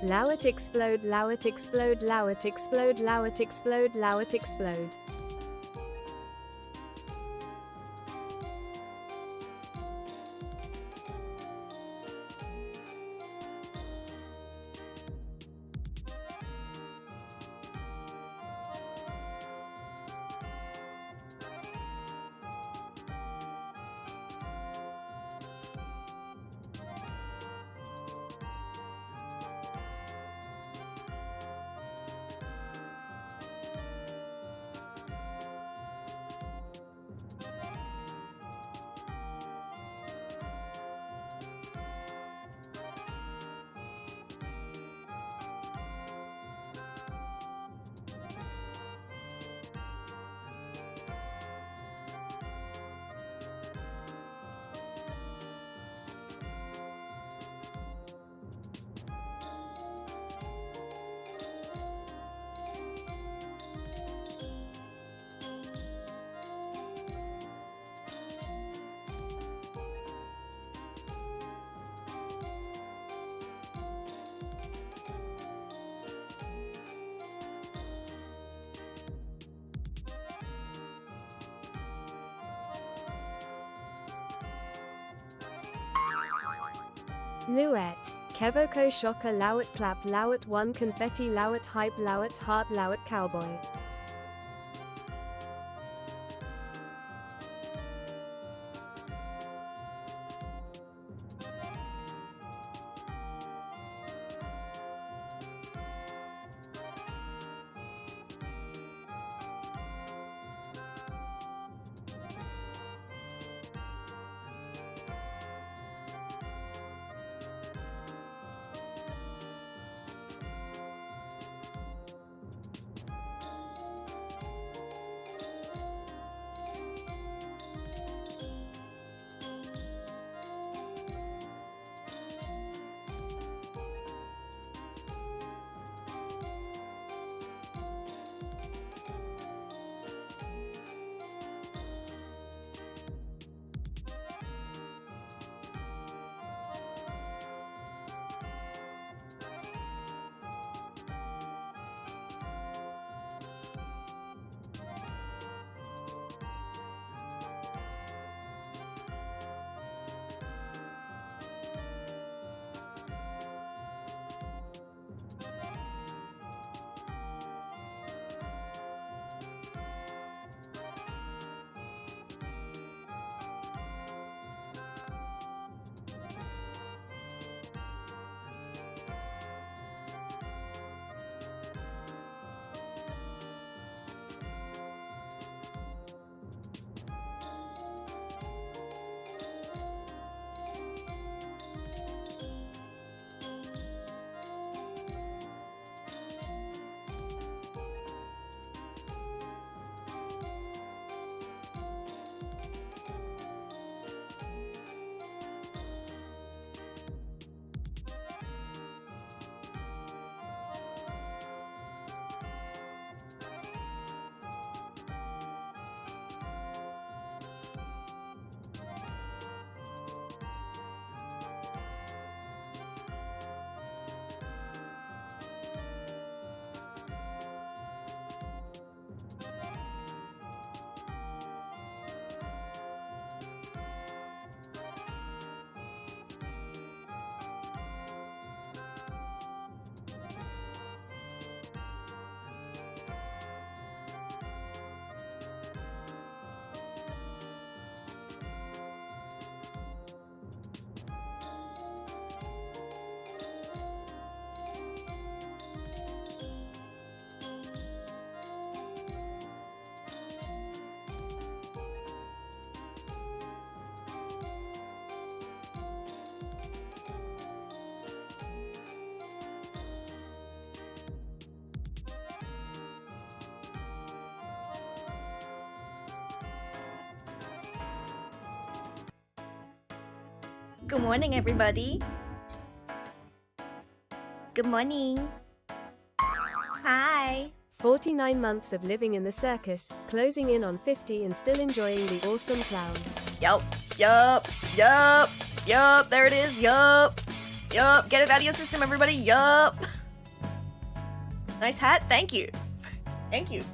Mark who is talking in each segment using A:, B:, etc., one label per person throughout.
A: Allow it explode, allow it explode, allow it explode, allow it explode, allow it explode. Luette. Kevoko Shocker Lowet Clap Lowet 1 Confetti Lowet Hype Lowet Heart Lowet Cowboy.
B: Good morning, everybody. Good morning. Hi.
A: 49 months of living in the circus, closing in on 50 and still enjoying the awesome clown.
B: Yup. There it is. Yup. Yup. Get it out of your system, everybody. Yup. Nice hat. Thank you. Thank you.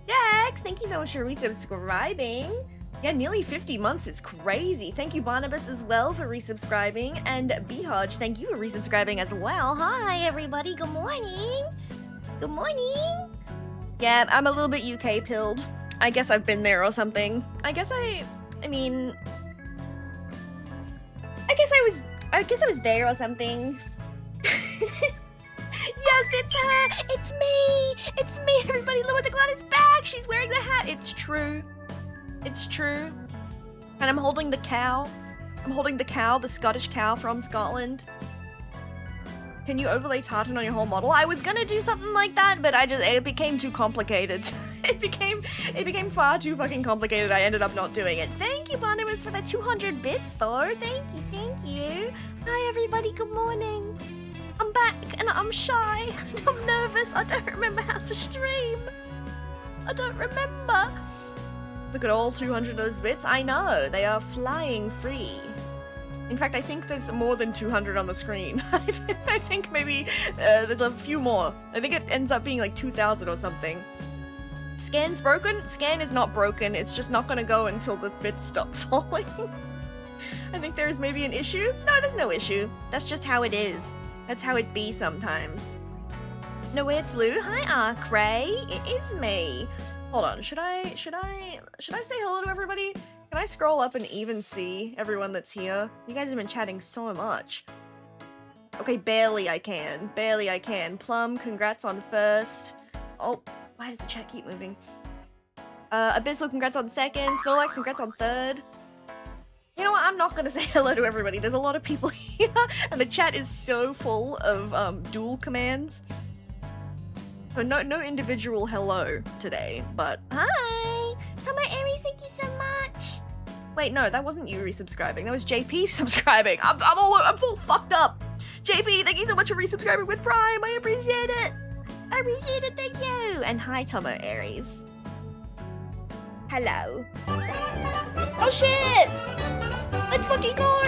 B: Jax, thank you so much for resubscribing. Yeah, nearly 50 months is crazy. Thank you, Barnabas, as well, for resubscribing. And Behaj, thank you for resubscribing as well. Hi, everybody. Good morning. Good morning. Yeah, I'm a little bit UK pilled. I guess I've been there or something. I guess I was there or something. Yes, it's her! It's me! It's me, everybody! Lower the Glad is back! She's wearing the hat! It's true. It's true. And I'm holding the cow. I'm holding the cow, the Scottish cow from Scotland. Can you overlay tartan on your whole model? I was gonna do something like that, but it became too complicated. It became far too fucking complicated. I ended up not doing it. Thank you, Barnabas, for the 200 bits, though. Thank you. Hi, everybody. Good morning. I'm back, and I'm shy, and I'm nervous. I don't remember how to stream. I don't remember. Look at all 200 of those bits. I know, they are flying free. In fact, I think there's more than 200 on the screen. I think maybe there's a few more. I think it ends up being like 2,000 or something. Scan's broken? Scan is not broken. It's just not gonna go until the bits stop falling. I think there is maybe an issue. No, there's no issue. That's just how it is. That's how it be sometimes. No way, it's Lou. Hi, Arcray. It is me. Hold on. Should I say hello to everybody? Can I scroll up and even see everyone that's here? You guys have been chatting so much. Okay, barely I can. Barely I can. Plum, congrats on first. Oh, why does the chat keep moving? Abyssal, congrats on second. Snorlax, congrats on third. You know what? I'm not gonna say hello to everybody. There's a lot of people here, and the chat is so full of dual commands. So no individual hello today, but hi! Tomo Aries, thank you so much! Wait, no, that wasn't you resubscribing. That was JP subscribing. I'm full fucked up. JP, thank you so much for resubscribing with Prime. I appreciate it. I appreciate it, thank you. And hi, Tomo Aries. Hello. Oh shit! Let's fucking go!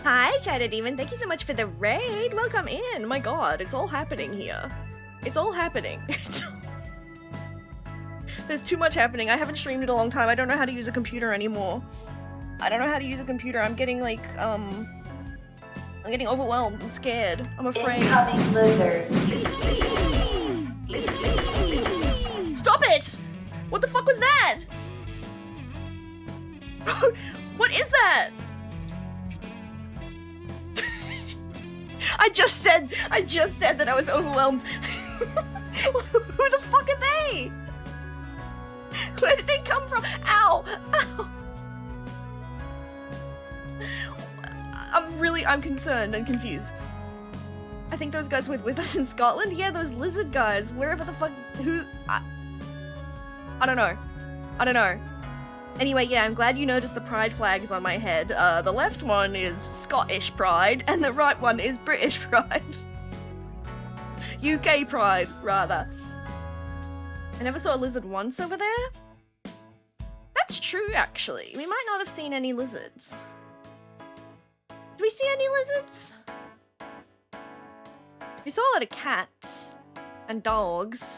B: Hi, Shadow Demon. Thank you so much for the raid. Welcome in. My god, it's all happening here. It's all happening. There's too much happening. I haven't streamed in a long time. I don't know how to use a computer anymore. I don't know how to use a computer. I'm getting like, I'm getting overwhelmed and scared. I'm afraid.
C: Incoming lizards.
B: Stop it! What the fuck was that? What is that? I just said that I was overwhelmed. Who the fuck are they? Where did they come from? Ow! Ow! I'm concerned and confused. I think those guys were with us in Scotland? Yeah, those lizard guys. Wherever the fuck... I don't know. Anyway, yeah, I'm glad you noticed the pride flags on my head. The left one is Scottish pride, and the right one is British pride. UK pride, rather. I never saw a lizard once over there. That's true, actually. We might not have seen any lizards. Did we see any lizards? We saw a lot of cats. And dogs.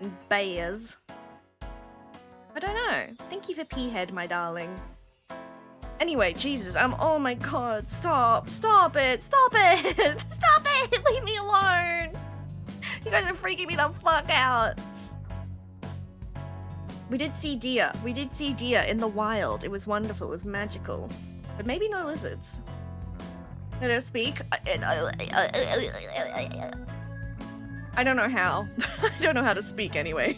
B: And bears. I don't know. Thank you for P-head, my darling. Anyway, Jesus, oh my god, stop it, stop it, stop it, leave me alone. You guys are freaking me the fuck out. We did see deer in the wild. It was wonderful, it was magical. But maybe no lizards. Let her speak. I don't know how. I don't know how to speak anyway.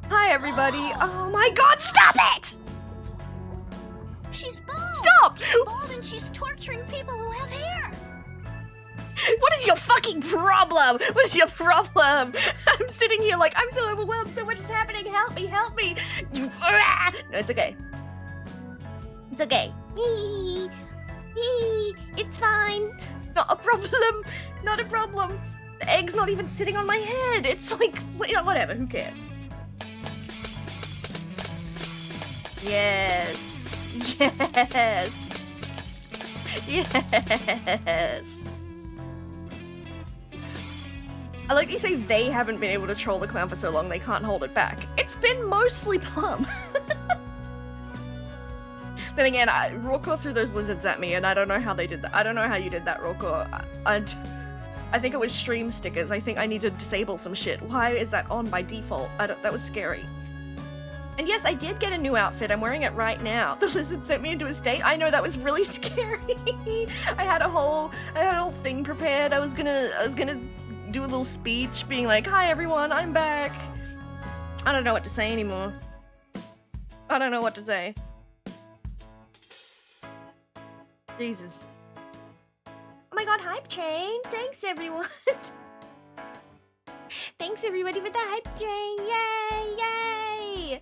B: Hi, everybody. Oh my god, stop it!
C: She's bald.
B: Stop!
C: She's bald and she's torturing people who have hair.
B: What is your fucking problem? What is your problem? I'm sitting here like, I'm so overwhelmed, so much is happening, help me, help me. No, it's okay. It's okay. It's fine. Not a problem. Not a problem. The egg's not even sitting on my head. It's like, whatever, who cares? Yes. Yes. Yes. I like that you say they haven't been able to troll the clown for so long they can't hold it back. It's been mostly Plum. Then again, Rawcore threw those lizards at me and I don't know how they did that. I don't know how you did that, Rawcore. I think it was stream stickers. I think I need to disable some shit. Why is that on by default? That was scary. And yes, I did get a new outfit. I'm wearing it right now. The lizard sent me into a state. I know that was really scary. I had a whole thing prepared. I was gonna do a little speech being like, "Hi everyone, I'm back." I don't know what to say anymore. I don't know what to say. Jesus. Oh my god, hype train! Thanks everyone! Thanks everybody for the hype train! Yay! Yay!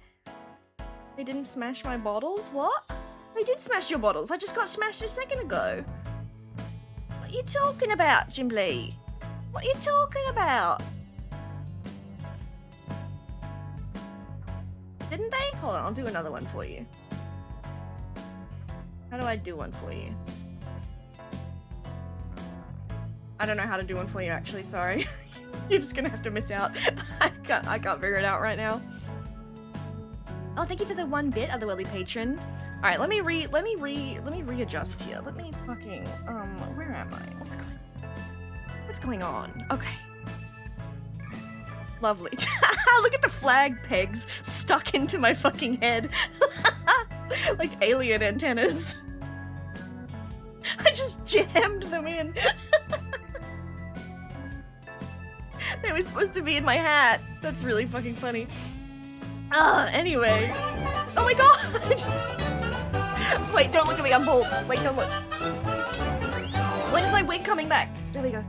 B: They didn't smash my bottles? What? They did smash your bottles. I just got smashed a second ago. What are you talking about, Jimbly? What are you talking about? Didn't they? Hold on, I'll do another one for you. How do I do one for you? I don't know how to do one for you actually, sorry. You're just gonna have to miss out. I can't figure it out right now. Oh, thank you for the 1 bit, otherworldly patron. All right, let me readjust here. Let me fucking where am I? What's going on? Okay. Lovely. Look at the flag pegs stuck into my fucking head. Like alien antennas. I just jammed them in. They were supposed to be in my hat. That's really fucking funny. Anyway. Oh my god! Wait, don't look at me, I'm bald. Wait, don't look. When is my wig coming back? There we go.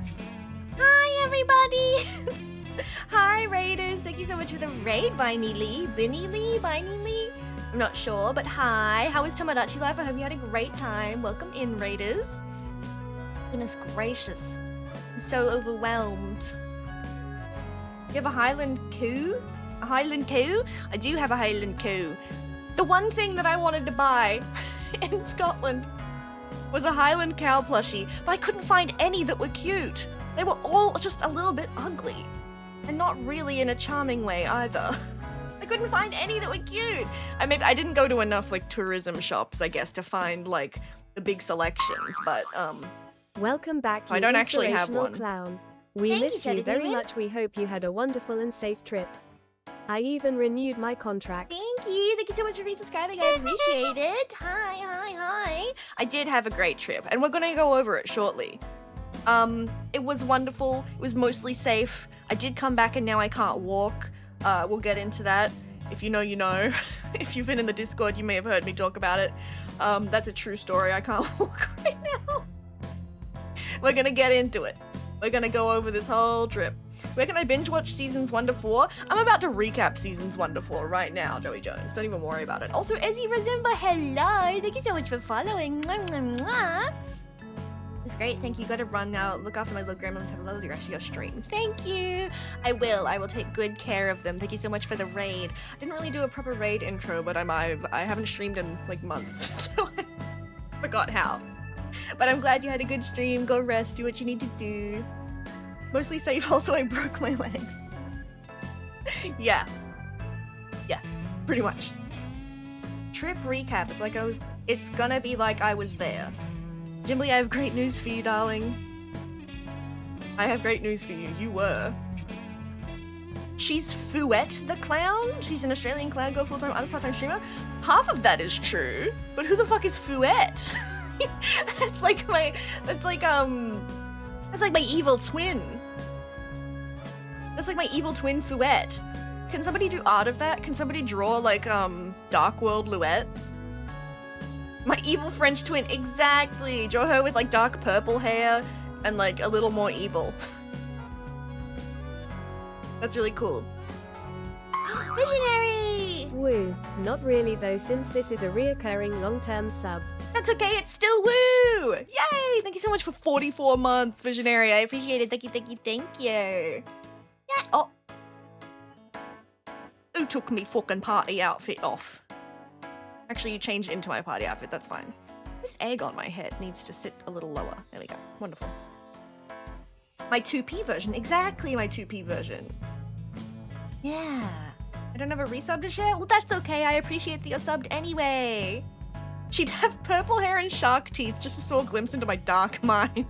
B: Hi, everybody! Hi, Raiders. Thank you so much for the raid, Biney Lee. Biney Lee? I'm not sure, but hi. How was Tomodachi Life? I hope you had a great time. Welcome in, Raiders. Goodness gracious. I'm so overwhelmed. You have a Highland Coo? A Highland Coo? I do have a Highland Coo. The one thing that I wanted to buy in Scotland was a Highland cow plushie, but I couldn't find any that were cute. They were all just a little bit ugly. And not really in a charming way either. I couldn't find any that were cute. I didn't go to enough like tourism shops, I guess, to find like the big selections, but
A: Welcome back, you
B: I don't actually have
A: inspirational
B: one.
A: clown. We
C: Thank you,
A: missed you
C: Jelly
A: very
C: Baby.
A: much. We hope you had a wonderful and safe trip. I even renewed my contract.
B: Thank you so much for resubscribing. I appreciate it. Hi. I did have a great trip, and we're gonna go over it shortly. It was wonderful. It was mostly safe. I did come back, and now I can't walk. We'll get into that. If you know, you know. If you've been in the Discord, you may have heard me talk about it. That's a true story. I can't walk right now. We're gonna get into it. We're gonna go over this whole trip. Where can I binge watch seasons 1 to 4? I'm about to recap seasons 1 to 4 right now, Joey Jones. Don't even worry about it. Also, Ezzy Razimba, hello! Thank you so much for following. Mwah, mwah, mwah. It's great, thank you. Gotta run now. Look after my little gremlins. Have a lovely rest of your stream. Thank you! I will take good care of them. Thank you so much for the raid. I didn't really do a proper raid intro, but I haven't streamed in like months, so I forgot how. But I'm glad you had a good stream. Go rest, do what you need to do. Mostly safe, also I broke my legs. Yeah, pretty much. Trip recap, it's gonna be like I was there. Jimbly, I have great news for you, darling. I have great news for you, you were. She's Fouette the clown? She's an Australian clown girl full-time, I was part-time streamer? Half of that is true, but who the fuck is Fouette? That's like my evil twin. That's like my evil twin Fouette. Can somebody do art of that? Can somebody draw like Dark World Louette? My evil French twin, exactly. Draw her with like dark purple hair and like a little more evil. That's really cool. Visionary!
A: Woo. Not really though, since this is a reoccurring long-term sub.
B: That's okay, it's still woo! Yay! Thank you so much for 44 months, Visionary. I appreciate it. Thank you. Yeah. Oh. Who took me fucking party outfit off? Actually, you changed into my party outfit. That's fine. This egg on my head needs to sit a little lower. There we go. Wonderful. My 2P version. Exactly my 2P version. Yeah. I don't have a resub to share? Well, that's okay. I appreciate that you're subbed anyway. She'd have purple hair and shark teeth. Just a small glimpse into my dark mind.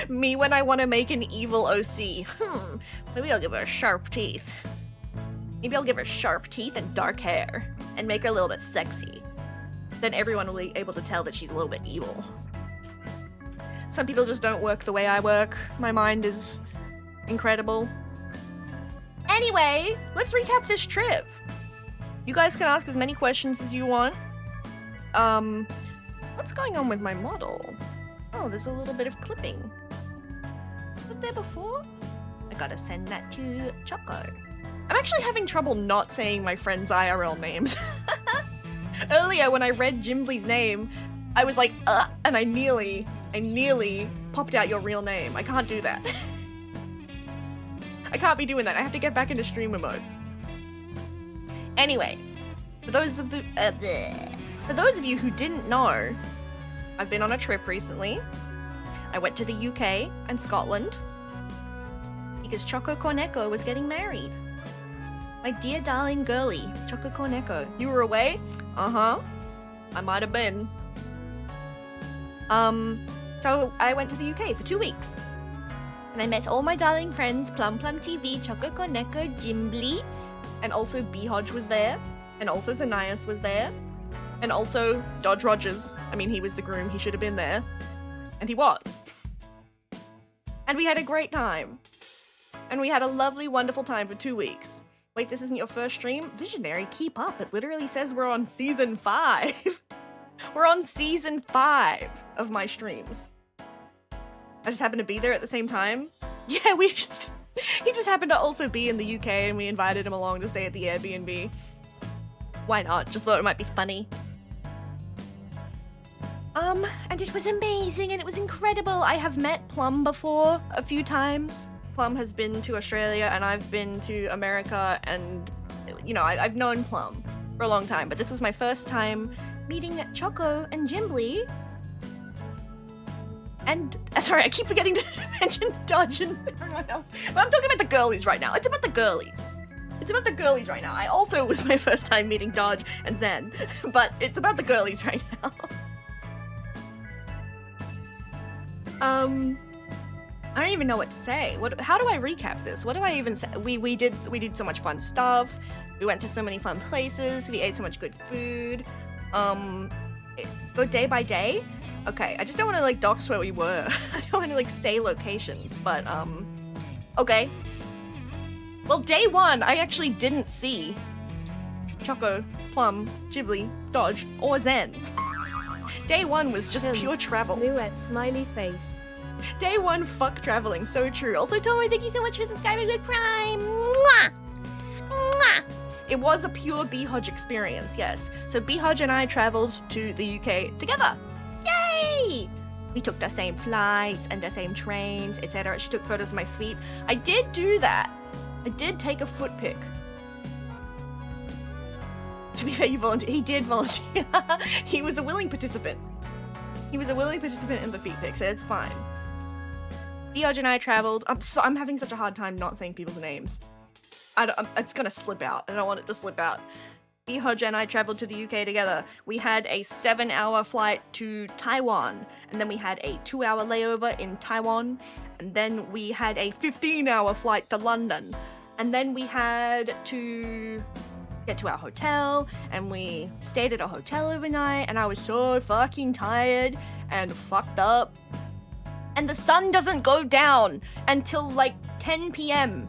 B: Me when I want to make an evil OC. Maybe I'll give her sharp teeth. Maybe I'll give her sharp teeth and dark hair. And make her a little bit sexy. Then everyone will be able to tell that she's a little bit evil. Some people just don't work the way I work. My mind is incredible. Anyway, let's recap this trip. You guys can ask as many questions as you want. What's going on with my model? Oh, there's a little bit of clipping. Was it there before? I gotta send that to Choco. I'm actually having trouble not saying my friends' IRL names. Earlier, when I read Jimbly's name, I was like, and I nearly popped out your real name. I can't do that. I can't be doing that. I have to get back into streamer mode. Anyway, for those of you who didn't know, I've been on a trip recently. I went to the UK and Scotland because Choco Corneco was getting married. My dear darling girly, Choco Corneco. You were away? Uh-huh. I might have been. So I went to the UK for 2 weeks. And I met all my darling friends, Plum Plum TV, Choco Corneco, Jimbly, and also Behodge was there, and also Zanias was there, and also Dodge Rogers. I mean, he was the groom, he should have been there. And he was. And we had a great time. And we had a lovely, wonderful time for 2 weeks. Wait, this isn't your first stream? Visionary, keep up. It literally says we're on season 5. We're on season 5 of my streams. I just happened to be there at the same time. Yeah, he just happened to also be in the UK and we invited him along to stay at the Airbnb. Why not? Just thought it might be funny. And it was amazing and it was incredible. I have met Plum before a few times. Plum has been to Australia and I've been to America and, you know, I've known Plum for a long time, but this was my first time meeting Choco and Jimbly. And, sorry, I keep forgetting to mention Dodge and everyone else. But I'm talking about the girlies right now. It's about the girlies. It's about the girlies right now. I also was my first time meeting Dodge and Zen, but it's about the girlies right now. I don't even know what to say. How do I recap this? What do I even say? We did so much fun stuff. We went to so many fun places. We ate so much good food. Go day by day. Okay, I just don't want to like dox where we were. I don't want to like say locations, but okay. Well, day 1, I actually didn't see Choco, Plum, Ghibli, Dodge, or Zen. Day 1 was just pure travel.
A: Bluette smiley face.
B: Day 1, fuck traveling, so true. Also, Tomo, thank you so much for subscribing with Prime. Mwah! Mwah! It was a pure Behodge experience, yes. So Behodge and I traveled to the UK together. Yay! We took the same flights and the same trains, etc. She took photos of my feet. I did do that. I did take a foot pic. To be fair, he did volunteer. He was a willing participant. He was a willing participant in the feet pic, so it's fine. Behodge and I traveled. I'm having such a hard time not saying people's names. It's gonna slip out. I don't want it to slip out. Behodge and I traveled to the UK together. We had a 7-hour flight to Taiwan, and then we had a 2-hour layover in Taiwan, and then we had a 15-hour flight to London, and then we had to get to our hotel, and we stayed at a hotel overnight, and I was so fucking tired and fucked up. And the sun doesn't go down until like 10 p.m.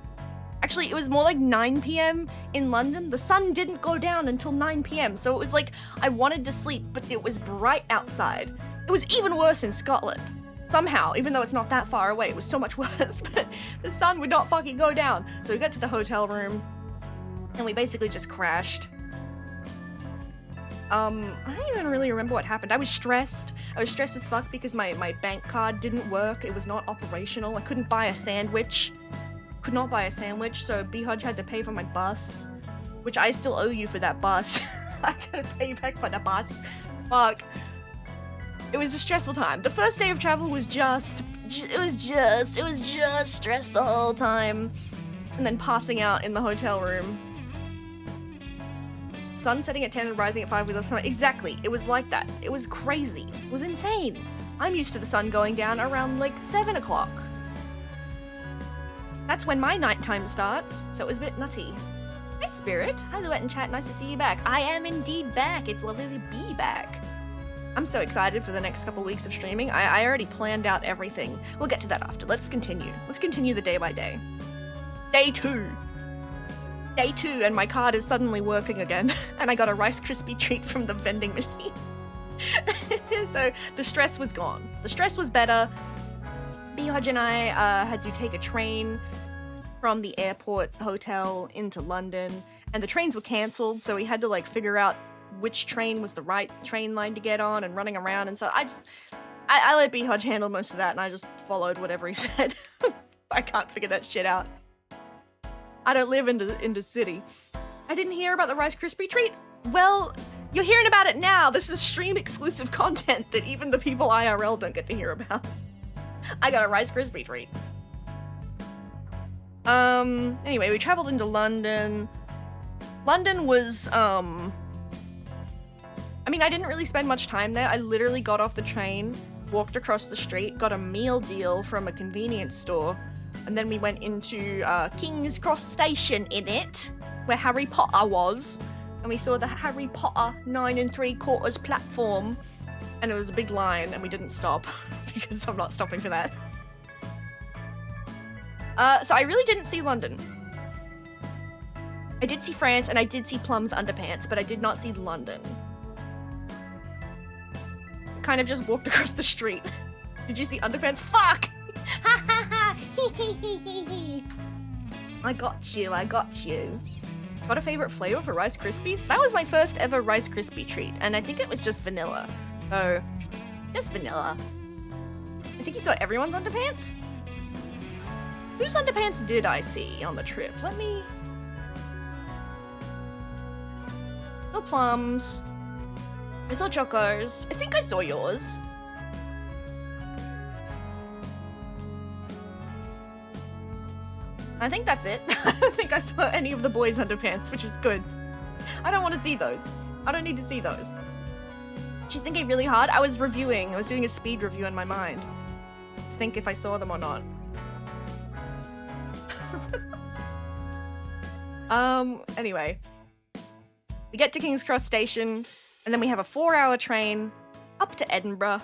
B: Actually, it was more like 9 p.m. in London. The sun didn't go down until 9 p.m. So it was like I wanted to sleep, but it was bright outside. It was even worse in Scotland. Somehow, even though it's not that far away, it was so much worse, but the sun would not fucking go down. So we got to the hotel room, and we basically just crashed. I don't even really remember what happened. I was stressed. I was stressed as fuck because my bank card didn't work. It was not operational. I couldn't buy a sandwich. Could not buy a sandwich, so Behodge had to pay for my bus, which I still owe you for that bus. I gotta pay back for the bus. Fuck. It was a stressful time. The first day of travel was just stress the whole time. And then passing out in the hotel room. Sun setting at 10 and rising at 5, we left sunlight. Exactly, it was like that. It was crazy. It was insane. I'm used to the sun going down around like 7 o'clock. That's when my nighttime starts, so it was a bit nutty. Hi Spirit, hi Luette and chat, nice to see you back. I am indeed back, it's lovely to be back. I'm so excited for the next couple weeks of streaming. I already planned out everything. We'll get to that after. Let's continue. Let's continue the day by day. Day 2. Day 2 and my card is suddenly working again. And I got a Rice Krispie treat from the vending machine. So the stress was gone. The stress was better. Bihoj and I had to take a train from the airport hotel into London. And the trains were cancelled, so we had to like figure out which train was the right train line to get on and running around, and so I let Bihoj handle most of that, and I just followed whatever he said. I can't figure that shit out. I don't live in the city. I didn't hear about the Rice Krispie treat? Well, you're hearing about it now. This is stream exclusive content that even the people IRL don't get to hear about. I got a Rice Krispie treat. Anyway, we traveled into London. London was, I mean, I didn't really spend much time there. I literally got off the train, walked across the street, got a meal deal from a convenience store, and then we went into King's Cross Station in it, where Harry Potter was, and we saw the Harry Potter 9 3/4 platform, and it was a big line, and we didn't stop, because I'm not stopping for that. So I really didn't see London. I did see France, and I did see Plum's underpants, but I did not see London. Kind of just walked across the street. Did you see underpants? Fuck! Ha ha ha! I got you, I got you. Got a favorite flavor for Rice Krispies? That was my first ever Rice Krispie treat, and I think it was just vanilla. So, just vanilla. I think you saw everyone's underpants? Whose underpants did I see on the trip? Let me... The Plums. I saw Choco's. I think I saw yours. I think that's it. I don't think I saw any of the boys' underpants, which is good. I don't want to see those. I don't need to see those. She's thinking really hard. I was doing a speed review in my mind to think if I saw them or not. Anyway. We get to King's Cross Station, and then we have a 4-hour train up to Edinburgh.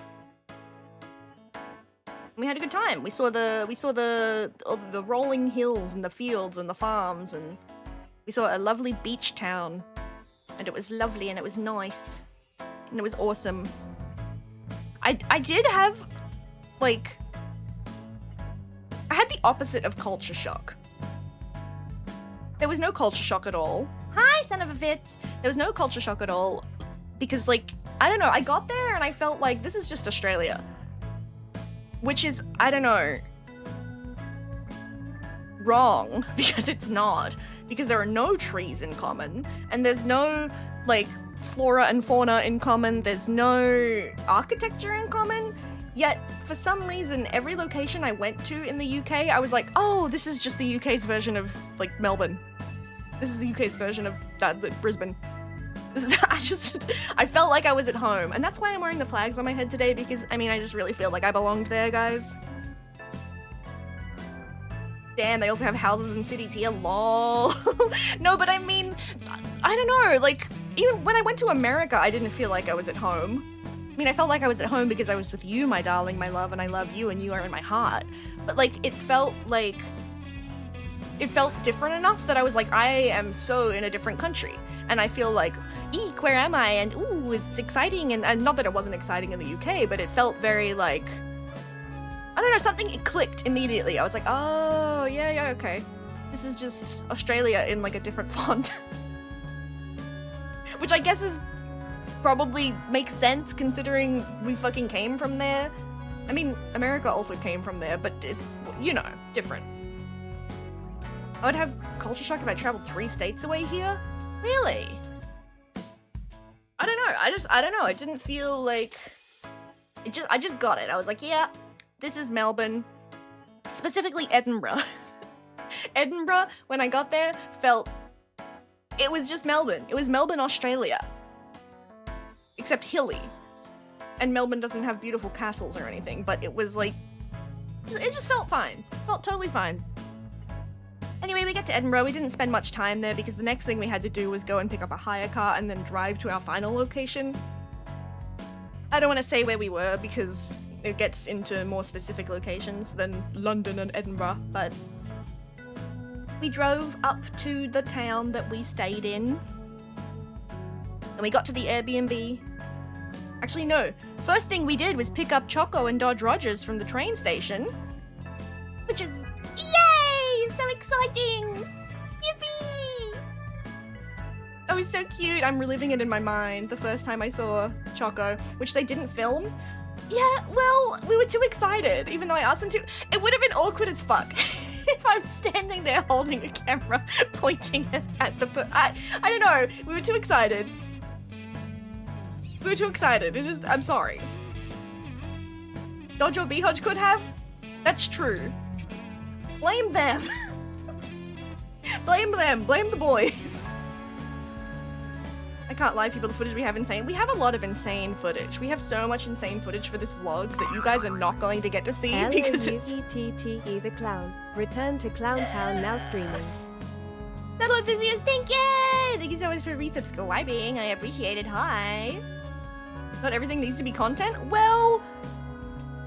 B: We had a good time. We saw the rolling hills and the fields and the farms, and we saw a lovely beach town. And it was lovely and it was nice. And it was awesome. I did have, like... I had the opposite of culture shock. There was no culture shock at all. Hi, son of a bitch! There was no culture shock at all. Because, like, I don't know, I got there and I felt like this is just Australia. Which is, I don't know, wrong, because it's not. Because there are no trees in common, and there's no, like, flora and fauna in common, there's no architecture in common, yet, for some reason, every location I went to in the UK, I was like, oh, this is just the UK's version of, like, Melbourne. This is the UK's version of Brisbane. I felt like I was at home, and that's why I'm wearing the flags on my head today, because, I mean, I just really feel like I belonged there, guys. Damn, they also have houses and cities here, lol. No, but I mean, I don't know, like, even when I went to America, I didn't feel like I was at home. I mean, I felt like I was at home because I was with you, my darling, my love, and I love you, and you are in my heart. But, like, it felt different enough that I was like, I am so in a different country. And I feel like, eek, where am I? And ooh, it's exciting. And not that it wasn't exciting in the UK, but it felt very like, I don't know, something it clicked immediately. I was like, oh, yeah, okay. This is just Australia in like a different font. Which I guess is probably makes sense considering we fucking came from there. I mean, America also came from there, but it's, you know, different. I would have culture shock if I traveled 3 states away here? Really? I don't know. I don't know. It didn't feel like I just got it. I was like, yeah, this is Melbourne. Specifically Edinburgh. Edinburgh, when I got there, it was just Melbourne. It was Melbourne, Australia. Except hilly. And Melbourne doesn't have beautiful castles or anything, but it was like, it just felt fine. Felt totally fine. Anyway, we get to Edinburgh. We didn't spend much time there because the next thing we had to do was go and pick up a hire car and then drive to our final location. I don't want to say where we were because it gets into more specific locations than London and Edinburgh, but we drove up to the town that we stayed in. And we got to the Airbnb. Actually, no. First thing we did was pick up Choco and Dodge Rogers from the train station. Which is, yay! So exciting! Yippee! That was so cute. I'm reliving it in my mind the first time I saw Choco, which they didn't film. Yeah, well, we were too excited, even though I asked them to. It would have been awkward as fuck if I'm standing there holding a camera, pointing it at the I don't know. We were too excited. We were too excited. I'm sorry. Dodge or Behodge could have? That's true. Blame them. Blame them. Blame the boys. I can't lie, people, the footage we have insane. We have a lot of insane footage. We have so much insane footage for this vlog that you guys are not going to get to see because it's...
A: L-O-U-E-T-T-E the Clown. Return to Clown Town, now streaming.
B: Little enthusiast, thank you! Thank you so much for resubscribing. I appreciate it. Hi. Not everything needs to be content? Well,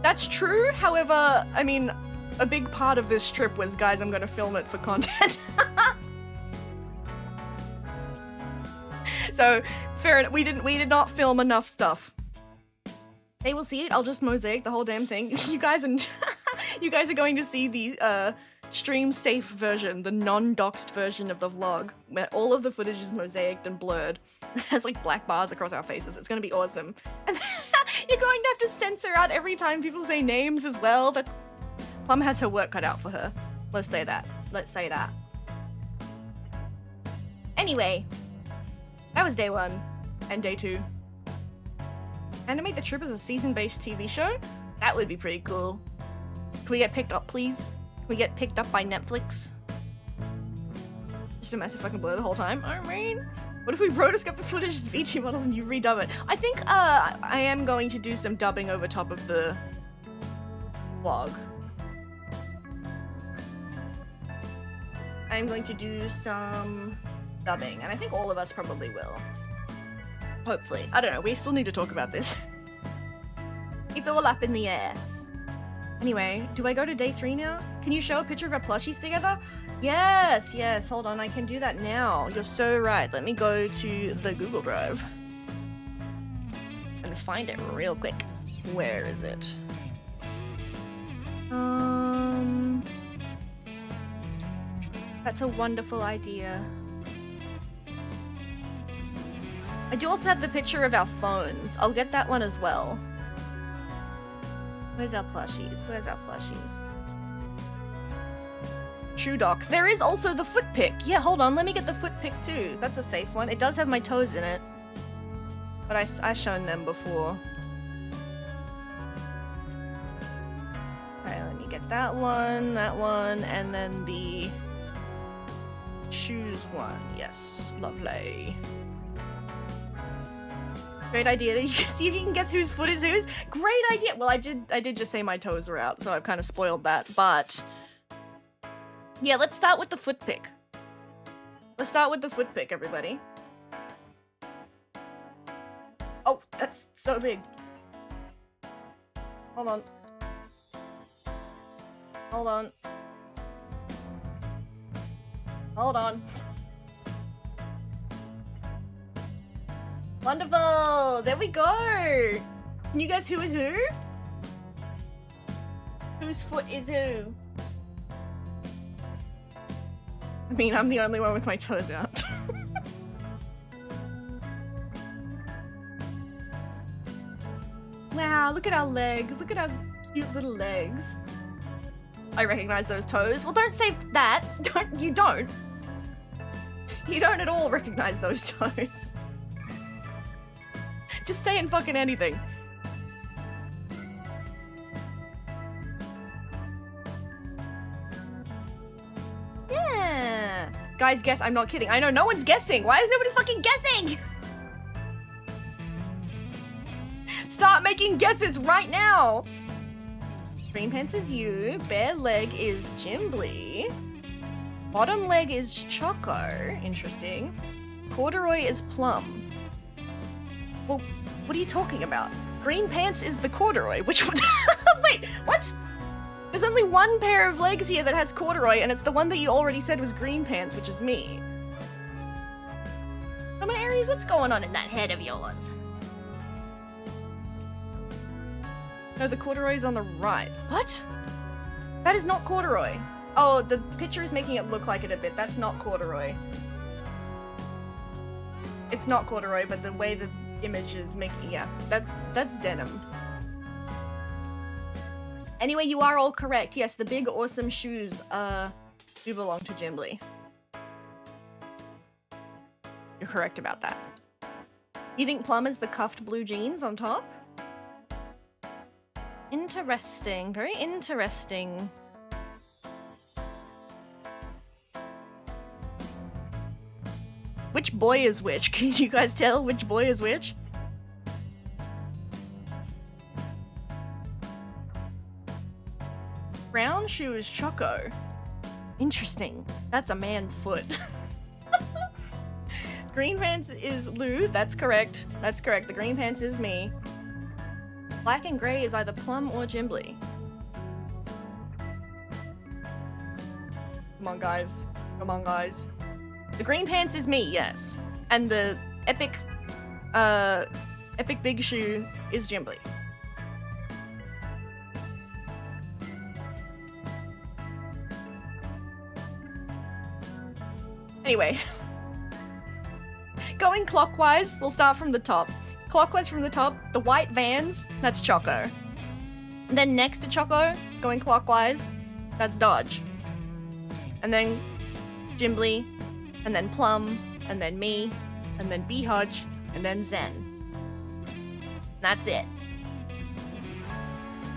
B: that's true. However, I mean, a big part of this trip was, guys, I'm gonna film it for content. So, fair enough. We did not film enough stuff. They will see it. I'll just mosaic the whole damn thing. You guys are going to see the stream safe version, the non-doxed version of the vlog, where all of the footage is mosaiced and blurred. It has like black bars across our faces. It's gonna be awesome. And you're going to have to censor out every time people say names as well. Plum has her work cut out for her. Let's say that. Let's say that. Anyway. That was day 1, and day 2. Animate the trip as a season-based TV show? That would be pretty cool. Can we get picked up, please? Can we get picked up by Netflix? Just a massive fucking blur the whole time? I mean, what if we rotoscope the footage as VT models and you redub it? I think, I am going to do some dubbing over top of the vlog. I'm going to do some dubbing, and I think all of us probably will. Hopefully. I don't know, we still need to talk about this. It's all up in the air. Anyway, do I go to day 3 now? Can you show a picture of our plushies together? Yes, yes, hold on, I can do that now. You're so right. Let me go to the Google Drive and find it real quick. Where is it? That's a wonderful idea. I do also have the picture of our phones. I'll get that one as well. Where's our plushies? Where's our plushies? Shoe docs. There is also the foot pic. Yeah, hold on. Let me get the foot pic too. That's a safe one. It does have my toes in it. But I've shown them before. Okay, let me get that one, and then the shoes one. Yes, lovely. Great idea. See if you can guess whose foot is whose. Great idea. Well, I did just say my toes were out, so I've kind of spoiled that. But yeah, let's start with the foot pic. Let's start with the foot pic, everybody. Oh, that's so big. Hold on. Hold on. Hold on. Wonderful! There we go! Can you guess who is who? Whose foot is who? I mean, I'm the only one with my toes out. Wow, look at our legs. Look at our cute little legs. I recognize those toes. Well, don't say that. You don't. You don't at all recognize those toes. Just saying fucking anything. Yeah. Guys, guess. I'm not kidding. I know no one's guessing. Why is nobody fucking guessing? Start making guesses right now. Green pants is you. Bare leg is Jimbly. Bottom leg is Choco. Interesting. Corduroy is Plum. Well, what are you talking about? Green pants is the corduroy. Which one? Wait, what? There's only one pair of legs here that has corduroy, and it's the one that you already said was green pants, which is me. Come on, Aries, what's going on in that head of yours? No, the corduroy's on the right. What? That is not corduroy. Oh, the picture is making it look like it a bit. That's not corduroy. It's not corduroy, but the way the image is making, yeah, that's denim. Anyway, you are all correct. Yes, the big awesome shoes do belong to Jimbly. You're correct about that. You think Plum is the cuffed blue jeans on top? Interesting, very interesting. Which boy is which? Can you guys tell which boy is which? Brown shoe is Choco. Interesting. That's a man's foot. Green pants is Lou. That's correct. That's correct. The green pants is me. Black and grey is either Plum or Jimbly. Come on, guys. Come on, guys. The green pants is me, yes. And the epic big shoe is Jimbly. Anyway. Going clockwise, we'll start from the top. Clockwise from the top, the white Vans, that's Choco. And then next to Choco, going clockwise, that's Dodge. And then Jimbly, and then Plum, and then me, and then B-Hodge, and then Zen. That's it.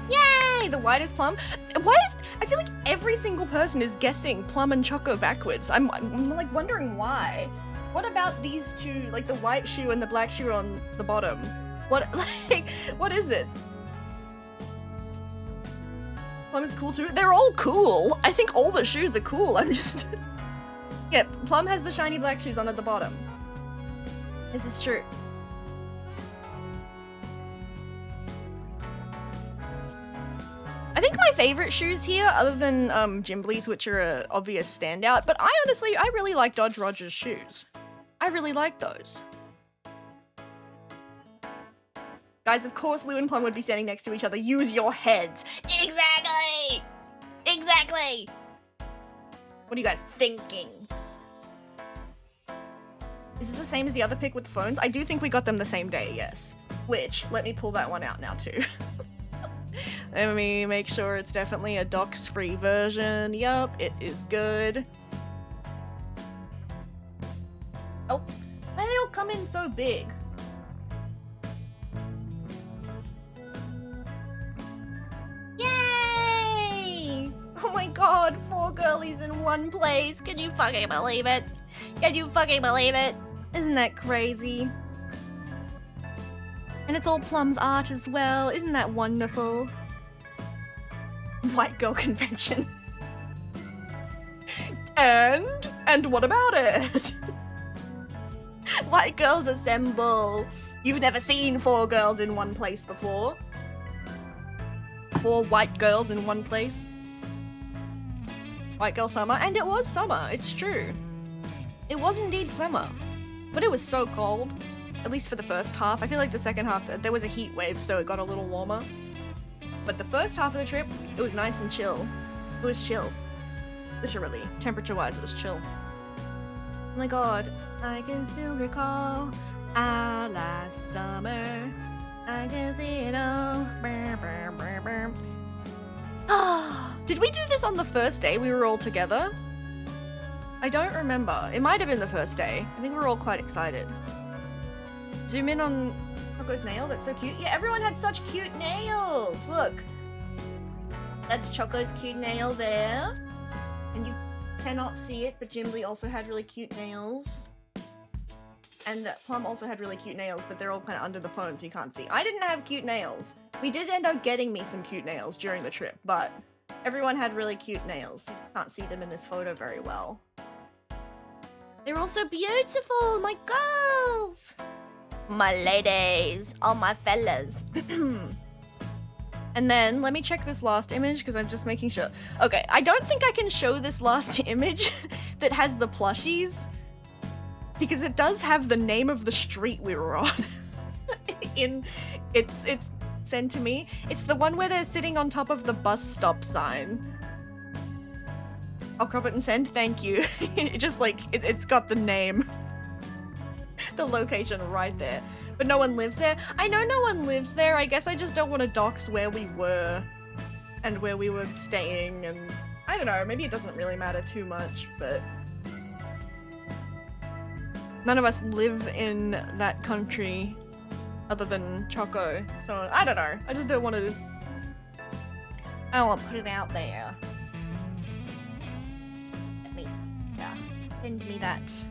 B: Yay! The white is Plum. I feel like every single person is guessing Plum and Choco backwards. I'm like wondering why. What about these two, like the white shoe and the black shoe on the bottom? What is it? Plum is cool too? They're all cool. I think all the shoes are cool. I'm just... Yeah, Plum has the shiny black shoes on at the bottom. This is true. I think my favorite shoes here, other than Jimbly's, which are an obvious standout, but I really like Dodge Rogers shoes. I really like those. Guys, of course Lou and Plum would be standing next to each other. Use your heads. Exactly! Exactly! What are you guys thinking? Is this the same as the other pic with the phones? I do think we got them the same day, yes. Which, let me pull that one out now too. Let me make sure it's definitely a docs-free version. Yup, it is good. Oh, why do they all come in so big? Yay! Oh my god, 4 girlies in one place. Can you fucking believe it? Can you fucking believe it? Isn't that crazy? And it's all Plum's art as well. Isn't that wonderful? White girl convention. And what about it? White girls assemble. You've never seen 4 girls in one place before. 4 white girls in one place. White girl summer. And it was summer, it's true. It was indeed summer. But it was so cold. At least for the first half. I feel like the second half, there was a heat wave, so it got a little warmer. But the first half of the trip, it was nice and chill. It was chill. Literally. Temperature-wise, it was chill. Oh my god. I can still recall our last summer. I can see it all. Did we do this on the first day we were all together? I don't remember. It might have been the first day. I think we were all quite excited. Zoom in on Choco's nail, that's so cute. Yeah, everyone had such cute nails. Look. That's Choco's cute nail there. And you cannot see it, but Jimbly also had really cute nails. And Plum also had really cute nails, but they're all kind of under the phone, so you can't see. I didn't have cute nails. We did end up getting me some cute nails during the trip, but everyone had really cute nails. You can't see them in this photo very well. They're all so beautiful, my girls! My ladies, all my fellas. And then, let me check this last image, because I'm just making sure. Okay, I don't think I can show this last image that has the plushies, because it does have the name of the street we were on. It's sent to me. It's the one where they're sitting on top of the bus stop sign. I'll crop it and send, thank you. It just like, it's got the name. The location right there. But no one lives there. I know no one lives there. I guess I just don't want to dox where we were and where we were staying, and I don't know, maybe it doesn't really matter too much, but none of us live in that country other than Choco, so I don't know. I just don't want to put it out there. Let me send me that.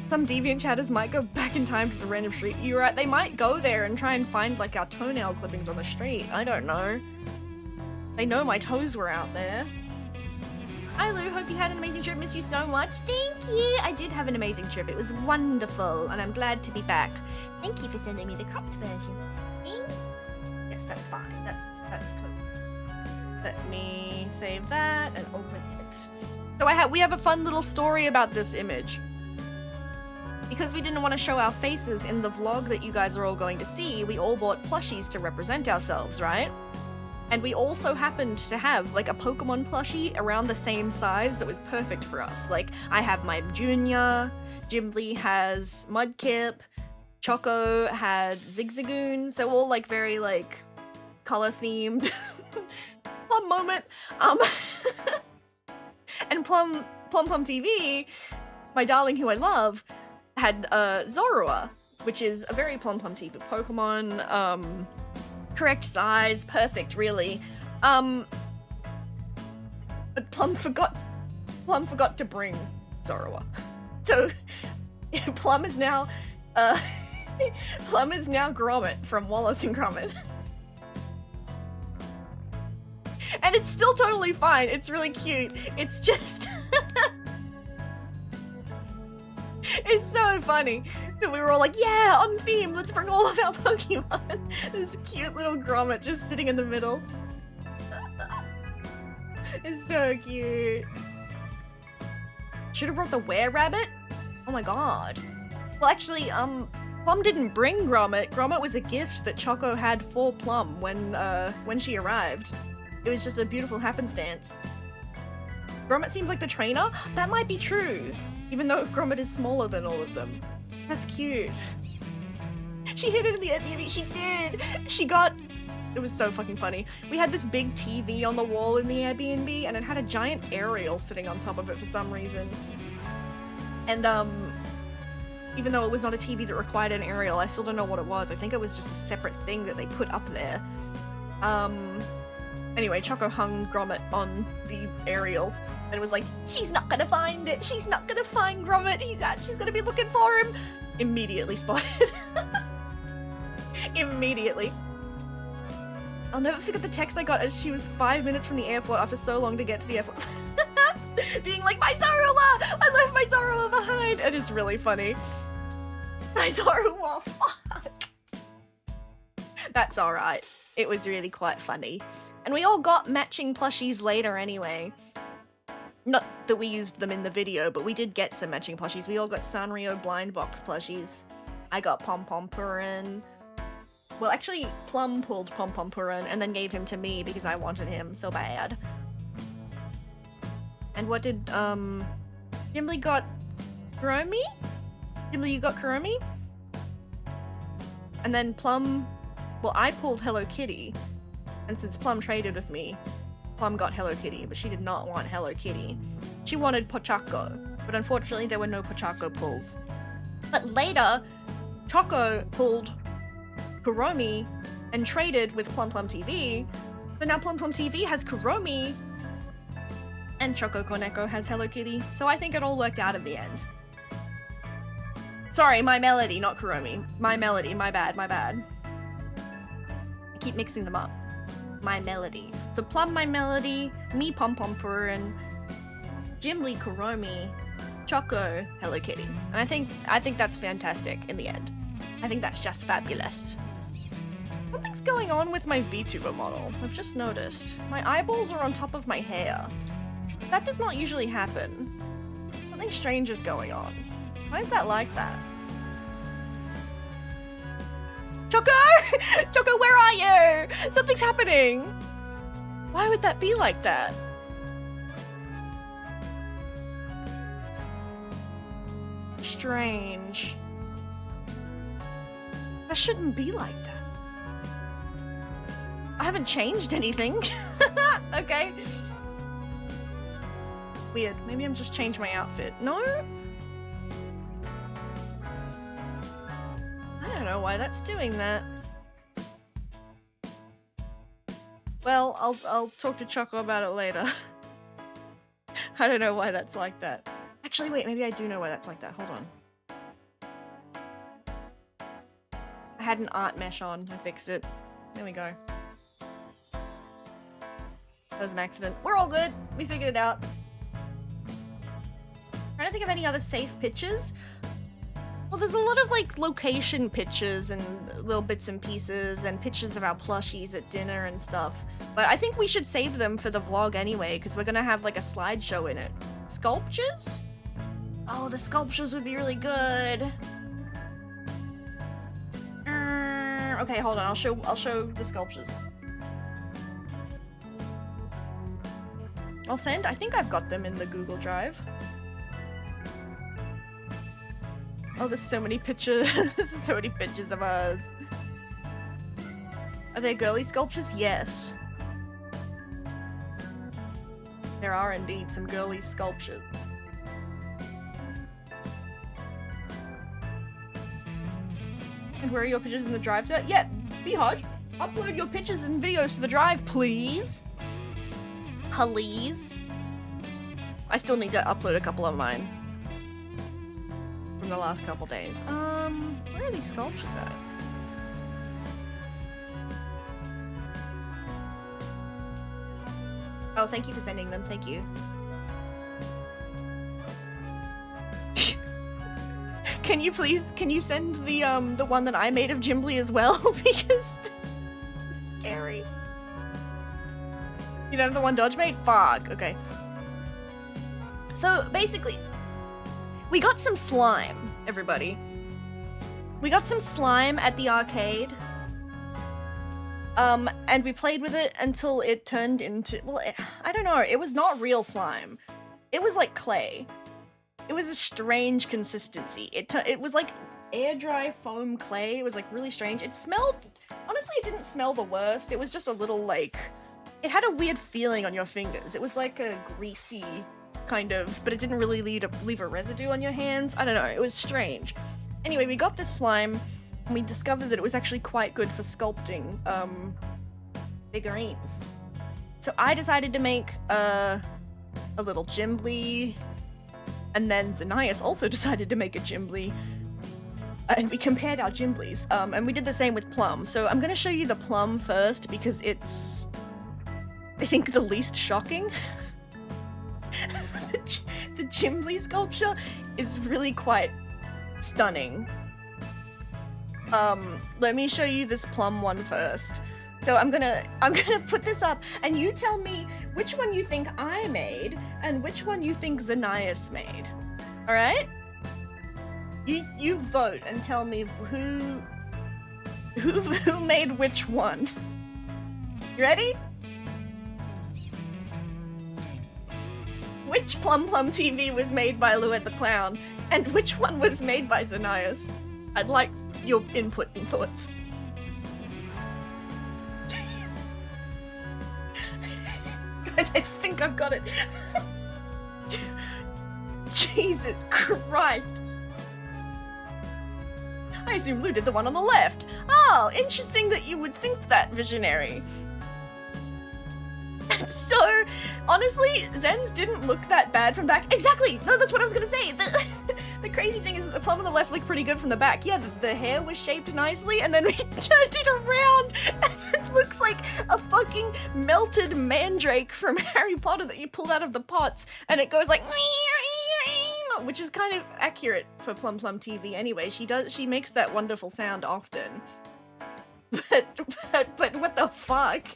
B: Some deviant chatters might go back in time to the random street. You're right, they might go there and try and find like our toenail clippings on the street. I don't know. They know my toes were out there. Hi Lou, hope you had an amazing trip. Miss you so much. Thank you. I did have an amazing trip. It was wonderful and I'm glad to be back. Thank you for sending me the cropped version. Yes, that's fine. That's totally. Let me save that and open it. So we have a fun little story about this image. Because we didn't want to show our faces in the vlog that you guys are all going to see, we all bought plushies to represent ourselves, right? And we also happened to have like a Pokemon plushie around the same size that was perfect for us. Like, I have my Junior, Jimbly has Mudkip, Choco had Zigzagoon, so all like very like color themed. Plum moment. And Plum TV, my darling who I love, had Zorua, which is a very Plum TV Pokemon, correct size, perfect really. But Plum forgot to bring Zorua. So Plum is now Gromit from Wallace and Gromit. And it's still totally fine. It's really cute. It's just it's so funny that we were all like, yeah, on theme, let's bring all of our Pokemon. This cute little Gromit just sitting in the middle. It's so cute. Should have brought the Were-Rabbit? Oh my god. Well, actually, Plum didn't bring Gromit. Gromit was a gift that Choco had for Plum when she arrived. It was just a beautiful happenstance. Gromit seems like the trainer? That might be true. Even though Gromit is smaller than all of them. That's cute. She hid it in the Airbnb. She did! It was so fucking funny. We had this big TV on the wall in the Airbnb, and it had a giant aerial sitting on top of it for some reason. And, even though it was not a TV that required an aerial, I still don't know what it was. I think it was just a separate thing that they put up there. Anyway, Choco hung Gromit on the aerial. And was like, she's not gonna find it. She's not gonna find Gromit. She's gonna be looking for him. Immediately spotted. Immediately. I'll never forget the text I got as she was 5 minutes from the airport after so long to get to the airport. Being like, my Zorua! I left my Zorua behind! It is really funny. My Zorua, fuck. That's alright. It was really quite funny. And we all got matching plushies later anyway. Not that we used them in the video, but we did get some matching plushies. We all got Sanrio blind box plushies. I got Pom Pom Purin. Well, actually, Plum pulled Pom Pom Purin and then gave him to me because I wanted him so bad. And what did, Jimbly got Kuromi? Jimbly, you got Kuromi? And then Plum, well, I pulled Hello Kitty. And since Plum traded with me, Plum got Hello Kitty, but she did not want Hello Kitty. She wanted Pochacco, but unfortunately there were no Pochacco pulls. But later, Choco pulled Kuromi and traded with Plum Plum TV. So now Plum Plum TV has Kuromi and Choco Koneko has Hello Kitty. So I think it all worked out at the end. Sorry, My Melody, not Kuromi. My Melody, my bad. I keep mixing them up. My Melody. So Plum My Melody, me Pom Pom Purr, and Gimli Kuromi, Choco Hello Kitty. And I think that's fantastic in the end. I think that's just fabulous. Something's going on with my VTuber model. I've just noticed. My eyeballs are on top of my hair. That does not usually happen. Something strange is going on. Why is that like that? Choco! Choco, where are you? Something's happening. Why would that be like that? Strange. That shouldn't be like that. I haven't changed anything. Okay. Weird. Maybe I'm just changed my outfit. No? I don't know why that's doing that. Well, I'll talk to Choco about it later. I don't know why that's like that. Actually, wait, maybe I do know why that's like that. Hold on. I had an art mesh on. I fixed it. There we go. That was an accident. We're all good. We figured it out. Trying to think of any other safe pictures. Well, there's a lot of like location pictures and little bits and pieces and pictures of our plushies at dinner and stuff. But I think we should save them for the vlog anyway, because we're gonna have like a slideshow in it. Sculptures? Oh, the sculptures would be really good. Okay, hold on. I'll show the sculptures. I'll send. I think I've got them in the Google Drive. Oh, there's so many pictures. There's so many pictures of us. Are there girly sculptures? Yes. There are indeed some girly sculptures. And where are your pictures in the drive, sir? Yeah, Behod, upload your pictures and videos to the drive, please. Please. I still need to upload a couple of mine from the last couple days. Where are these sculptures at? Oh, thank you for sending them. Thank you. Can you send the one that I made of Gimli as well? Because it's scary. You know the one Dodge made? Fuck. Okay. So basically, we got some slime, everybody. We got some slime at the arcade. And we played with it until it turned into, well, I don't know, it was not real slime. It was like clay. It was a strange consistency. It was like air dry foam clay. It was like really strange. It smelled, honestly, it didn't smell the worst. It was just a little like, it had a weird feeling on your fingers. It was like a greasy kind of, but it didn't really leave a residue on your hands. I don't know, it was strange. Anyway, we got this slime and we discovered that it was actually quite good for sculpting figurines. So I decided to make a little Gimli, and then Xanias also decided to make a Gimli, and we compared our Gimblis, and we did the same with Plum. So I'm gonna show you the Plum first because it's, I think, the least shocking. The Gimli sculpture is really quite stunning. Let me show you this Plum one first. So I'm gonna put this up, and you tell me which one you think I made and which one you think Xanias made. All right? You vote and tell me who made which one. You ready? Which Plum Plum TV was made by Luet the Clown, and which one was made by Xanias? I'd like your input and thoughts. Guys, I think I've got it. Jesus Christ. I assume Lou did the one on the left. Oh, interesting that you would think that, visionary. So, honestly, Zen's didn't look that bad from back. Exactly! No, that's what I was gonna say. The crazy thing is that the plum on the left looked pretty good from the back. Yeah, the hair was shaped nicely, and then we turned it around, and it looks like a fucking melted mandrake from Harry Potter that you pull out of the pots, and it goes like, which is kind of accurate for Plum Plum TV anyway. She makes that wonderful sound often. But what the fuck?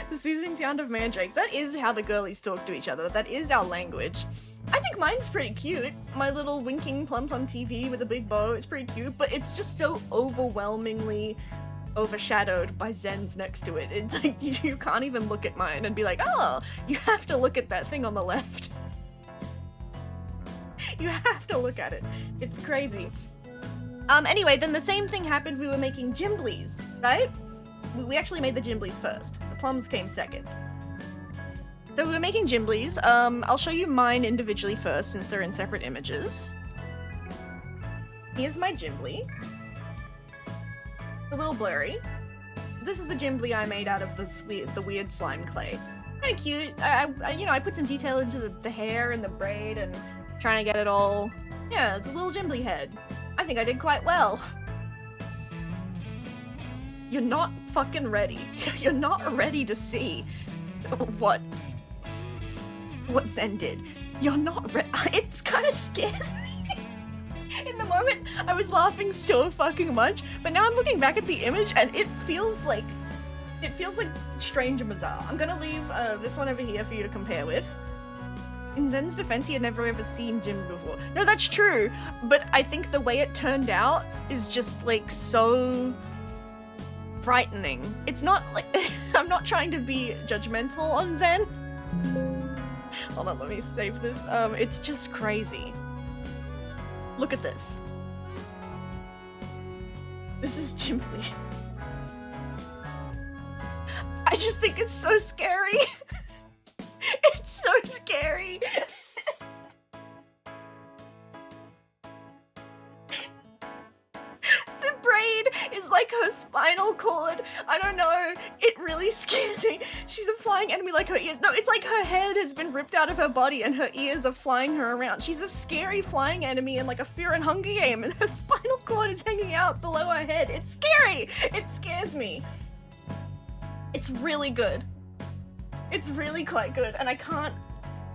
B: The soothing sound of mandrakes. That is how the girlies talk to each other. That is our language. I think mine's pretty cute. My little winking Plum Plum TV with a big bow. It's pretty cute, but it's just so overwhelmingly overshadowed by Zen's next to it. It's like you can't even look at mine and be like, oh, you have to look at that thing on the left. You have to look at it. It's crazy. Anyway, then the same thing happened. We were making Gimblies, right? We actually made the Gimblies first. The plums came second. So we were making Gimblies. I'll show you mine individually first since they're in separate images. Here's my Gimbly. A little blurry. This is the Gimbly I made out of the weird slime clay. Kind of cute. I put some detail into the hair and the braid and trying to get it all. Yeah, it's a little Gimbly head. I think I did quite well. You're not fucking ready. You're not ready to see what Zen did. You're not ready. It's kind of scares me. In the moment, I was laughing so fucking much, but now I'm looking back at the image and it feels like strange and bizarre. I'm gonna leave this one over here for you to compare with. In Zen's defense, he had never ever seen Jim before. No, that's true, but I think the way it turned out is just like so frightening. It's not like I'm not trying to be judgmental on Zen. Hold on, let me save this. It's just crazy. Look at this. This is Gimbly. I just think it's so scary. It's so scary. The braid is like her spinal cord. I don't know. It really scares me. She's a flying enemy like her ears. No, it's like her head has been ripped out of her body and her ears are flying her around. She's a scary flying enemy in like a Fear and Hunger game and her spinal cord is hanging out below her head. It's scary. It scares me. It's really good. It's really quite good, and I can't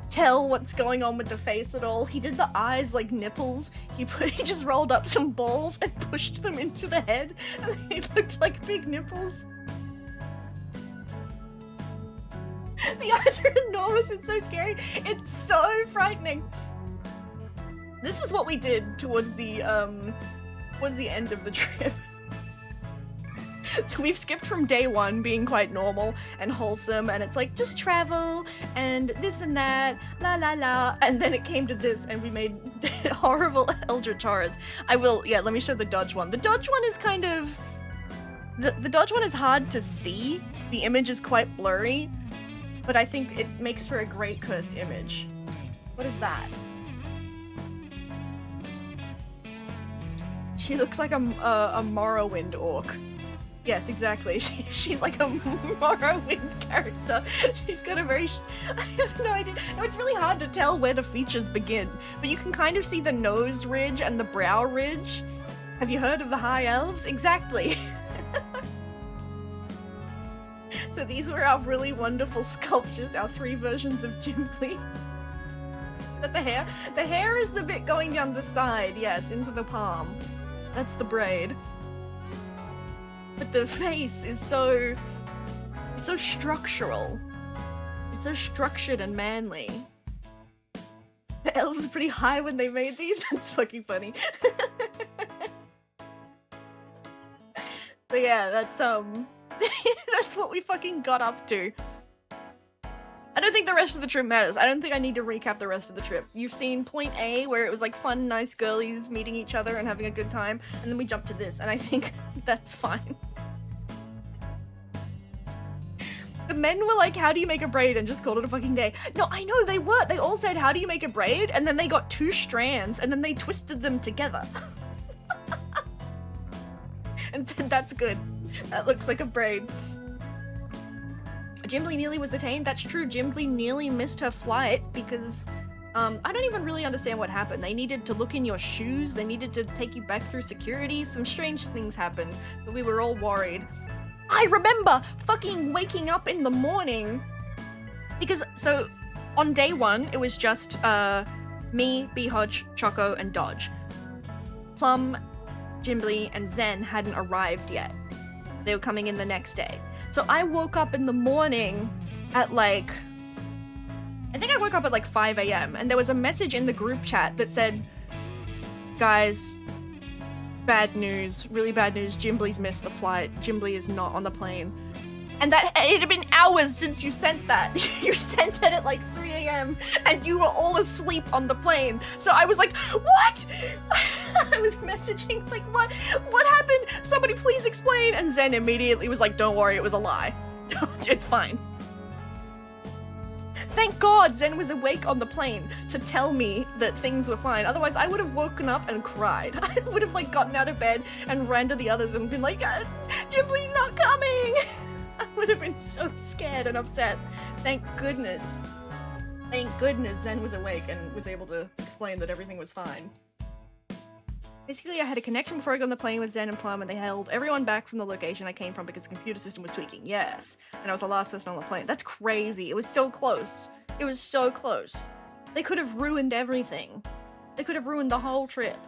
B: tell what's going on with the face at all. He did the eyes like nipples. He just rolled up some balls and pushed them into the head, and they looked like big nipples. The eyes are enormous. It's so scary. It's so frightening. This is what we did towards the end of the trip. We've skipped from day one being quite normal and wholesome, and it's like, just travel, and this and that, la la la, and then it came to this, and we made horrible Eldritch horrors. Let me show the Dodge one. The Dodge one is kind of... The Dodge one is hard to see. The image is quite blurry, but I think it makes for a great cursed image. What is that? She looks like a Morrowind orc. Yes, exactly. She's like a Morrowind character. She's got a very... I have no idea. No, it's really hard to tell where the features begin, but you can kind of see the nose ridge and the brow ridge. Have you heard of the High Elves? Exactly. So these were our really wonderful sculptures, our 3 versions of Gimbly. But the hair is the bit going down the side, yes, into the palm. That's the braid. But the face is so structural. It's so structured and manly. The elves are pretty high when they made these. That's fucking funny. So yeah, that's that's what we fucking got up to. I don't think the rest of the trip matters. I don't think I need to recap the rest of the trip. You've seen point A, where it was like fun, nice girlies meeting each other and having a good time, and then we jumped to this, and I think that's fine. The men were like, how do you make a braid? And just called it a fucking day. No, I know, they were. They all said, how do you make a braid? And then they got 2 strands and then they twisted them together. And said, that's good. That looks like a braid. Jimbly nearly was detained. That's true. Jimbly nearly missed her flight because I don't even really understand what happened. They needed to look in your shoes. They needed to take you back through security. Some strange things happened, but we were all worried. I remember fucking waking up in the morning because, so on day 1, it was just me, B-Hodge, Choco, and Dodge. Plum, Jimbly, and Zen hadn't arrived yet. They were coming in the next day. So I woke up in the morning at like, I think I woke up at like 5 a.m. and there was a message in the group chat that said, guys, bad news, really bad news, Jimbly's missed the flight. Jimbly is not on the plane. And that it had been hours since you sent that. You sent it at like 3 a.m. and you were all asleep on the plane. So I was like, what? I was messaging like, what happened? Somebody please explain. And Zen immediately was like, don't worry, it was a lie. It's fine. Thank God Zen was awake on the plane to tell me that things were fine. Otherwise, I would have woken up and cried. I would have like gotten out of bed and ran to the others and been like, Jimbly's not coming. I would have been so scared and upset. Thank goodness. Thank goodness Zen was awake and was able to explain that everything was fine. Basically, I had a connection before I got on the plane with Zen and Plum, and they held everyone back from the location I came from because the computer system was tweaking. Yes. And I was the last person on the plane. That's crazy. It was so close. It was so close. They could have ruined everything. They could have ruined the whole trip.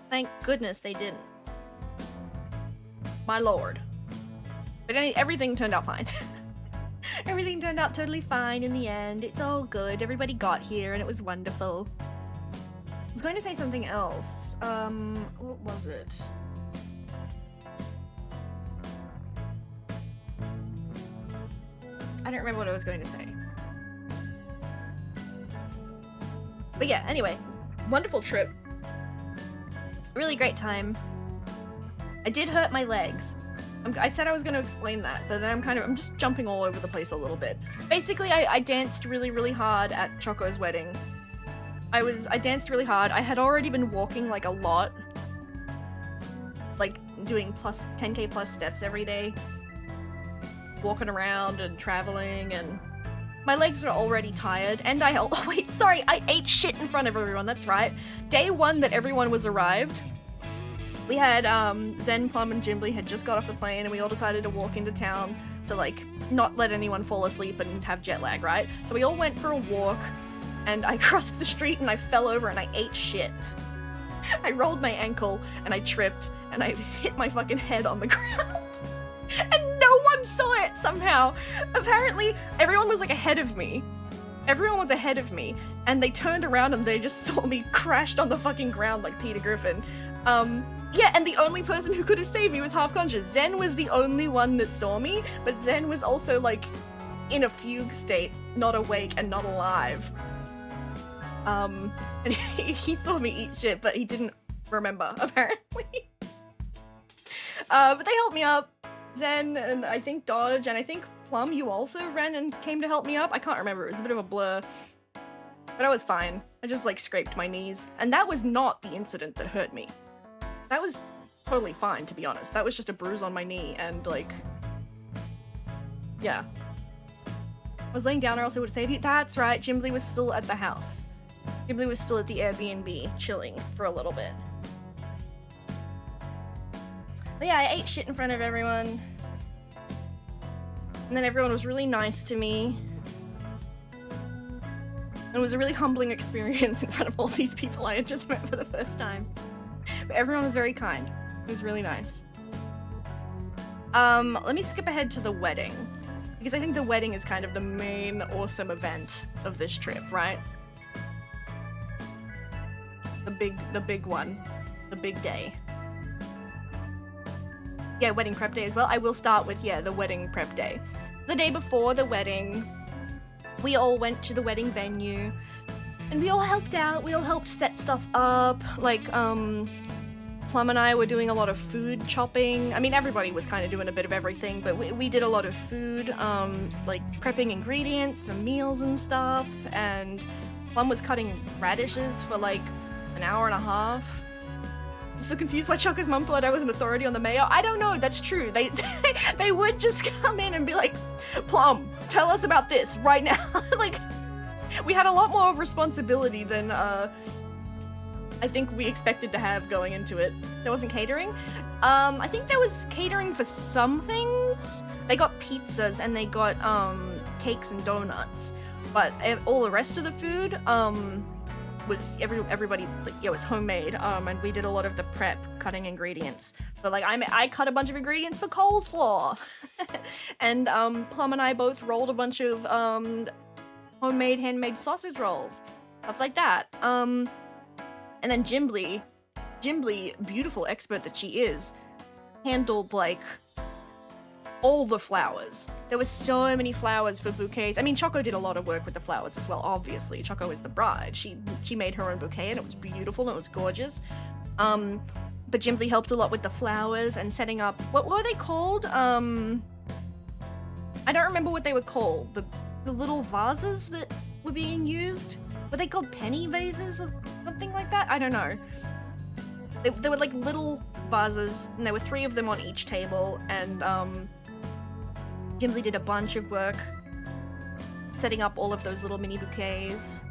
B: Thank goodness they didn't. My lord. But everything turned out fine. Everything turned out totally fine in the end. It's all good. Everybody got here and it was wonderful. I was going to say something else. What was it? I don't remember what I was going to say. But yeah, anyway. Wonderful trip. Really great time. I did hurt my legs. I said I was going to explain that, but then I'm just jumping all over the place a little bit. Basically, I danced really, really hard at Choco's wedding. I danced really hard. I had already been walking like a lot. Like doing 10k plus steps every day. Walking around and traveling, and my legs were already tired, and wait, sorry, I ate shit in front of everyone, that's right. Day 1 that everyone was arrived, we had, Zen, Plum, and Jimbly had just got off the plane, and we all decided to walk into town to, like, not let anyone fall asleep and have jet lag, right? So we all went for a walk, and I crossed the street, and I fell over, and I ate shit. I rolled my ankle, and I tripped, and I hit my fucking head on the ground. And no one saw it, somehow. Apparently, everyone was, like, ahead of me. Everyone was ahead of me, and they turned around, and they just saw me crashed on the fucking ground like Peter Griffin. Yeah, and the only person who could have saved me was half-conscious. Zen was the only one that saw me, but Zen was also, like, in a fugue state, not awake and not alive. And he saw me eat shit, but he didn't remember, apparently. But they helped me up. Zen, and I think Dodge, and I think Plum, you also ran and came to help me up? I can't remember, it was a bit of a blur. But I was fine. I just, like, scraped my knees. And that was not the incident that hurt me. That was totally fine, to be honest. That was just a bruise on my knee, and, like... yeah. I was laying down or else I would save you. That's right, Jimbly was still at the house. Jimbly was still at the Airbnb, chilling for a little bit. But yeah, I ate shit in front of everyone. And then everyone was really nice to me. And it was a really humbling experience in front of all these people I had just met for the first time. But everyone was very kind. It was really nice. Let me skip ahead to the wedding. Because I think the wedding is kind of the main awesome event of this trip, right? The big one. The big day. Yeah, wedding prep day as well. I will start with, yeah, the wedding prep day. The day before the wedding, we all went to the wedding venue, and we all helped out. We all helped set stuff up. Like, Plum Plum and I were doing a lot of food chopping. I mean, everybody was kind of doing a bit of everything, but we did a lot of food, like prepping ingredients for meals and stuff, and Plum was cutting radishes for like an hour and a half. I'm so confused why Choco's mum thought I was an authority on the mayo. I don't know, that's true. They would just come in and be like, Plum, tell us about this right now. Like, we had a lot more responsibility than, I think we expected to have going into it. There wasn't catering. I think there was catering for some things. They got pizzas and they got, cakes and donuts. But all the rest of the food, was everybody, like, it was homemade, and we did a lot of the prep, cutting ingredients. So like I cut a bunch of ingredients for coleslaw, and Plum and I both rolled a bunch of homemade, handmade sausage rolls, stuff like that. And then Jimbly, beautiful expert that she is, handled like all the flowers. There were so many flowers for bouquets. I mean, Choco did a lot of work with the flowers as well, obviously. Choco is the bride. She made her own bouquet and it was beautiful and it was gorgeous. But Jimbly helped a lot with the flowers and setting up, what were they called? I don't remember what they were called. The little vases that were being used? Were they called penny vases or something like that? I don't know. They were like little vases and there were 3 of them on each table, and Jimbly did a bunch of work setting up all of those little mini bouquets.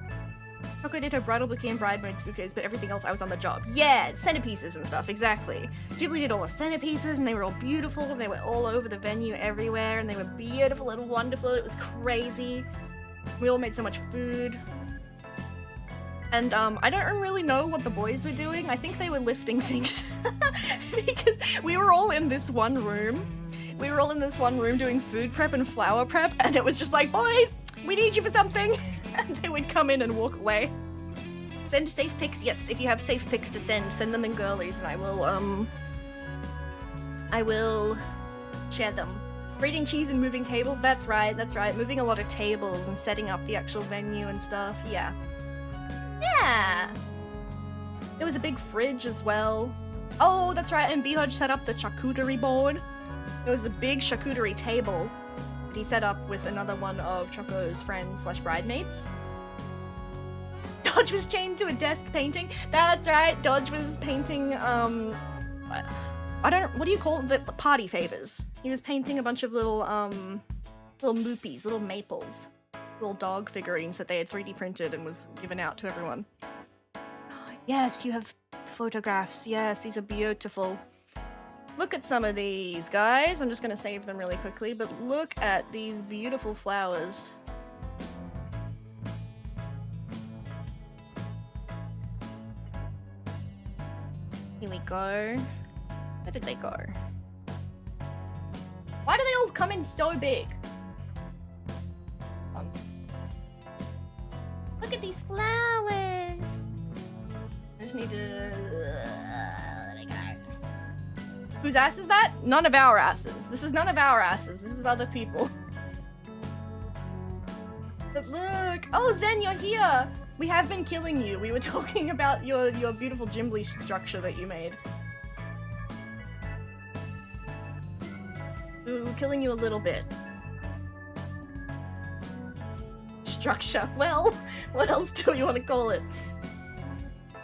B: Choco did her bridal bouquet and bridesmaids bouquets, but everything else I was on the job. Yeah, centerpieces and stuff, exactly. Jimbly did all the centerpieces and they were all beautiful and they were all over the venue everywhere and they were beautiful and wonderful. It was crazy. We all made so much food. And I don't really know what the boys were doing. I think they were lifting things because we were all in this one room. We were all in this one room doing food prep and flower prep, and it was just like, boys, we need you for something. And they would come in and walk away. Send safe pics. Yes, if you have safe pics to send them in girlies, and I will share them. Braiding cheese and moving tables. That's right. Moving a lot of tables and setting up the actual venue and stuff. Yeah. There was a big fridge as well. Oh, that's right. And Bihoj set up the charcuterie board. There was a big charcuterie table that he set up with another one of Choco's friends / bridesmaids. Dodge was chained to a desk painting. That's right. Dodge was painting, what do you call it? The party favors. He was painting a bunch of little moopies, little maples, little dog figurines that they had 3D printed and was given out to everyone. Yes, you have photographs. Yes, these are beautiful. Look at some of these, guys. I'm just gonna save them really quickly, but look at these beautiful flowers. Here we go. Where did they go? Why do they all come in so big? Look at these flowers. I just need to... Let me go. Whose ass is that? None of our asses. This is none of our asses. This is other people. But look! Oh, Zen, you're here! We have been killing you. We were talking about your beautiful Jimbly structure that you made. Ooh, killing you a little bit. Structure. Well, what else do you want to call it?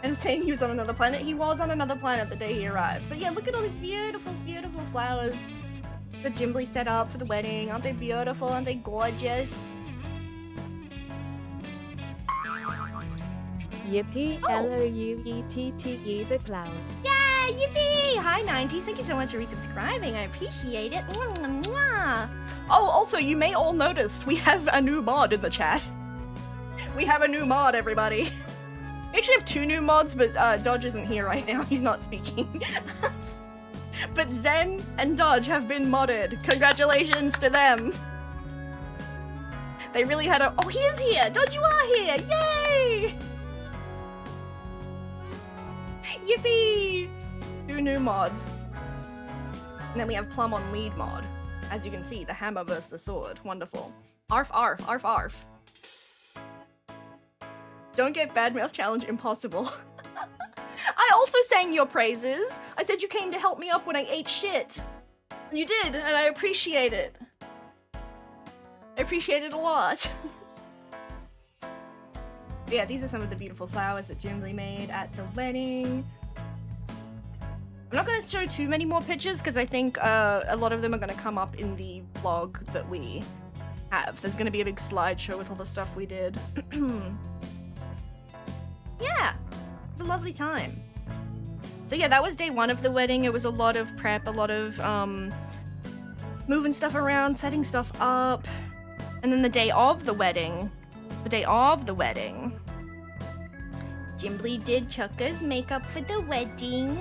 B: I'm saying he was on another planet. He was on another planet the day he arrived. But yeah, look at all these beautiful, beautiful flowers that Jimbly set up for the wedding. Aren't they beautiful? Aren't they gorgeous?
A: Yippee,
B: Oh.
A: L-O-U-E-T-T-E, the clown.
B: Yeah, yippee! Hi, 90s. Thank you so much for resubscribing. I appreciate it. Mwah, mwah, mwah. Oh, also, you may all notice we have a new mod in the chat. We have a new mod, everybody. We actually have 2 new mods, but Dodge isn't here right now. He's not speaking. But Zen and Dodge have been modded. Congratulations to them. They really had a... Oh, he is here! Dodge, you are here! Yay! Yippee! 2 new mods. And then we have Plum on lead mod. As you can see, the hammer versus the sword. Wonderful. Arf, arf, arf, arf. Don't get bad mouth challenge impossible. also sang your praises. I said you came to help me up when I ate shit. And you did, and I appreciate it. I appreciate it a lot. Yeah, these are some of the beautiful flowers that Jimbly made at the wedding. I'm not going to show too many more pictures because I think a lot of them are going to come up in the vlog that we have. There's going to be a big slideshow with all the stuff we did. Yeah, it was a lovely time. So yeah, that was day one of the wedding. It was a lot of prep, a lot of moving stuff around, setting stuff up. And then the day of the wedding, Jimbly did Choco's makeup for the wedding.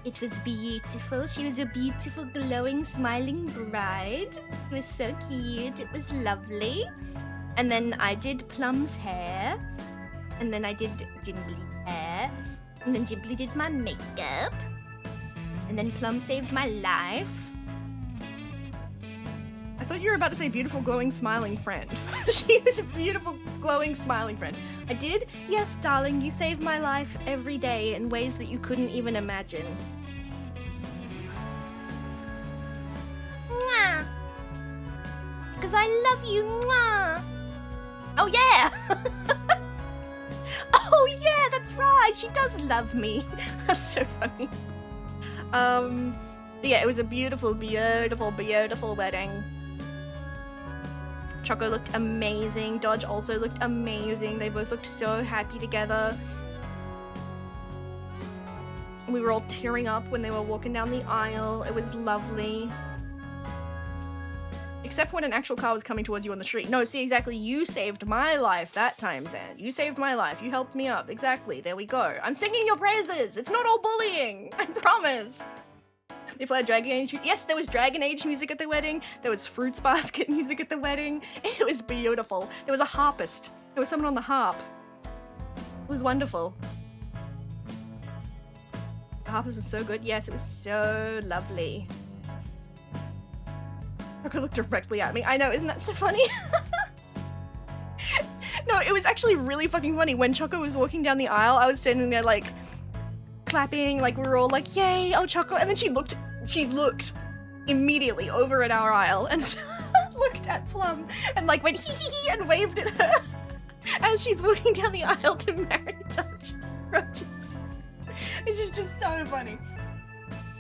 B: It was beautiful. She was a beautiful, glowing, smiling bride. It was so cute. It was lovely. And then I did Plum's hair. And then I did Jimbly's hair. And then Jimbly did my makeup. And then Plum saved my life. I thought you were about to say beautiful, glowing, smiling friend. She was a beautiful, glowing, smiling friend. I did? Yes, darling, you saved my life every day in ways that you couldn't even imagine. Mwah! Because I love you, mwah! Oh yeah! Oh yeah, that's right, she does love me. That's so funny. Yeah, it was a beautiful, beautiful, beautiful wedding. Choco looked amazing. Dodge also looked amazing. They both looked so happy together. We were all tearing up when they were walking down the aisle. It was lovely. Except when an actual car was coming towards you on the street. No, see, exactly. You saved my life that time, Zan. You saved my life. You helped me up. Exactly. There we go. I'm singing your praises. It's not all bullying. I promise. They played Dragon Age. Yes, there was Dragon Age music at the wedding. There was Fruits Basket music at the wedding. It was beautiful. There was a harpist. There was someone on the harp. It was wonderful. The harpist was so good. Yes, it was so lovely. Choco looked directly at me. I know, isn't that so funny? No, it was actually really fucking funny. When Choco was walking down the aisle, I was standing there like clapping, like we were all like, yay, oh Choco. And then she looked immediately over at our aisle and looked at Plum and like went hee hee hee and waved at her as she's walking down the aisle to marry Dodge Roaches. It's just so funny.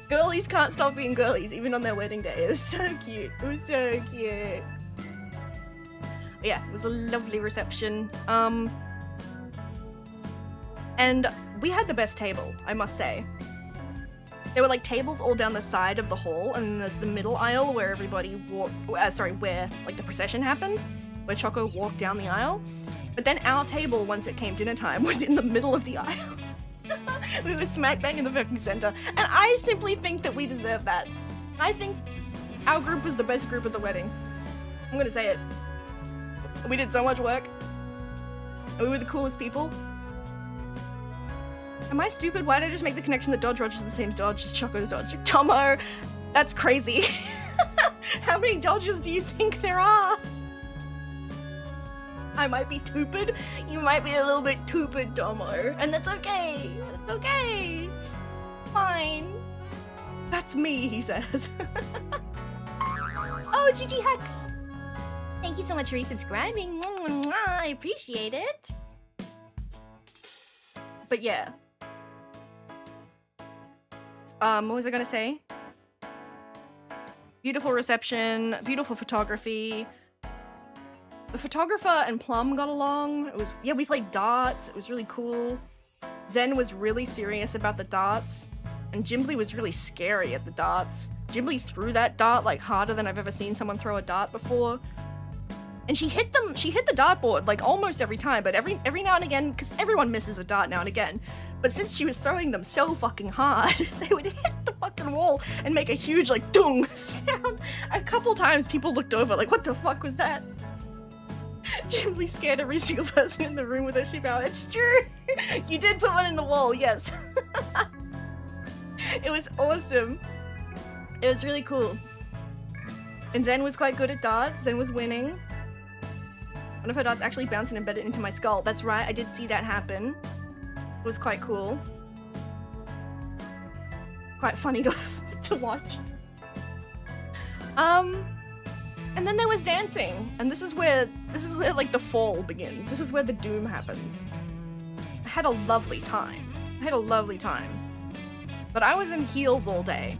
B: Girlies can't stop being girlies even on their wedding day. It was so cute. It was so cute. But yeah, it was a lovely reception. And we had the best table, I must say. There were like tables all down the side of the hall, and then there's the middle aisle where everybody walked, where like the procession happened, where Choco walked down the aisle. But then our table, once it came dinner time, was in the middle of the aisle. We were smack bang in the fucking center, and I simply think that we deserve that. I think our group was the best group at the wedding. I'm gonna say it. We did so much work, and we were the coolest people. Am I stupid? Why did I just make the connection that Dodge Roger is the same Dodge as Choco's Dodge? Tomo! That's crazy. How many Dodges do you think there are? I might be stupid. You might be a little bit stupid, Tomo. And that's okay. It's okay. Fine. That's me, he says. Oh, GG Hex! Thank you so much for resubscribing. I appreciate it. But yeah. What was I gonna say? Beautiful reception, beautiful photography. The photographer and Plum got along. It was, yeah, we played darts. It was really cool. Zen was really serious about the darts, and Jimbly was really scary at the darts. Jimbly threw that dart like harder than I've ever seen someone throw a dart before. And she hit the dartboard like almost every time, but every now and again, because everyone misses a dart now and again. But since she was throwing them so fucking hard, they would hit the fucking wall and make a huge like dung sound. A couple times people looked over like, what the fuck was that? Jimbly scared every single person in the room with her sheep out. It's true. You did put one in the wall, yes. It was awesome. It was really cool. And Zen was quite good at darts. Zen was winning. One of her darts actually bounced and embedded into my skull. That's right, I did see that happen. It was quite cool. Quite funny to to watch. And then there was dancing, and this is where like the fall begins. This is where the doom happens. I had a lovely time. But I was in heels all day.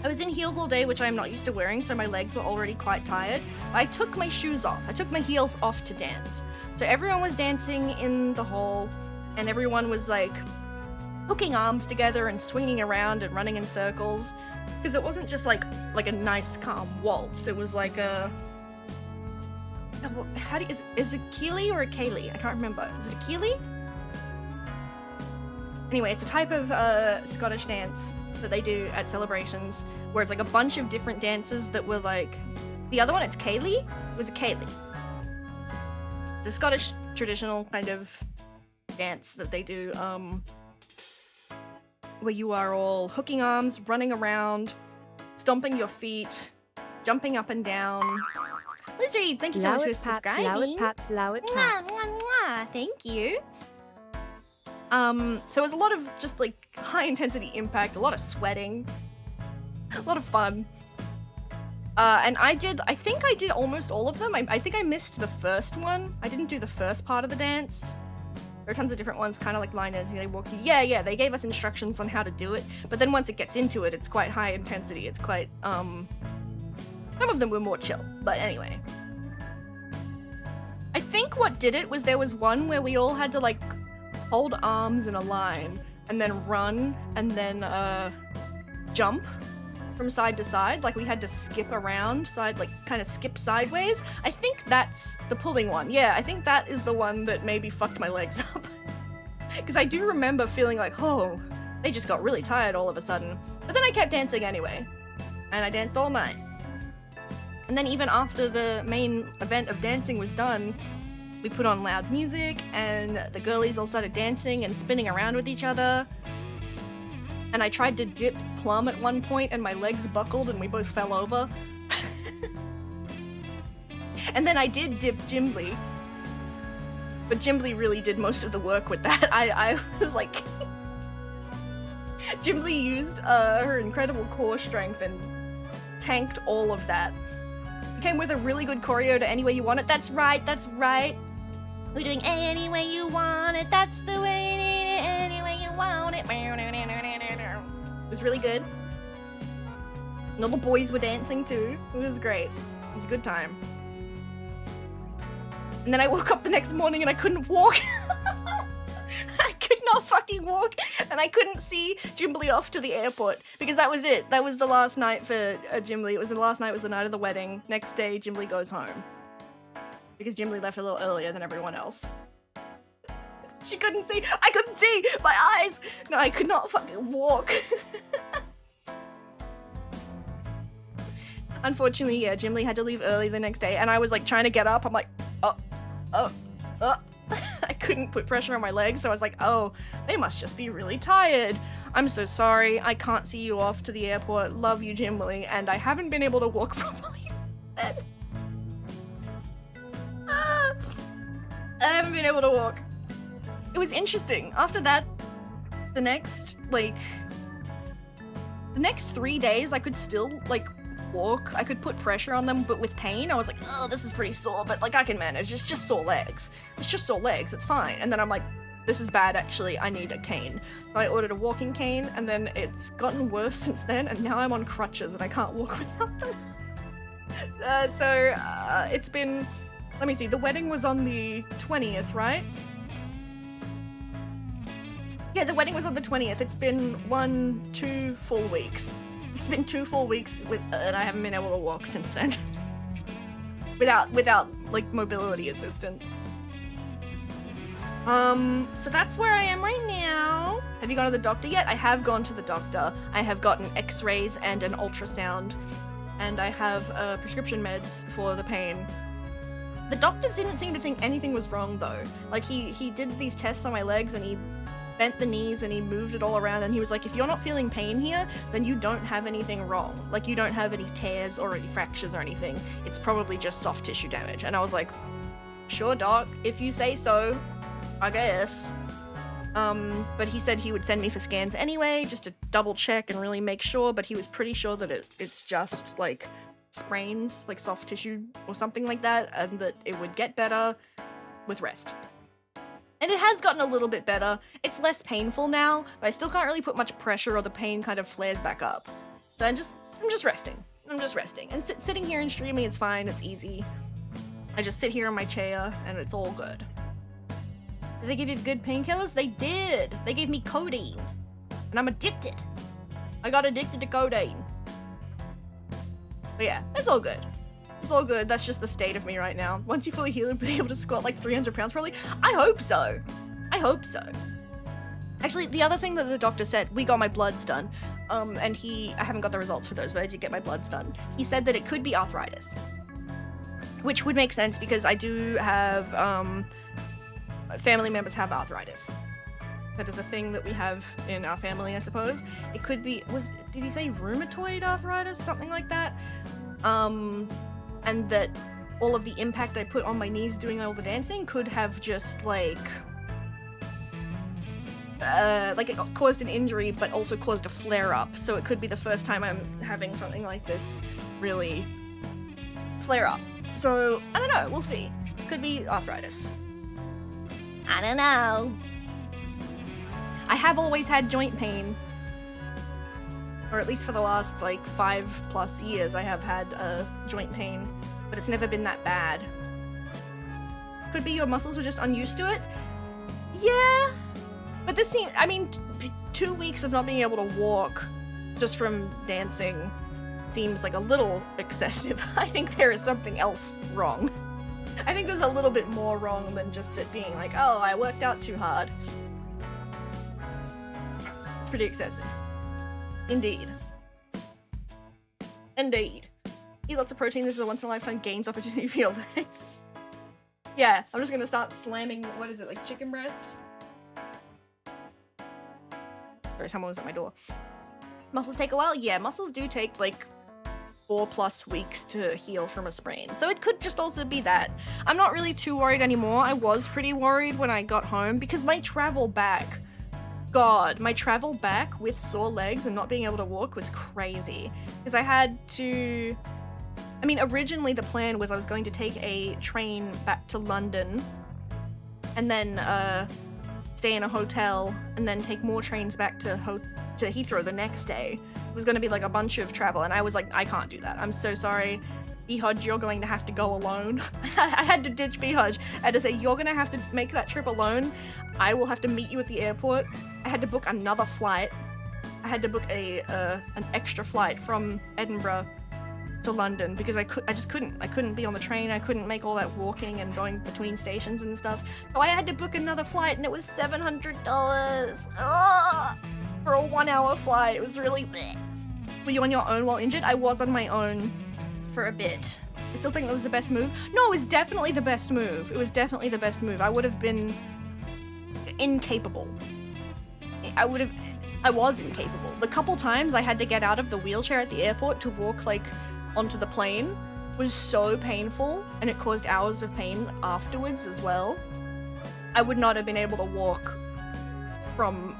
B: Which I'm not used to wearing, so my legs were already quite tired. I took my shoes off. I took my heels off to dance. So everyone was dancing in the hall, and everyone was like hooking arms together and swinging around and running in circles. Because it wasn't just like a nice calm waltz. It was like a is it Keeley or a Kaylee? I can't remember. Is it a Keeley? Anyway, it's a type of Scottish dance that they do at celebrations, where it's like a bunch of different dances that were like. The other one, it's Kaylee. It was a Kaylee. It's a Scottish traditional kind of dance that they do. Where you are all hooking arms, running around, stomping your feet, jumping up and down. Lizzie, thank you so much for subscribing.
A: Lowit pats, lowit pats.
B: Mwah, mwah. Thank you. So it was a lot of just like high intensity impact, a lot of sweating, a lot of fun. And I think I did almost all of them. I think I missed the first one. I didn't do the first part of the dance. There are tons of different ones, kind of like line dancing. They walk you. Yeah, they gave us instructions on how to do it. But then once it gets into it, it's quite high intensity. It's quite, some of them were more chill. But anyway. I think what did it was there was one where we all had to, like, hold arms in a line and then run and then, jump from side to side. Like, we had to skip around, kind of skip sideways. I think that's the pulling one. Yeah, I think that is the one that maybe fucked my legs up. Because I do remember feeling like, oh, they just got really tired all of a sudden. But then I kept dancing anyway. And I danced all night. And then even after the main event of dancing was done, we put on loud music and the girlies all started dancing and spinning around with each other. And I tried to dip Plum at one point and my legs buckled and we both fell over. And then I did dip Jimbly. But Jimbly really did most of the work with that. I was like... Jimbly used her incredible core strength and tanked all of that. It came with a really good choreo to Any Way You Want It. That's right. We're doing Any Way You Want It. That's the way it is. Any Way You Want It. It was really good. And all the boys were dancing too. It was great. It was a good time. And then I woke up the next morning and I couldn't walk. I could not fucking walk. And I couldn't see Jimbly off to the airport. Because that was it. That was the last night for Jimbly. It was the last night, was the night of the wedding. Next day, Jimbly goes home. Because Jimbly left a little earlier than everyone else. She couldn't see. I couldn't see my eyes. No, I could not fucking walk. Unfortunately, yeah, Jimbly had to leave early the next day, and I was like trying to get up. I'm like, I couldn't put pressure on my legs, so I was like, oh, they must just be really tired. I'm so sorry. I can't see you off to the airport. Love you, Jimbly, and I haven't been able to walk properly since. I haven't been able to walk. It was interesting. After that, the next 3 days, I could still, like, walk. I could put pressure on them, but with pain, I was like, oh, this is pretty sore, but, like, I can manage. It's just sore legs. It's fine. And then I'm like, this is bad, actually. I need a cane. So I ordered a walking cane, and then it's gotten worse since then, and now I'm on crutches, and I can't walk without them. It's been... Let me see, the wedding was on the 20th, right? Yeah, the wedding was on the 20th. It's been 2 full weeks. It's been 2 full weeks and I haven't been able to walk since then. without like mobility assistance. So that's where I am right now. Have you gone to the doctor yet? I have gone to the doctor. I have gotten x-rays and an ultrasound. And I have prescription meds for the pain. The doctors didn't seem to think anything was wrong though. Like he did these tests on my legs and he bent the knees and he moved it all around and he was like, if you're not feeling pain here, then you don't have anything wrong. Like you don't have any tears or any fractures or anything. It's probably just soft tissue damage. And I was like, sure doc, if you say so, I guess. But he said he would send me for scans anyway, just to double check and really make sure, but he was pretty sure that it's just like sprains, like soft tissue or something like that, and that it would get better with rest. And it has gotten a little bit better. It's less painful now, but I still can't really put much pressure or the pain kind of flares back up. So I'm just resting. I'm just resting. And sitting here and streaming is fine, it's easy. I just sit here in my chair and it's all good. Did they give you good painkillers? They did! They gave me codeine. And I'm addicted. I got addicted to codeine. But yeah, it's all good. It's all good. That's just the state of me right now. Once you fully heal, you'll be able to squat like 300 pounds probably. I hope so. I hope so. Actually, the other thing that the doctor said, we got my bloods done. And I haven't got the results for those, but I did get my bloods done. He said that it could be arthritis. Which would make sense because I do have, family members have arthritis. That is a thing that we have in our family, I suppose. It could be, did he say rheumatoid arthritis? Something like that? And that all of the impact I put on my knees doing all the dancing could have just like it caused an injury, but also caused a flare-up. So it could be the first time I'm having something like this really flare up. So, I don't know, we'll see. Could be arthritis. I don't know. I have always had joint pain. Or at least for the last, like, 5+ years I have had joint pain. But it's never been that bad. Could be your muscles were just unused to it? Yeah. But this seems, I mean, 2 weeks of not being able to walk just from dancing seems like a little excessive. I think there is something else wrong. I think there's a little bit more wrong than just it being like, oh, I worked out too hard. It's pretty excessive. Indeed. Indeed. Eat lots of protein. This is a once-in-a-lifetime gains opportunity for your legs. Yeah, I'm just gonna start slamming, what is it, like chicken breast? Sorry, someone was at my door. Muscles take a while? Yeah, muscles do take like 4+ weeks to heal from a sprain. So it could just also be that. I'm not really too worried anymore. I was pretty worried when I got home because my travel back, God, my travel back with sore legs and not being able to walk was crazy. Because I had to, I mean, originally the plan was I was going to take a train back to London and then stay in a hotel and then take more trains back to Heathrow the next day. It was going to be like a bunch of travel, and I was like, I can't do that. I'm so sorry. Behudge, you're going to have to go alone. I had to ditch Behudge. I had to say, you're going to have to make that trip alone. I will have to meet you at the airport. I had to book another flight. I had to book an extra flight from Edinburgh to London because I just couldn't. I couldn't be on the train. I couldn't make all that walking and going between stations and stuff. So I had to book another flight, and it was $700. Ugh! For a 1-hour flight. It was really bleh. Were you on your own while injured? I was on my own for a bit. I still think that was the best move. No, it was definitely the best move. It was definitely the best move. I would have been incapable. I was incapable. The couple times I had to get out of the wheelchair at the airport to walk like onto the plane was so painful, and it caused hours of pain afterwards as well. I would not have been able to walk from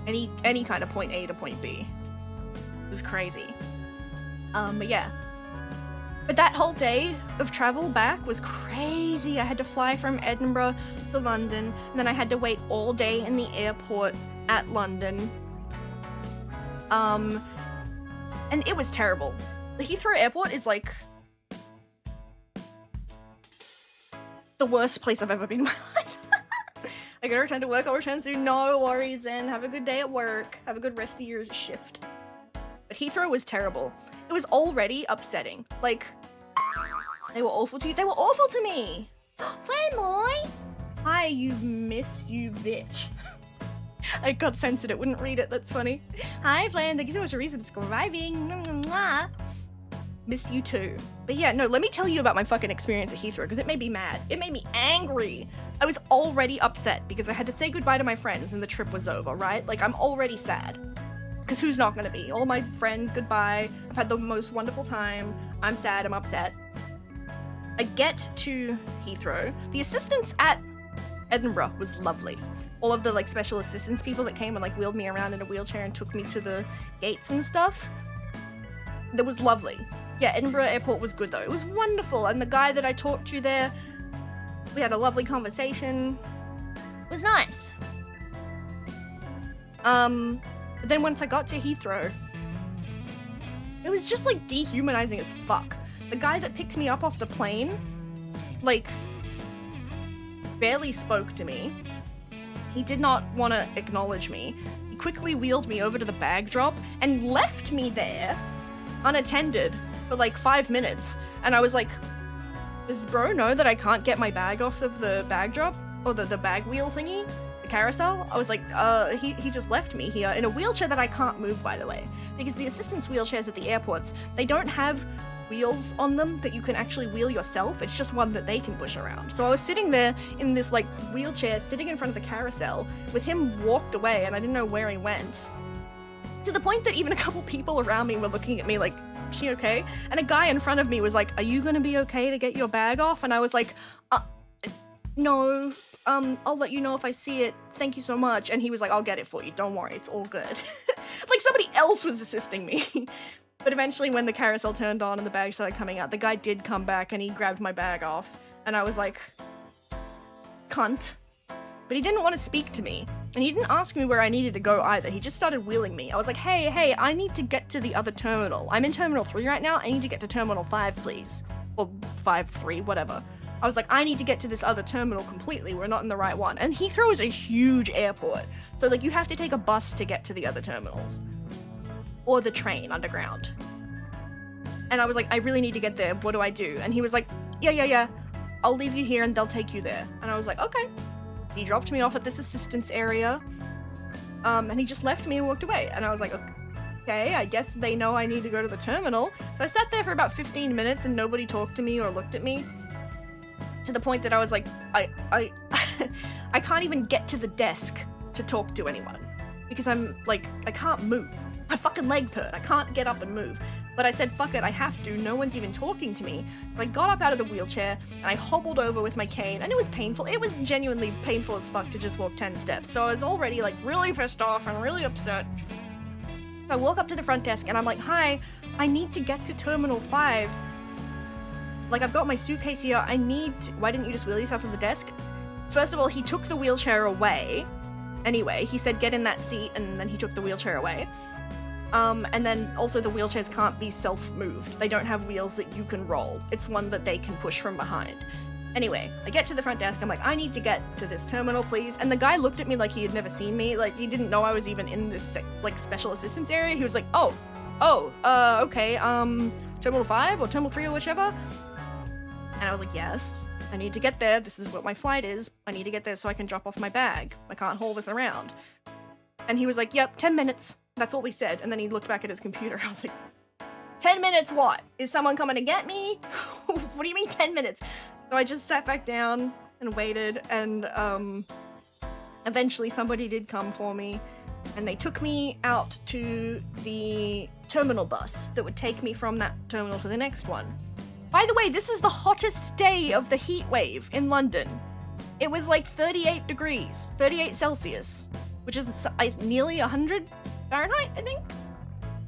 B: any kind of point A to point B. It was crazy. But yeah. But that whole day of travel back was crazy. I had to fly from Edinburgh to London, and then I had to wait all day in the airport at London. And it was terrible. The Heathrow airport is like the worst place I've ever been in my life. I gotta return to work, I'll return soon, no worries, and have a good day at work. Have a good rest of your shift. But Heathrow was terrible. It was already upsetting. Like, they were awful to you. They were awful to me! Fanboy! Hi, you bitch. I got censored, it wouldn't read it, that's funny. Hi, Flan, thank you so much for resubscribing. Miss you too. But yeah, no, let me tell you about my fucking experience at Heathrow, because it made me mad. It made me angry. I was already upset because I had to say goodbye to my friends and the trip was over, right? Like, I'm already sad. Because who's not gonna be? All my friends, goodbye. I've had the most wonderful time. I'm sad, I'm upset. I get to Heathrow. The assistants at Edinburgh was lovely. All of the like special assistance people that came and like wheeled me around in a wheelchair and took me to the gates and stuff. That was lovely. Yeah, Edinburgh Airport was good though. It was wonderful. And the guy that I talked to there, we had a lovely conversation. It was nice. But then once I got to Heathrow, it was just like dehumanizing as fuck. The guy that picked me up off the plane, like, barely spoke to me. He did not want to acknowledge me. He quickly wheeled me over to the bag drop and left me there unattended for like 5 minutes. And I was like, does bro know that I can't get my bag off of the bag drop? Or the bag wheel thingy? The carousel? I was like, he just left me here in a wheelchair that I can't move, by the way. Because the assistance wheelchairs at the airports, they don't have wheels on them that you can actually wheel yourself. It's just one that they can push around. So I was sitting there in this like wheelchair, sitting in front of the carousel, with him walked away and I didn't know where he went. To the point that even a couple people around me were looking at me like, is she okay? And a guy in front of me was like, are you gonna be okay to get your bag off? And I was like, no, I'll let you know if I see it. Thank you so much. And he was like, I'll get it for you. Don't worry, it's all good. Like somebody else was assisting me. But eventually when the carousel turned on and the bag started coming out, the guy did come back and he grabbed my bag off. And I was like, cunt. But he didn't want to speak to me. And he didn't ask me where I needed to go either. He just started wheeling me. I was like, hey, I need to get to the other terminal. I'm in Terminal 3 right now. I need to get to Terminal 5, please. Or 5-3, whatever. I was like, I need to get to this other terminal completely. We're not in the right one. And Heathrow is a huge airport. So like you have to take a bus to get to the other terminals. Or the train underground. And I was like, I really need to get there. What do I do? And he was like, yeah. I'll leave you here and they'll take you there. And I was like, okay. He dropped me off at this assistance area. And he just left me and walked away. And I was like, okay, I guess they know I need to go to the terminal. So I sat there for about 15 minutes and nobody talked to me or looked at me. To the point that I was like, I can't even get to the desk to talk to anyone. Because I'm like, I can't move. My fucking legs hurt. I can't get up and move. But I said, fuck it, I have to. No one's even talking to me. So I got up out of the wheelchair and I hobbled over with my cane. And it was painful. It was genuinely painful as fuck to just walk 10 steps. So I was already like really pissed off and really upset. I walk up to the front desk and I'm like, hi, I need to get to Terminal 5. Like, I've got my suitcase here. Why didn't you just wheel yourself to the desk? First of all, he took the wheelchair away. Anyway, he said, get in that seat, and then he took the wheelchair away. And then also the wheelchairs can't be self-moved. They don't have wheels that you can roll. It's one that they can push from behind. Anyway, I get to the front desk. I'm like, I need to get to this terminal, please. And the guy looked at me like he had never seen me. Like, he didn't know I was even in this, like, special assistance area. He was like, okay, Terminal 5 or Terminal 3 or whichever? And I was like, yes, I need to get there. This is what my flight is. I need to get there so I can drop off my bag. I can't haul this around. And he was like, yep, 10 minutes. That's all he said. And then he looked back at his computer. I was like, 10 minutes what? Is someone coming to get me? What do you mean 10 minutes? So I just sat back down and waited. And eventually somebody did come for me. And they took me out to the terminal bus that would take me from that terminal to the next one. By the way, this is the hottest day of the heat wave in London. It was like 38 degrees, 38 Celsius, which is nearly 100 Fahrenheit, I think?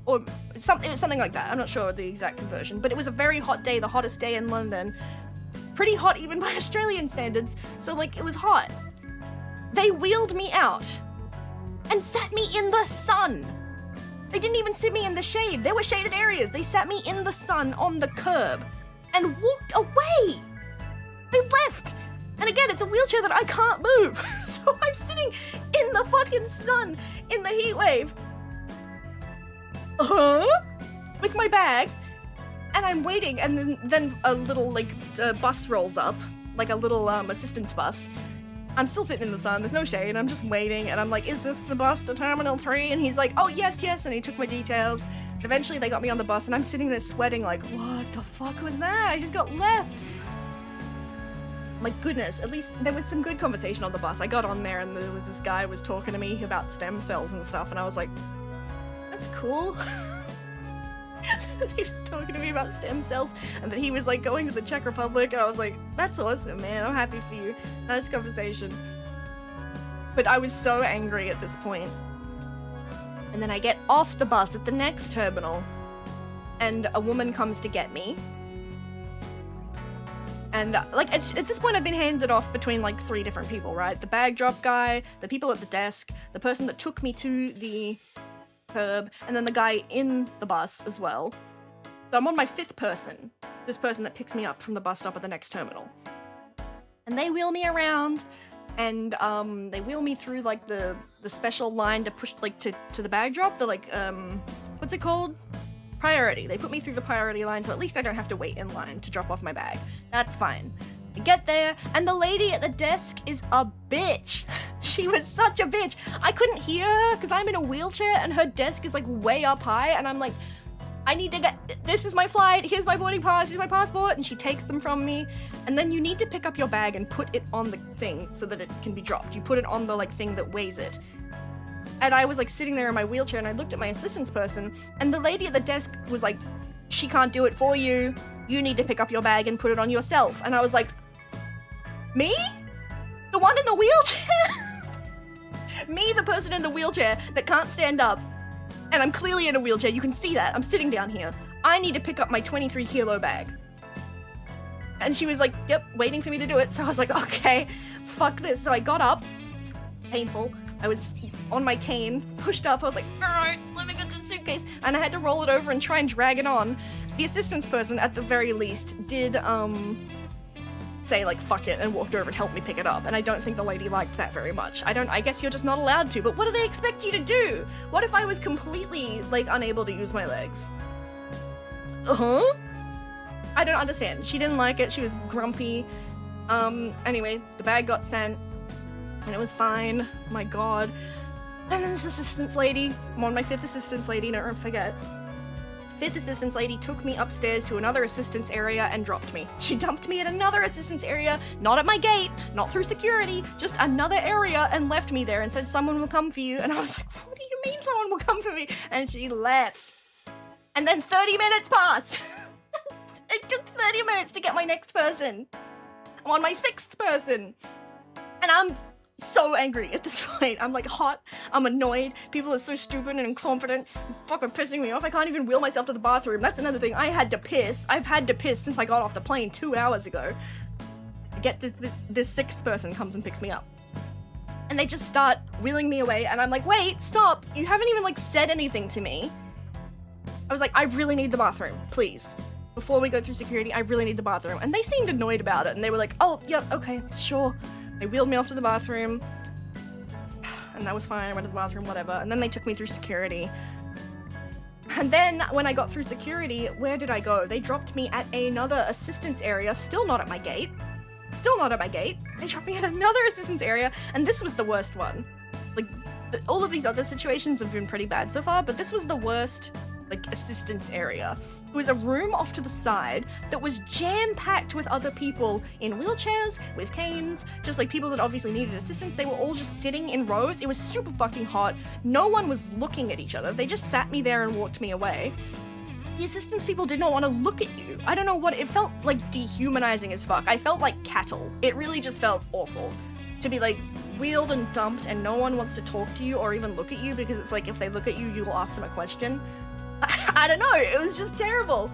B: Or something like that. I'm not sure the exact conversion, but it was a very hot day, the hottest day in London. Pretty hot even by Australian standards, so like it was hot. They wheeled me out and sat me in the sun. They didn't even sit me in the shade. There were shaded areas. They sat me in the sun on the curb and walked away. They left. And again, it's a wheelchair that I can't move. So I'm sitting in the fucking sun in the heat wave. With my bag. And I'm waiting. And then a little like bus rolls up. Like a little assistance bus. I'm still sitting in the sun. There's no shade. I'm just waiting. And I'm like, is this the bus to Terminal 3? And he's like, oh, yes. And he took my details. Eventually they got me on the bus and I'm sitting there sweating like, what the fuck was that? I just got left. My goodness, at least there was some good conversation on the bus. I got on there and there was this guy who was talking to me about stem cells and stuff and I was like, that's cool. He was talking to me about stem cells and that he was like going to the Czech Republic, and I was like, that's awesome, man. I'm happy for you. Nice conversation. But I was so angry at this point. And then I get off the bus at the next terminal, and a woman comes to get me. And like at this point I've been handed off between like 3 different people, right? The bag drop guy, the people at the desk, the person that took me to the curb, and then the guy in the bus as well. So I'm on my 5th person, this person that picks me up from the bus stop at the next terminal. And they wheel me around, and they wheel me through like the special line to push like to the bag drop, the like what's it called? Priority. They put me through the priority line, so at least I don't have to wait in line to drop off my bag. That's fine. I get there, and the lady at the desk is a bitch. She was such a bitch. I couldn't hear her because I'm in a wheelchair, and her desk is like way up high, and I'm like, I need to get, this is my flight, here's my boarding pass, here's my passport, and she takes them from me. And then you need to pick up your bag and put it on the thing so that it can be dropped. You put it on the like thing that weighs it. And I was like sitting there in my wheelchair, and I looked at my assistance person, and the lady at the desk was like, she can't do it for you. You need to pick up your bag and put it on yourself. And I was like, me? The one in the wheelchair? Me, the person in the wheelchair that can't stand up. And I'm clearly in a wheelchair. You can see that. I'm sitting down here. I need to pick up my 23 kilo bag. And she was like, yep, waiting for me to do it. So I was like, okay, fuck this. So I got up. Painful. I was on my cane, pushed up. I was like, alright, let me get the suitcase. And I had to roll it over and try and drag it on. The assistance person, at the very least, did, say, like, fuck it, and walked over and helped me pick it up. And I don't think the lady liked that very much. I guess you're just not allowed to, but what do they expect you to do? What if I was completely, like, unable to use my legs? Uh-huh? I don't understand. She didn't like it. She was grumpy. Anyway, the bag got sent. And it was fine. My god. And then this assistance lady, I'm on my 5th assistance lady, don't forget. 5th assistance lady took me upstairs to another assistance area and dropped me. She dumped me at another assistance area, not at my gate, not through security, just another area, and left me there and said, someone will come for you. And I was like, what do you mean someone will come for me? And she left. And then 30 minutes passed. It took 30 minutes to get my next person. I'm on my 6th person. And I'm so angry at this point. I'm like hot, I'm annoyed, people are so stupid and incompetent, fucking pissing me off. I can't even wheel myself to the bathroom. That's another thing. I had to piss. I've had to piss since I got off the plane 2 hours ago. I get this 6th person comes and picks me up. And they just start wheeling me away, and I'm like, wait, stop. You haven't even like said anything to me. I was like, I really need the bathroom, please. Before we go through security, I really need the bathroom. And they seemed annoyed about it, and they were like, oh, yeah, okay, sure. They wheeled me off to the bathroom, and that was fine. I went to the bathroom, whatever. And then they took me through security. And then when I got through security, where did I go? They dropped me at another assistance area, still not at my gate. Still not at my gate. They dropped me at another assistance area, and this was the worst one. Like, all of these other situations have been pretty bad so far, but this was the worst, like, assistance area. It was a room off to the side that was jam-packed with other people in wheelchairs, with canes, just like people that obviously needed assistance. They were all just sitting in rows. It was super fucking hot. No one was looking at each other. They just sat me there and walked me away. The assistance people did not want to look at you. I don't know what, it felt like dehumanizing as fuck. I felt like cattle. It really just felt awful. To be like wheeled and dumped and no one wants to talk to you or even look at you because it's like if they look at you, you'll ask them a question. I don't know, it was just terrible.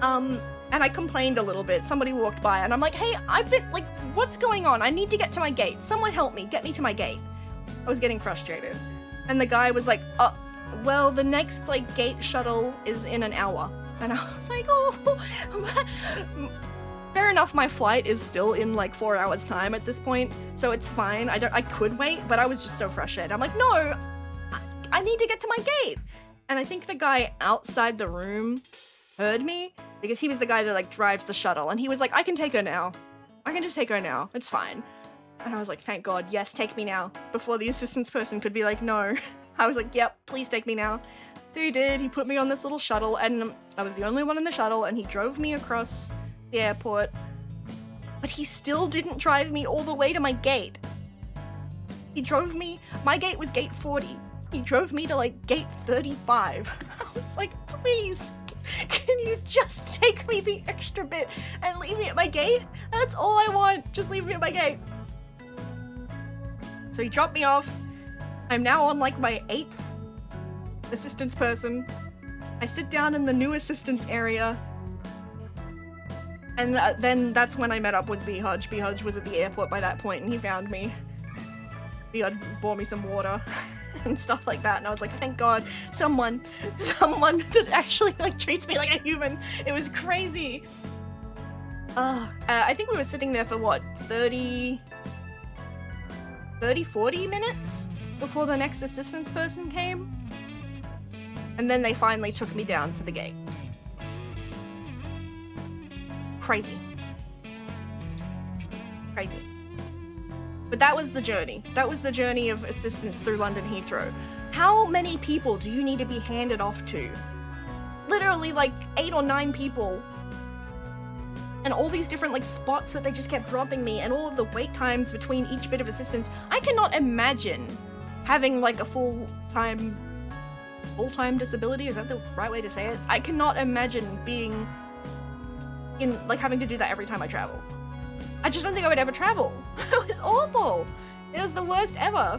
B: And I complained a little bit. Somebody walked by and I'm like, hey, I've been, like, what's going on? I need to get to my gate. Someone help me, get me to my gate. I was getting frustrated. And the guy was like, well, the next, like, gate shuttle is in an hour. And I was like, oh, fair enough, my flight is still in, like, 4 hours time at this point, so it's fine. I could wait, but I was just so frustrated. I'm like, no, I need to get to my gate. And I think the guy outside the room heard me because he was the guy that like drives the shuttle and he was like, I can take her now. I can just take her now. It's fine. And I was like, thank God, yes, take me now. Before the assistance person could be like, no. I was like, yep, please take me now. So he did. He put me on this little shuttle and I was the only one in the shuttle and he drove me across the airport. But he still didn't drive me all the way to my gate. He drove me, my gate was gate 40. He drove me to like gate 35. I was was like, please, can you just take me the extra bit and leave me at my gate? That's all I want. Just leave me at my gate. So he dropped me off. I'm now on like my 8th assistance person. I sit down in the new assistance area. And then that's when I met up with B-Hodge. B-Hodge was at the airport by that point and he found me. B-Hodge bought me some water and stuff like that. And I was like, thank God, someone that actually like treats me like a human. It was crazy. I think we were sitting there for what, 40 minutes before the next assistance person came. And then they finally took me down to the gate. Crazy. Crazy. But that was the journey. That was the journey of assistance through London Heathrow. How many people do you need to be handed off to? Literally like 8 or 9 people. And all these different like spots that they just kept dropping me and all of the wait times between each bit of assistance. I cannot imagine having like a full-time disability. Is that the right way to say it? I cannot imagine being in like having to do that every time I travel. I just don't think I would ever travel. It was awful. It was the worst ever.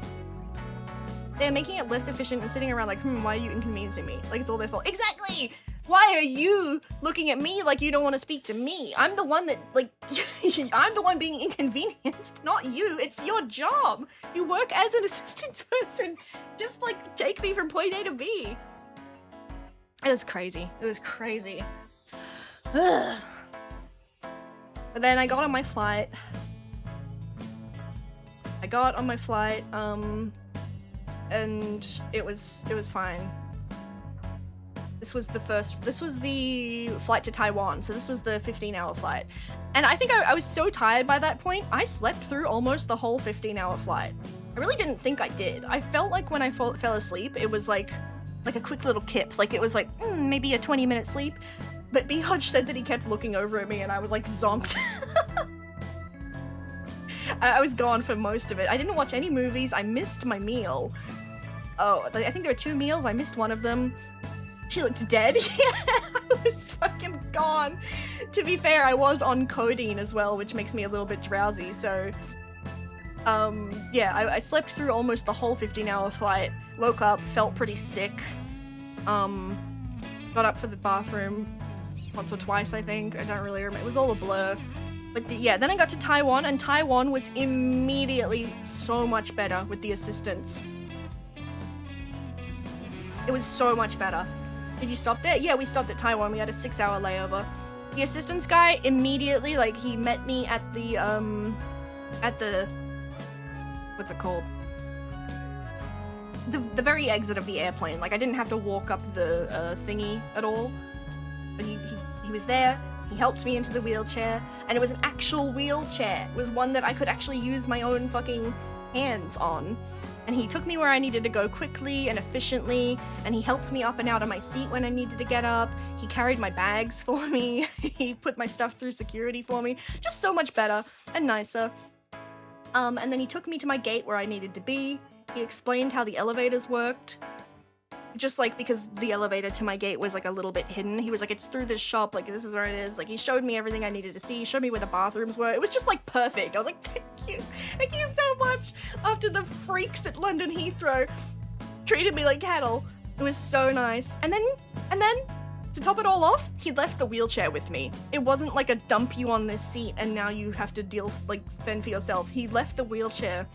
B: They're making it less efficient and sitting around like, why are you inconveniencing me? Like it's all their fault. Exactly! Why are you looking at me like you don't want to speak to me? I'm the one that, like, I'm the one being inconvenienced, not you. It's your job. You work as an assistance person. Just, like, take me from point A to B. It was crazy. It was crazy. Ugh. But then I got on my flight. And it was fine. This was the flight to Taiwan, so this was the 15-hour flight. And I think I was so tired by that point, I slept through almost the whole 15-hour flight. I really didn't think I did. I felt like when I fell asleep, it was like a quick little kip. Like it was like, maybe a 20-minute sleep. But B-Hodge said that he kept looking over at me and I was like zonked. I was gone for most of it. I didn't watch any movies. I missed my meal. Oh, I think there were 2 meals. I missed one of them. She looked dead. Yeah, I was fucking gone. To be fair, I was on codeine as well, which makes me a little bit drowsy, so... yeah, I slept through almost the whole 15-hour flight. Woke up, felt pretty sick. Got up for the bathroom once or twice, I think. I don't really remember. It was all a blur. But yeah, then I got to Taiwan, and Taiwan was immediately so much better with the assistants. It was so much better. Did you stop there? Yeah, we stopped at Taiwan. We had a 6-hour layover. The assistance guy immediately, like, he met me at the, what's it called? The very exit of the airplane. Like, I didn't have to walk up the thingy at all. But he was there. He helped me into the wheelchair. And it was an actual wheelchair. It was one that I could actually use my own fucking hands on. And he took me where I needed to go quickly and efficiently, and he helped me up and out of my seat when I needed to get up. He carried my bags for me. He put my stuff through security for me. Just so much better and nicer. And then he took me to my gate where I needed to be. He explained how the elevators worked. Just like because the elevator to my gate was like a little bit hidden. He was like, it's through this shop, like this is where it is. Like he showed me everything I needed to see. He showed me where the bathrooms were. It was just like perfect. I was like, thank you so much. After the freaks at London Heathrow treated me like cattle. It was so nice. And then to top it all off, he left the wheelchair with me. It wasn't like a dump you on this seat and now you have to fend for yourself. He left the wheelchair,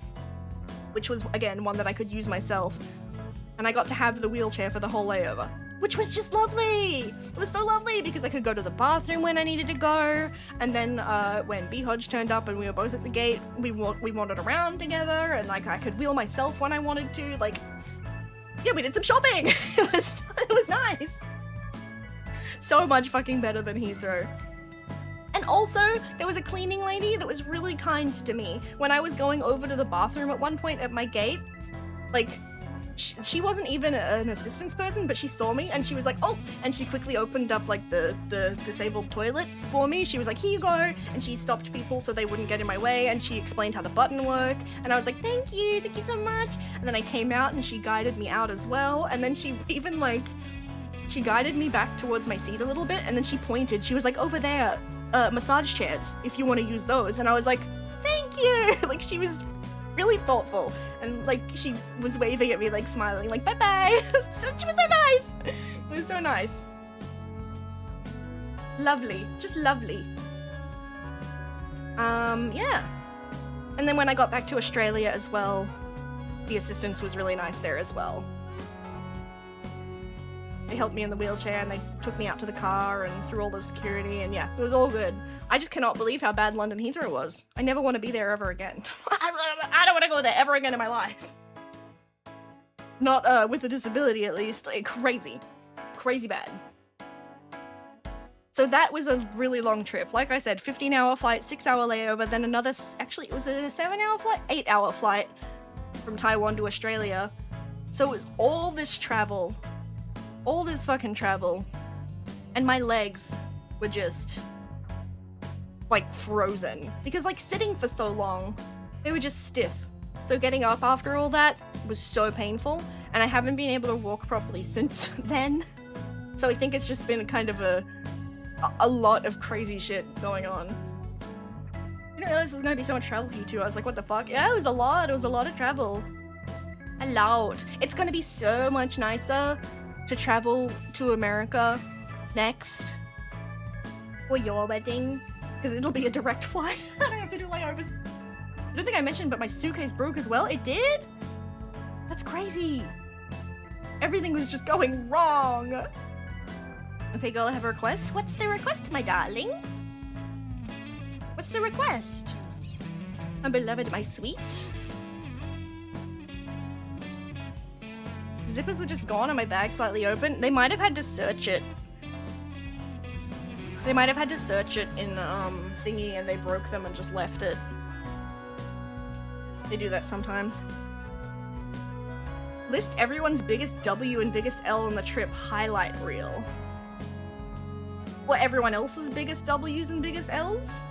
B: which was again one that I could use myself. And I got to have the wheelchair for the whole layover, which was just lovely. It was so lovely because I could go to the bathroom when I needed to go. And then when B-Hodge turned up and we were both at the gate, we wandered around together and like I could wheel myself when I wanted to. Like, yeah, we did some shopping. It was nice. So much fucking better than Heathrow. And also, there was a cleaning lady that was really kind to me. When I was going over to the bathroom at one point at my gate, like, she wasn't even an assistance person, but she saw me and she was like, oh, and she quickly opened up like the disabled toilets for me. She was like, here you go. And she stopped people so they wouldn't get in my way. And she explained how the button worked. And I was like, thank you so much. And then I came out and she guided me out as well. And then she even like She guided me back towards my seat a little bit, and then she pointed. She was like, over there, massage chairs, if you want to use those. And I was like, thank you! Like, she was really thoughtful. And, like, she was waving at me, like, smiling, like, bye-bye! She was so nice! It was so nice. Lovely. Just lovely. Yeah. And then when I got back to Australia as well, the assistance was really nice there as well. They helped me in the wheelchair and they took me out to the car and through all the security, and yeah, it was all good. I just cannot believe how bad London Heathrow was. I never want to be there ever again. I don't want to go there ever again in my life. Not with a disability, at least. Like, crazy. Crazy bad. So that was a really long trip. Like I said, 15-hour flight, 6-hour layover, then another, actually it was a 7-hour flight? 8-hour flight from Taiwan to Australia. So it was all this travel. All this fucking travel. And my legs were just, like, frozen. Because, like, sitting for so long, they were just stiff. So getting up after all that was so painful. And I haven't been able to walk properly since then. So I think it's just been kind of a lot of crazy shit going on. I didn't realize it was gonna be so much travel for you two. I was like, what the fuck? Yeah, it was a lot. It was a lot of travel. A lot. It's gonna be so much nicer to travel to America next for your wedding, because it'll be a direct flight. I don't have to do layovers. I don't think I mentioned, but my suitcase broke as well. It did? That's crazy. Everything was just going wrong. Okay, girl, I have a request. What's the request, my darling? What's the request? My beloved, my sweet. Zippers were just gone and my bag slightly open. They might have had to search it. They might have had to search it in thingy and they broke them and just left it. They do that sometimes. List everyone's biggest W and biggest L on the trip highlight reel. What, everyone else's biggest W's and biggest L's?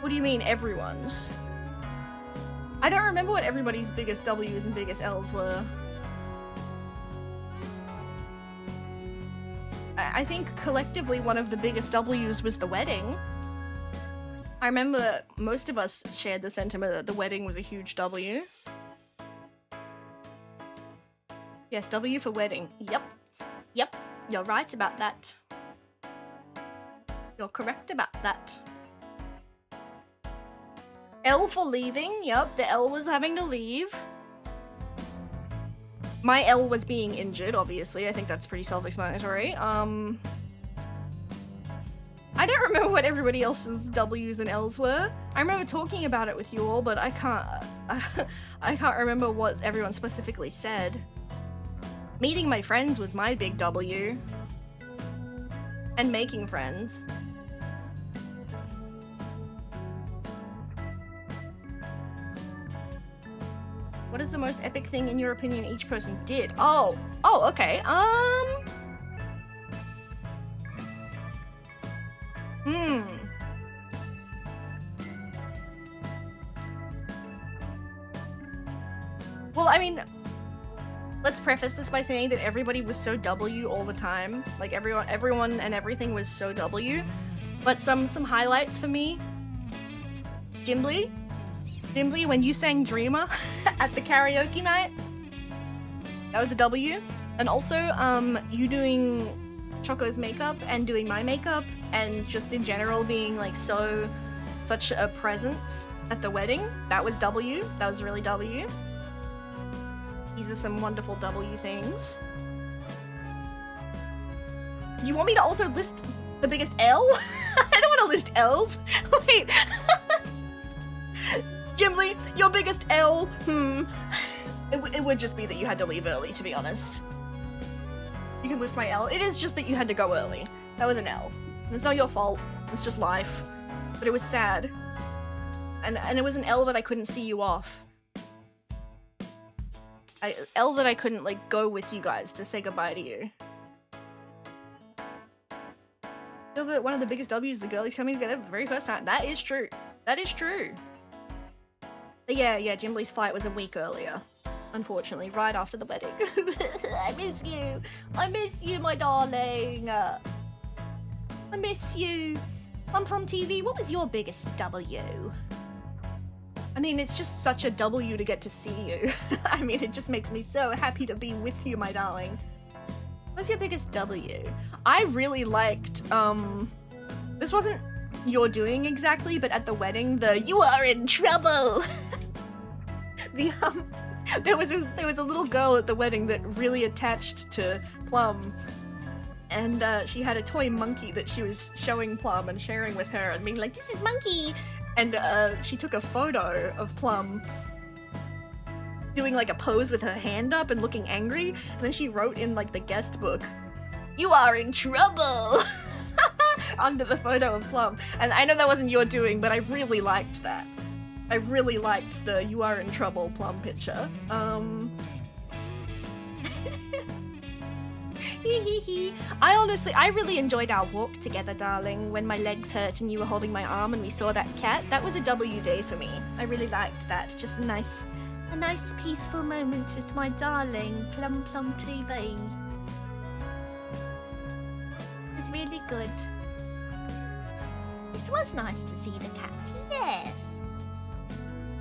B: What do you mean, everyone's? I don't remember what everybody's biggest W's and biggest L's were. I think collectively one of the biggest W's was the wedding. I remember most of us shared the sentiment that the wedding was a huge W. Yes, W for wedding. Yep. Yep. You're right about that. You're correct about that. L for leaving. Yep, the L was having to leave. My L was being injured, obviously. I think that's pretty self-explanatory. I don't remember what everybody else's W's and L's were. I remember talking about it with you all, but I can't remember what everyone specifically said. Meeting my friends was my big W. And making friends. What is the most epic thing in your opinion each person did? Oh, okay. Well, I mean, let's preface this by saying that everybody was so W all the time. Like everyone and everything was so W. But some highlights for me. Jimbly, when you sang Dreamer at the karaoke night, that was a W. And also, you doing Choco's makeup and doing my makeup and just in general being like such a presence at the wedding, that was W. That was really W. These are some wonderful W things. You want me to also list the biggest L? I don't want to list L's. Wait. Jimbly, your biggest L? It would just be that you had to leave early, to be honest. You can list my L. It is just that you had to go early. That was an L. It's not your fault. It's just life. But it was sad. And it was an L that I couldn't see you off. L that I couldn't, like, go with you guys to say goodbye to you. I feel that one of the biggest W's is the girlies coming together for the very first time. That is true. That is true. But yeah, Jimbly's flight was a week earlier. unfortunately, right after the wedding. I miss you. I miss you, my darling. I miss you. Plum Plum TV, what was your biggest W? I mean, it's just such a W to get to see you. I mean, it just makes me so happy to be with you, my darling. What's your biggest W? I really liked, this wasn't your doing exactly, but at the wedding, the "you are in trouble." There was a little girl at the wedding that really attached to Plum, and she had a toy monkey that she was showing Plum and sharing with her and being like, "This is Monkey," and she took a photo of Plum doing like a pose with her hand up and looking angry, and then she wrote in like the guest book, "You are in trouble," under the photo of Plum. And I know that wasn't your doing, but I really liked that. I really liked the "you are in trouble" Plum picture. I really enjoyed our walk together, darling, when my legs hurt and you were holding my arm and we saw that cat. That was a W day for me. I really liked that. Just a nice peaceful moment with my darling Plum Plum TV. It was really good. It was nice to see the cat. Yes.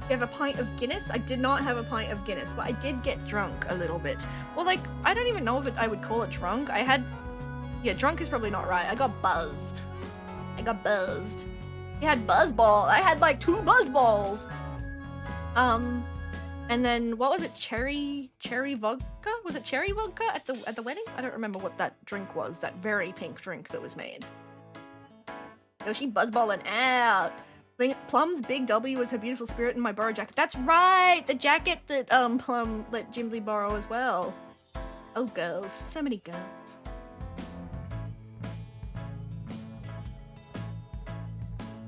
B: You have a pint of Guinness? I did not have a pint of Guinness, but I did get drunk a little bit. Well, like, I don't even know if I would call it drunk. Yeah, drunk is probably not right. I got buzzed. You had buzzball. I had like 2 buzz balls. And then what was it? Cherry vodka? Was it cherry vodka at the wedding? I don't remember what that drink was. That very pink drink that was made. Yo, she buzzballing out. Plum's big W was her beautiful spirit in my borrow jacket. That's right! The jacket that Plum let Jimbly borrow as well. Oh, girls. So many girls.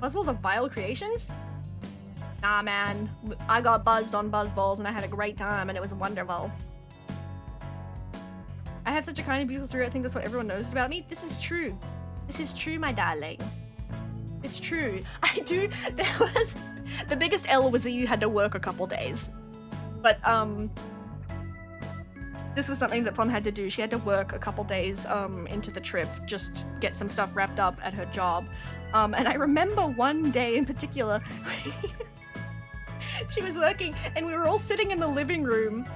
B: Buzzballs are vile creations? Nah, man. I got buzzed on buzzballs and I had a great time and it was wonderful. I have such a kind and beautiful spirit. I think that's what everyone knows about me. This is true. This is true, my darling. It's true. I do. The biggest L was that you had to work a couple days. But, this was something that Plum had to do. She had to work a couple days, into the trip, just get some stuff wrapped up at her job. And I remember one day in particular, she was working and we were all sitting in the living room.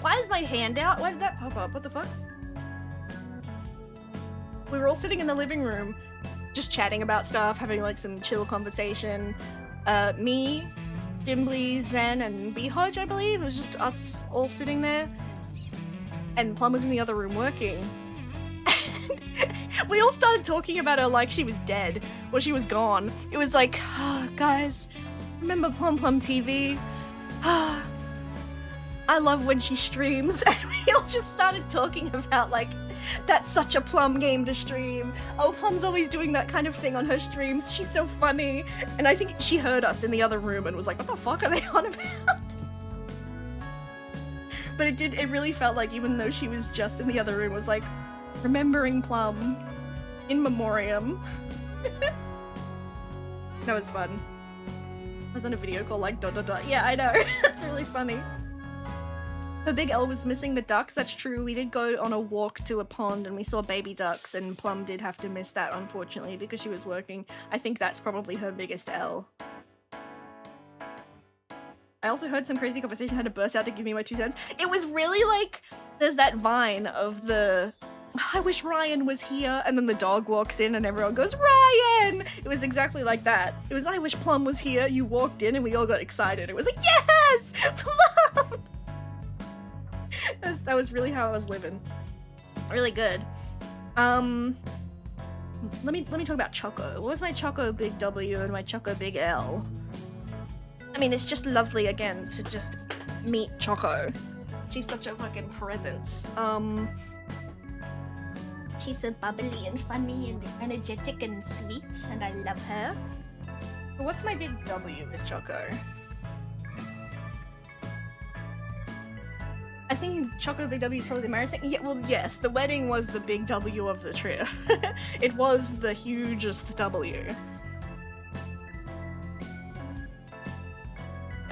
B: Why is my hand out? Why did that pop up? What the fuck? We were all sitting in the living room, just chatting about stuff, having like some chill conversation. Me, Jimbly, Zen, and Behoj, I believe. It was just us all sitting there. And Plum was in the other room working. We all started talking about her like she was dead, or she was gone. It was like, oh, guys, remember Plum Plum TV? I love when she streams. And we all just started talking about like, that's such a Plum game to stream. Oh, Plum's always doing that kind of thing on her streams. She's so funny. And I think she heard us in the other room and was like, what the fuck are they on about? But it really felt like, even though she was just in the other room, was like, remembering Plum in memoriam. That was fun. I was on a video call like, yeah, I know. That's really funny. Her big L was missing the ducks. That's true. We did go on a walk to a pond and we saw baby ducks, and Plum did have to miss that, unfortunately, because she was working. I think that's probably her biggest L. I also heard some crazy conversation, had to burst out to give me my 2 cents. It was really like, there's that vine of the, I wish Ryan was here, and then the dog walks in and everyone goes, Ryan! It was exactly like that. It was, I wish Plum was here, you walked in and we all got excited. It was like, yes! Plum! That was really how I was living. Really good. Let me talk about Choco. What was my Choco big W and my Choco big L? I mean, it's just lovely, again, to just meet Choco. She's such a fucking presence. She's so bubbly and funny and energetic and sweet, and I love her. But what's my big W with Choco? I think Choco Big W is probably the marriage thing. Yeah, well, yes, the wedding was the big W of the trip. It was the hugest W.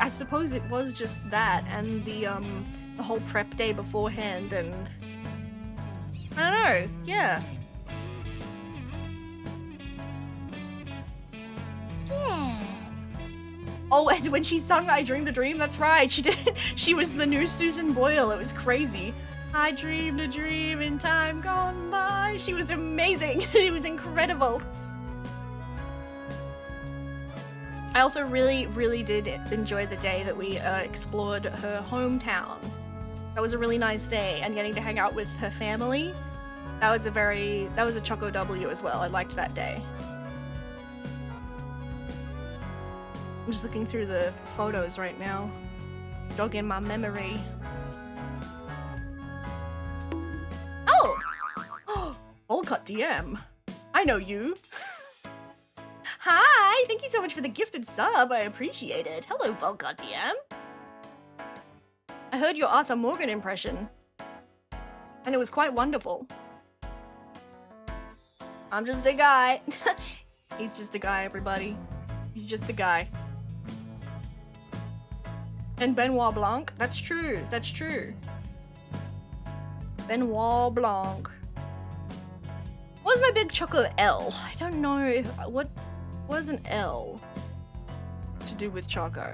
B: I suppose it was just that and the whole prep day beforehand, and I don't know, yeah.
C: Yeah.
B: Oh, and when she sung I Dreamed a Dream, that's right, she did. She was the new Susan Boyle, it was crazy. I dreamed a dream in time gone by. She was amazing. She was incredible. I also really, really did enjoy the day that we explored her hometown. That was a really nice day, and getting to hang out with her family. That was a Choco W as well. I liked that day. I'm just looking through the photos right now, jogging my memory. Oh! Volcut DM. I know you. Hi! Thank you so much for the gifted sub. I appreciate it. Hello, Volcut DM. I heard your Arthur Morgan impression, and it was quite wonderful. I'm just a guy. He's just a guy, everybody. He's just a guy. And Benoit Blanc. That's true. That's true. Benoit Blanc. What was my big choco L? I don't know. What was an L to do with Choco?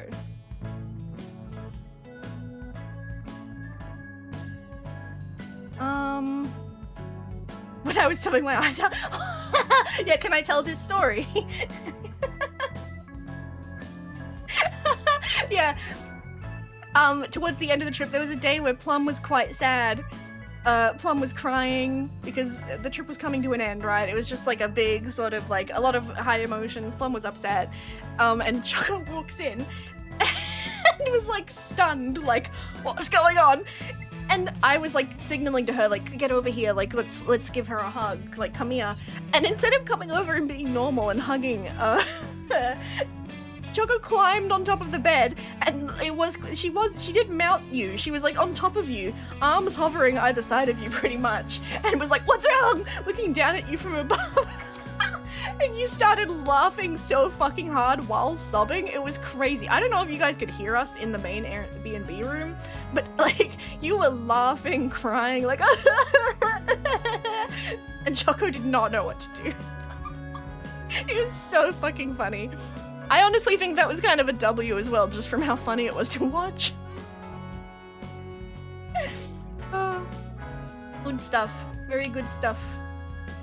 B: When I was sobbing my eyes out. Yeah, can I tell this story? Yeah. Towards the end of the trip, there was a day where Plum was quite sad. Plum was crying because the trip was coming to an end, right? It was just like a big sort of like a lot of high emotions. Plum was upset. And Choco walks in and was like stunned, like, what's going on? And I was like signaling to her, like, get over here, like, let's give her a hug, like, come here. And instead of coming over and being normal and hugging, Choco climbed on top of the bed, and she did mount you. She was like on top of you, arms hovering either side of you pretty much, and was like, what's wrong? Looking down at you from above. And you started laughing so fucking hard while sobbing. It was crazy. I don't know if you guys could hear us in the main B&B room, but like you were laughing, crying, like and Choco did not know what to do. It was so fucking funny. I honestly think that was kind of a W as well, just from how funny it was to watch. Good stuff. Very good stuff.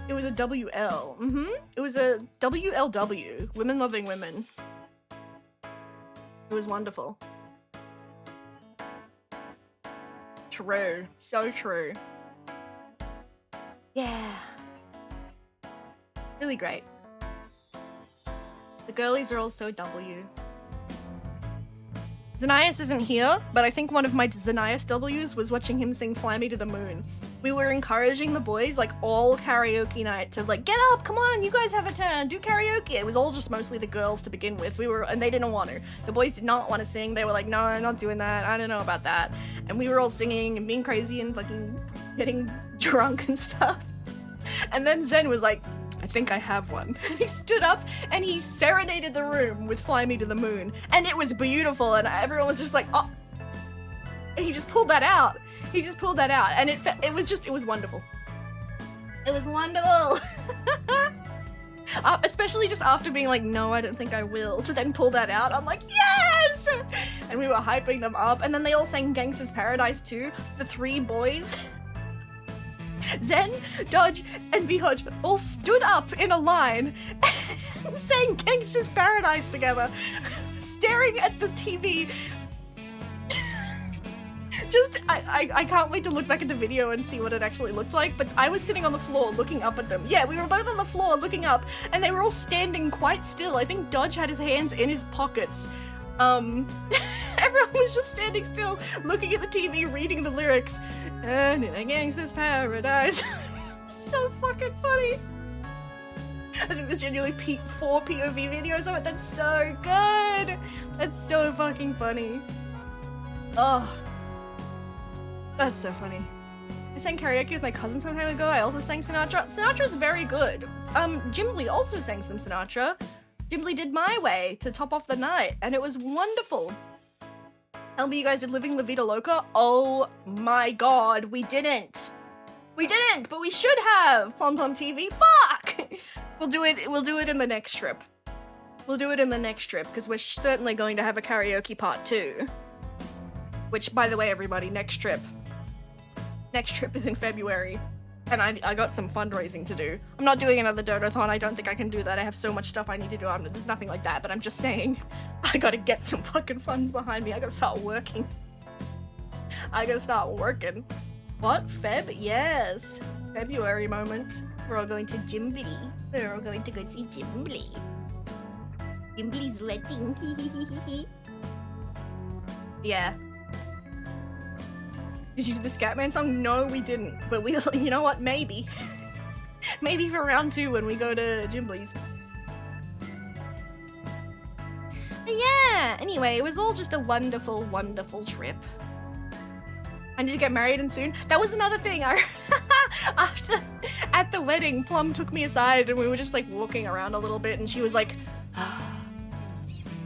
B: It was a WL. It was a WLW. Women loving women. It was wonderful. True. So true. Yeah. Really great. The girlies are all so W. Xenias isn't here, but I think one of my Xenias W's was watching him sing Fly Me to the Moon. We were encouraging the boys, like, all karaoke night to, like, get up, come on, you guys have a turn, do karaoke. It was all just mostly the girls to begin with. And they didn't want to. The boys did not want to sing. They were like, no, I'm not doing that. I don't know about that. And we were all singing and being crazy and fucking getting drunk and stuff. And then Zen was like, I think I have one. And he stood up and he serenaded the room with Fly Me to the Moon. And it was beautiful, and everyone was just like, oh. And he just pulled that out. He just pulled that out, and it was wonderful. It was wonderful. Especially just after being like, no, I don't think I will, to then pull that out. I'm like, yes! And we were hyping them up, and then they all sang Gangsta's Paradise too. The three boys. Zen, Dodge, and Vihoj all stood up in a line and sang Gangsta's Paradise together, staring at the TV. I can't wait to look back at the video and see what it actually looked like, but I was sitting on the floor looking up at them. Yeah, we were both on the floor looking up, and they were all standing quite still. I think Dodge had his hands in his pockets. Everyone was just standing still, looking at the TV, reading the lyrics. And in a gangster's paradise. So fucking funny. I think there's genuinely 4 POV videos of it. That's so good. That's so fucking funny. Oh. That's so funny. I sang karaoke with my cousin some time ago. I also sang Sinatra. Sinatra's very good. Jim Lee also sang some Sinatra. Jim Lee did My Way to top off the night, and it was wonderful. Tell me you guys did Living La Vida Loca? Oh my god, we didn't. We didn't, but we should have. Pom Pom TV, fuck! We'll do it in the next trip. We'll do it in the next trip, because we're certainly going to have a karaoke part 2. Which, by the way, everybody, next trip is in February. And I got some fundraising to do. I'm not doing another Donathon, I don't think I can do that. I have so much stuff I need to do. There's nothing like that, but I'm just saying, I gotta get some fucking funds behind me. I gotta start working. I gotta start working. What? Feb? Yes. February moment. We're all going to Jimbly. We're all going to go see Jimbly. Jimbly's wedding. Yeah. Did you do the Scatman song? No, we didn't. But we, you know what? Maybe. Maybe for round 2 when we go to Jimbly's. But yeah, anyway, it was all just a wonderful, wonderful trip. I need to get married and soon. That was another thing. After, at the wedding, Plum took me aside and we were just like walking around a little bit and she was like,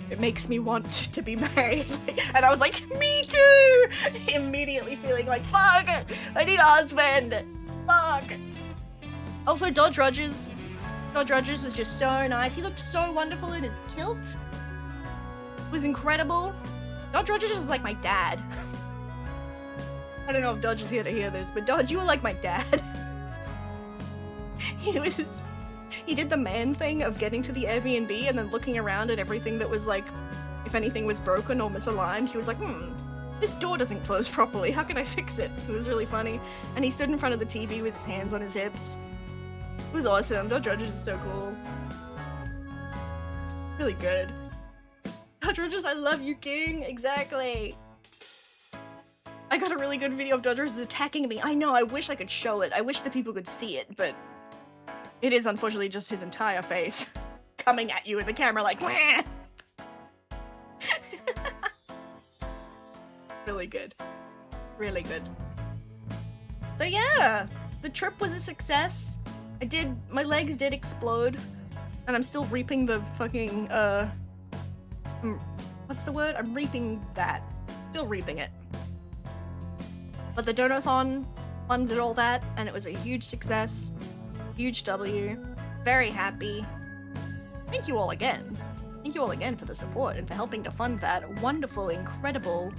B: it makes me want to be married. And I was like, me too! Immediately feeling like, fuck! I need a husband! Fuck! Also, Dodge Rogers. Dodge Rogers was just so nice. He looked so wonderful in his kilt. It was incredible. Dodge Rogers is like my dad. I don't know if Dodge is here to hear this, but Dodge, you were like my dad. He did the man thing of getting to the Airbnb and then looking around at everything that was like, if anything was broken or misaligned, he was like, this door doesn't close properly, how can I fix it? It was really funny. And he stood in front of the TV with his hands on his hips. It was awesome. Dodge Rogers is so cool. Really good. Dodge Rogers, I love you, king. Exactly. I got a really good video of Dodge Rogers attacking me. I know, I wish I could show it. I wish the people could see it, but it is unfortunately just his entire face coming at you in the camera like, wah! Really good. Really good. So yeah, the trip was a success. My legs did explode, and I'm still reaping the fucking, what's the word? I'm reaping that. Still reaping it. But the Donathon funded all that, and it was a huge success. Huge W. Very happy. Thank you all again. Thank you all again for the support and for helping to fund that wonderful, incredible,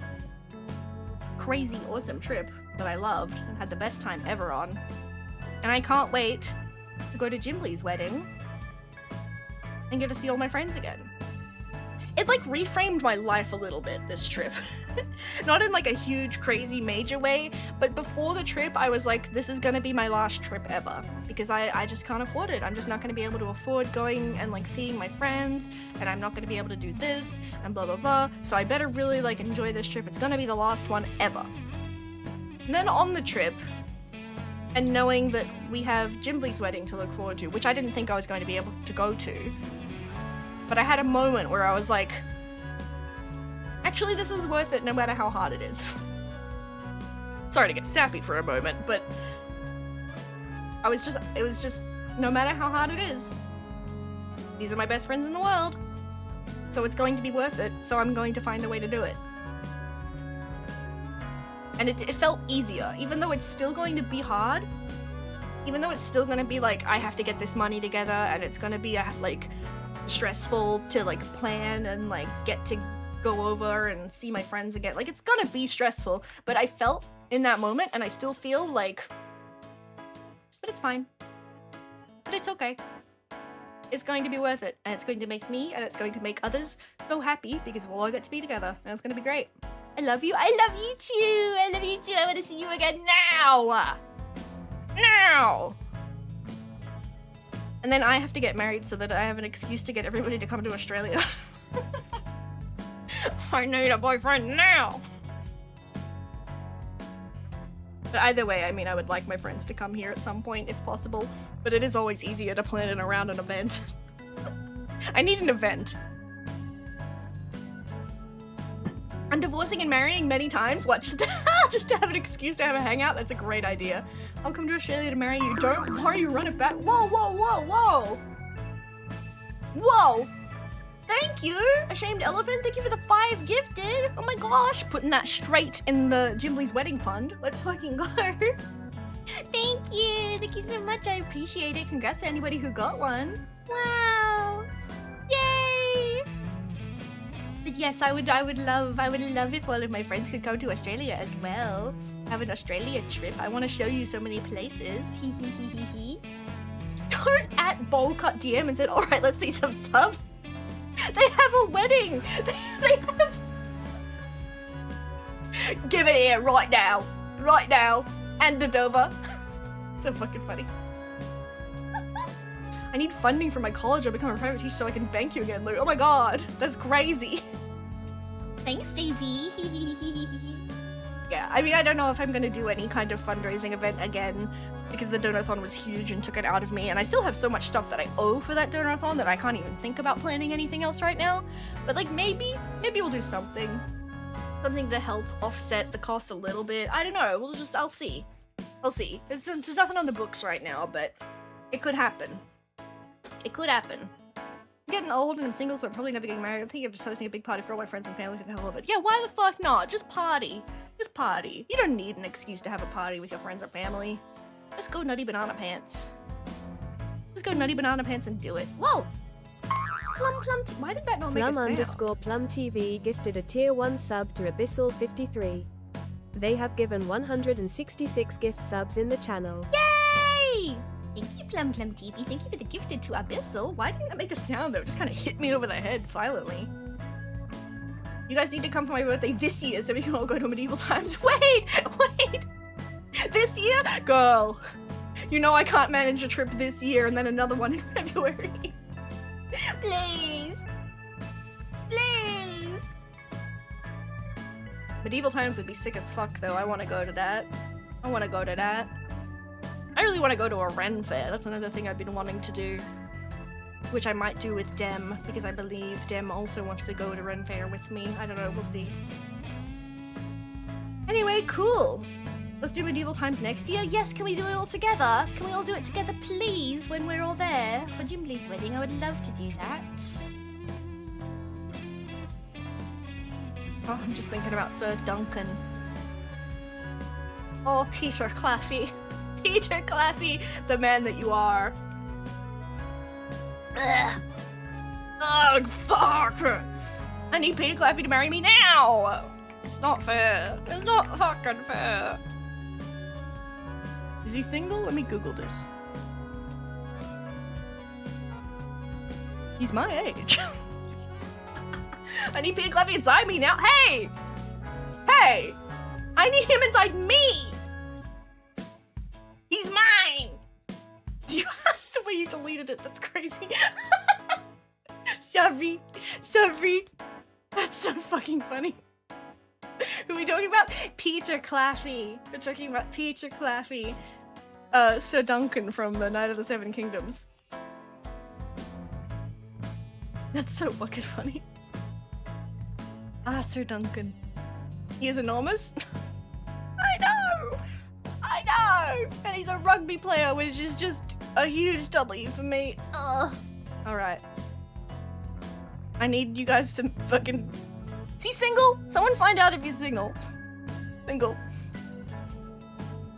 B: crazy, awesome trip that I loved and had the best time ever on. And I can't wait to go to Jimbly's wedding and get to see all my friends again. It like reframed my life a little bit, this trip. Not in like a huge, crazy, major way, but before the trip I was like, this is gonna be my last trip ever. Because I just can't afford it. I'm just not gonna be able to afford going and like seeing my friends, and I'm not gonna be able to do this, and blah blah blah. So I better really like enjoy this trip. It's gonna be the last one ever. And then on the trip, and knowing that we have Jimbly's wedding to look forward to, which I didn't think I was going to be able to go to, but I had a moment where I was like, actually this is worth it no matter how hard it is. Sorry to get sappy for a moment, but it was just, no matter how hard it is, these are my best friends in the world, so it's going to be worth it, so I'm going to find a way to do it. And it felt easier, even though it's still going to be hard, even though it's still going to be like, I have to get this money together, and it's going to be like stressful to like plan and like get to go over and see my friends again. Like, it's gonna be stressful, but I felt in that moment, and I still feel like, but it's fine. But it's okay. It's going to be worth it, and it's going to make me, and it's going to make others so happy, because we'll all get to be together, and it's gonna be great. I love you. I love you too. I love you too. I want to see you again now. Now. And then I have to get married so that I have an excuse to get everybody to come to Australia. I need a boyfriend now! But either way, I mean, I would like my friends to come here at some point if possible, but it is always easier to plan it around an event. I need an event. I'm divorcing and marrying many times? What, just to have an excuse to have a hangout? That's a great idea. I'll come to Australia to marry you. Don't worry, run it back. Whoa, whoa, whoa, whoa! Whoa! Thank you, Ashamed Elephant. Thank you for the 5 gifted. Oh my gosh, putting that straight in the Gimbli's wedding fund. Let's fucking go. Thank you. Thank you so much. I appreciate it. Congrats to anybody who got one. Wow. Yay. But yes, I would love if all of my friends could come to Australia as well. Have an Australia trip. I want to show you so many places. Hee hee hee hee hee. Don't at Bowlcut DM and said, alright, let's see some subs. They have a wedding. They have... Give it here right now. Right now. And Dodova. So fucking funny. I need funding for my college. I'll become a private teacher so I can bank you again, Lou. Oh my god. That's crazy. Thanks, JV. Yeah, I mean, I don't know if I'm gonna do any kind of fundraising event again because the donathon was huge and took it out of me, and I still have so much stuff that I owe for that donathon that I can't even think about planning anything else right now. But like maybe we'll do something to help offset the cost a little bit. I don't know. I'll see. There's nothing on the books right now, but it could happen. It could happen. I'm getting old and I'm single, so I'm probably never getting married. I'm thinking of just hosting a big party for all my friends and family for the hell of it. Yeah, why the fuck not? Just party. Just party. You don't need an excuse to have a party with your friends or family. Just go nutty banana pants. Just go nutty banana pants and do it. Whoa! Why did that not make a sound?
A: Plum_Plum TV gifted a tier 1 sub to Abyssal53. They have given 166 gift subs in the channel.
B: Yay! Thank you, Plum TV. Thank you for the gifted to Abyssal. Why didn't it make a sound though? It just kind of hit me over the head silently. You guys need to come for my birthday this year so we can all go to Medieval Times. Wait! This year? Girl, you know I can't manage a trip this year and then another one in February. Please. Please. Medieval Times would be sick as fuck though. I want to go to that. I really want to go to a Ren Fair. That's another thing I've been wanting to do. Which I might do with Dem, because I believe Dem also wants to go to Ren Fair with me. I don't know, we'll see. Anyway, cool. Let's do Medieval Times next year. Yes, can we do it all together? Can we all do it together, please, when we're all there? For Gimbli's wedding, I would love to do that. Oh, I'm just thinking about Sir Duncan. Oh, Peter Claffey. Peter Claffey, the man that you are. Ugh. Oh, fuck! I need Peter Claffey to marry me now! It's not fair. It's not fucking fair. Is he single? Let me Google this. He's my age. I need Peter Claffey inside me now. Hey! Hey! I need him inside me! He's mine! Do you have the way you deleted it? That's crazy. Sorry. That's so fucking funny. Who are we talking about? Peter Claffey. We're talking about Peter Claffey. Sir Duncan from the Knight of the Seven Kingdoms. That's so fucking funny. Ah, Sir Duncan. He is enormous. I know! And he's a rugby player, which is just a huge W for me. Ugh. Alright. I need you guys to fucking... Is he single? Someone find out if he's single. Single.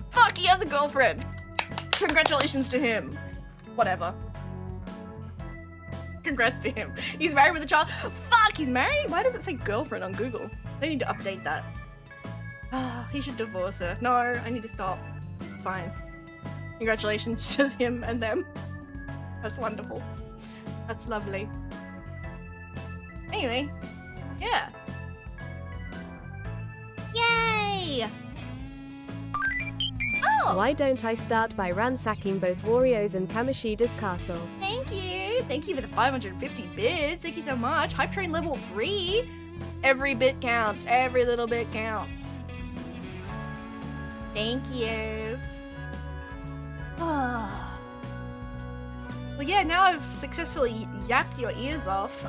B: Fuck, he has a girlfriend! Congratulations to him. Whatever. Congrats to him. He's married with a child. Fuck, he's married? Why does it say girlfriend on Google? They need to update that. Ah, he should divorce her. No, I need to stop. It's fine. Congratulations to him and them. That's wonderful. That's lovely. Anyway, yeah. Yay! Oh!
A: Why don't I start by ransacking both Wario's and Kamoshida's castle?
B: Thank you! Thank you for the 550 bits. Thank you so much. Hype Train level 3. Every bit counts. Every little bit counts. Thank you. Well, yeah, now I've successfully yapped your ears off.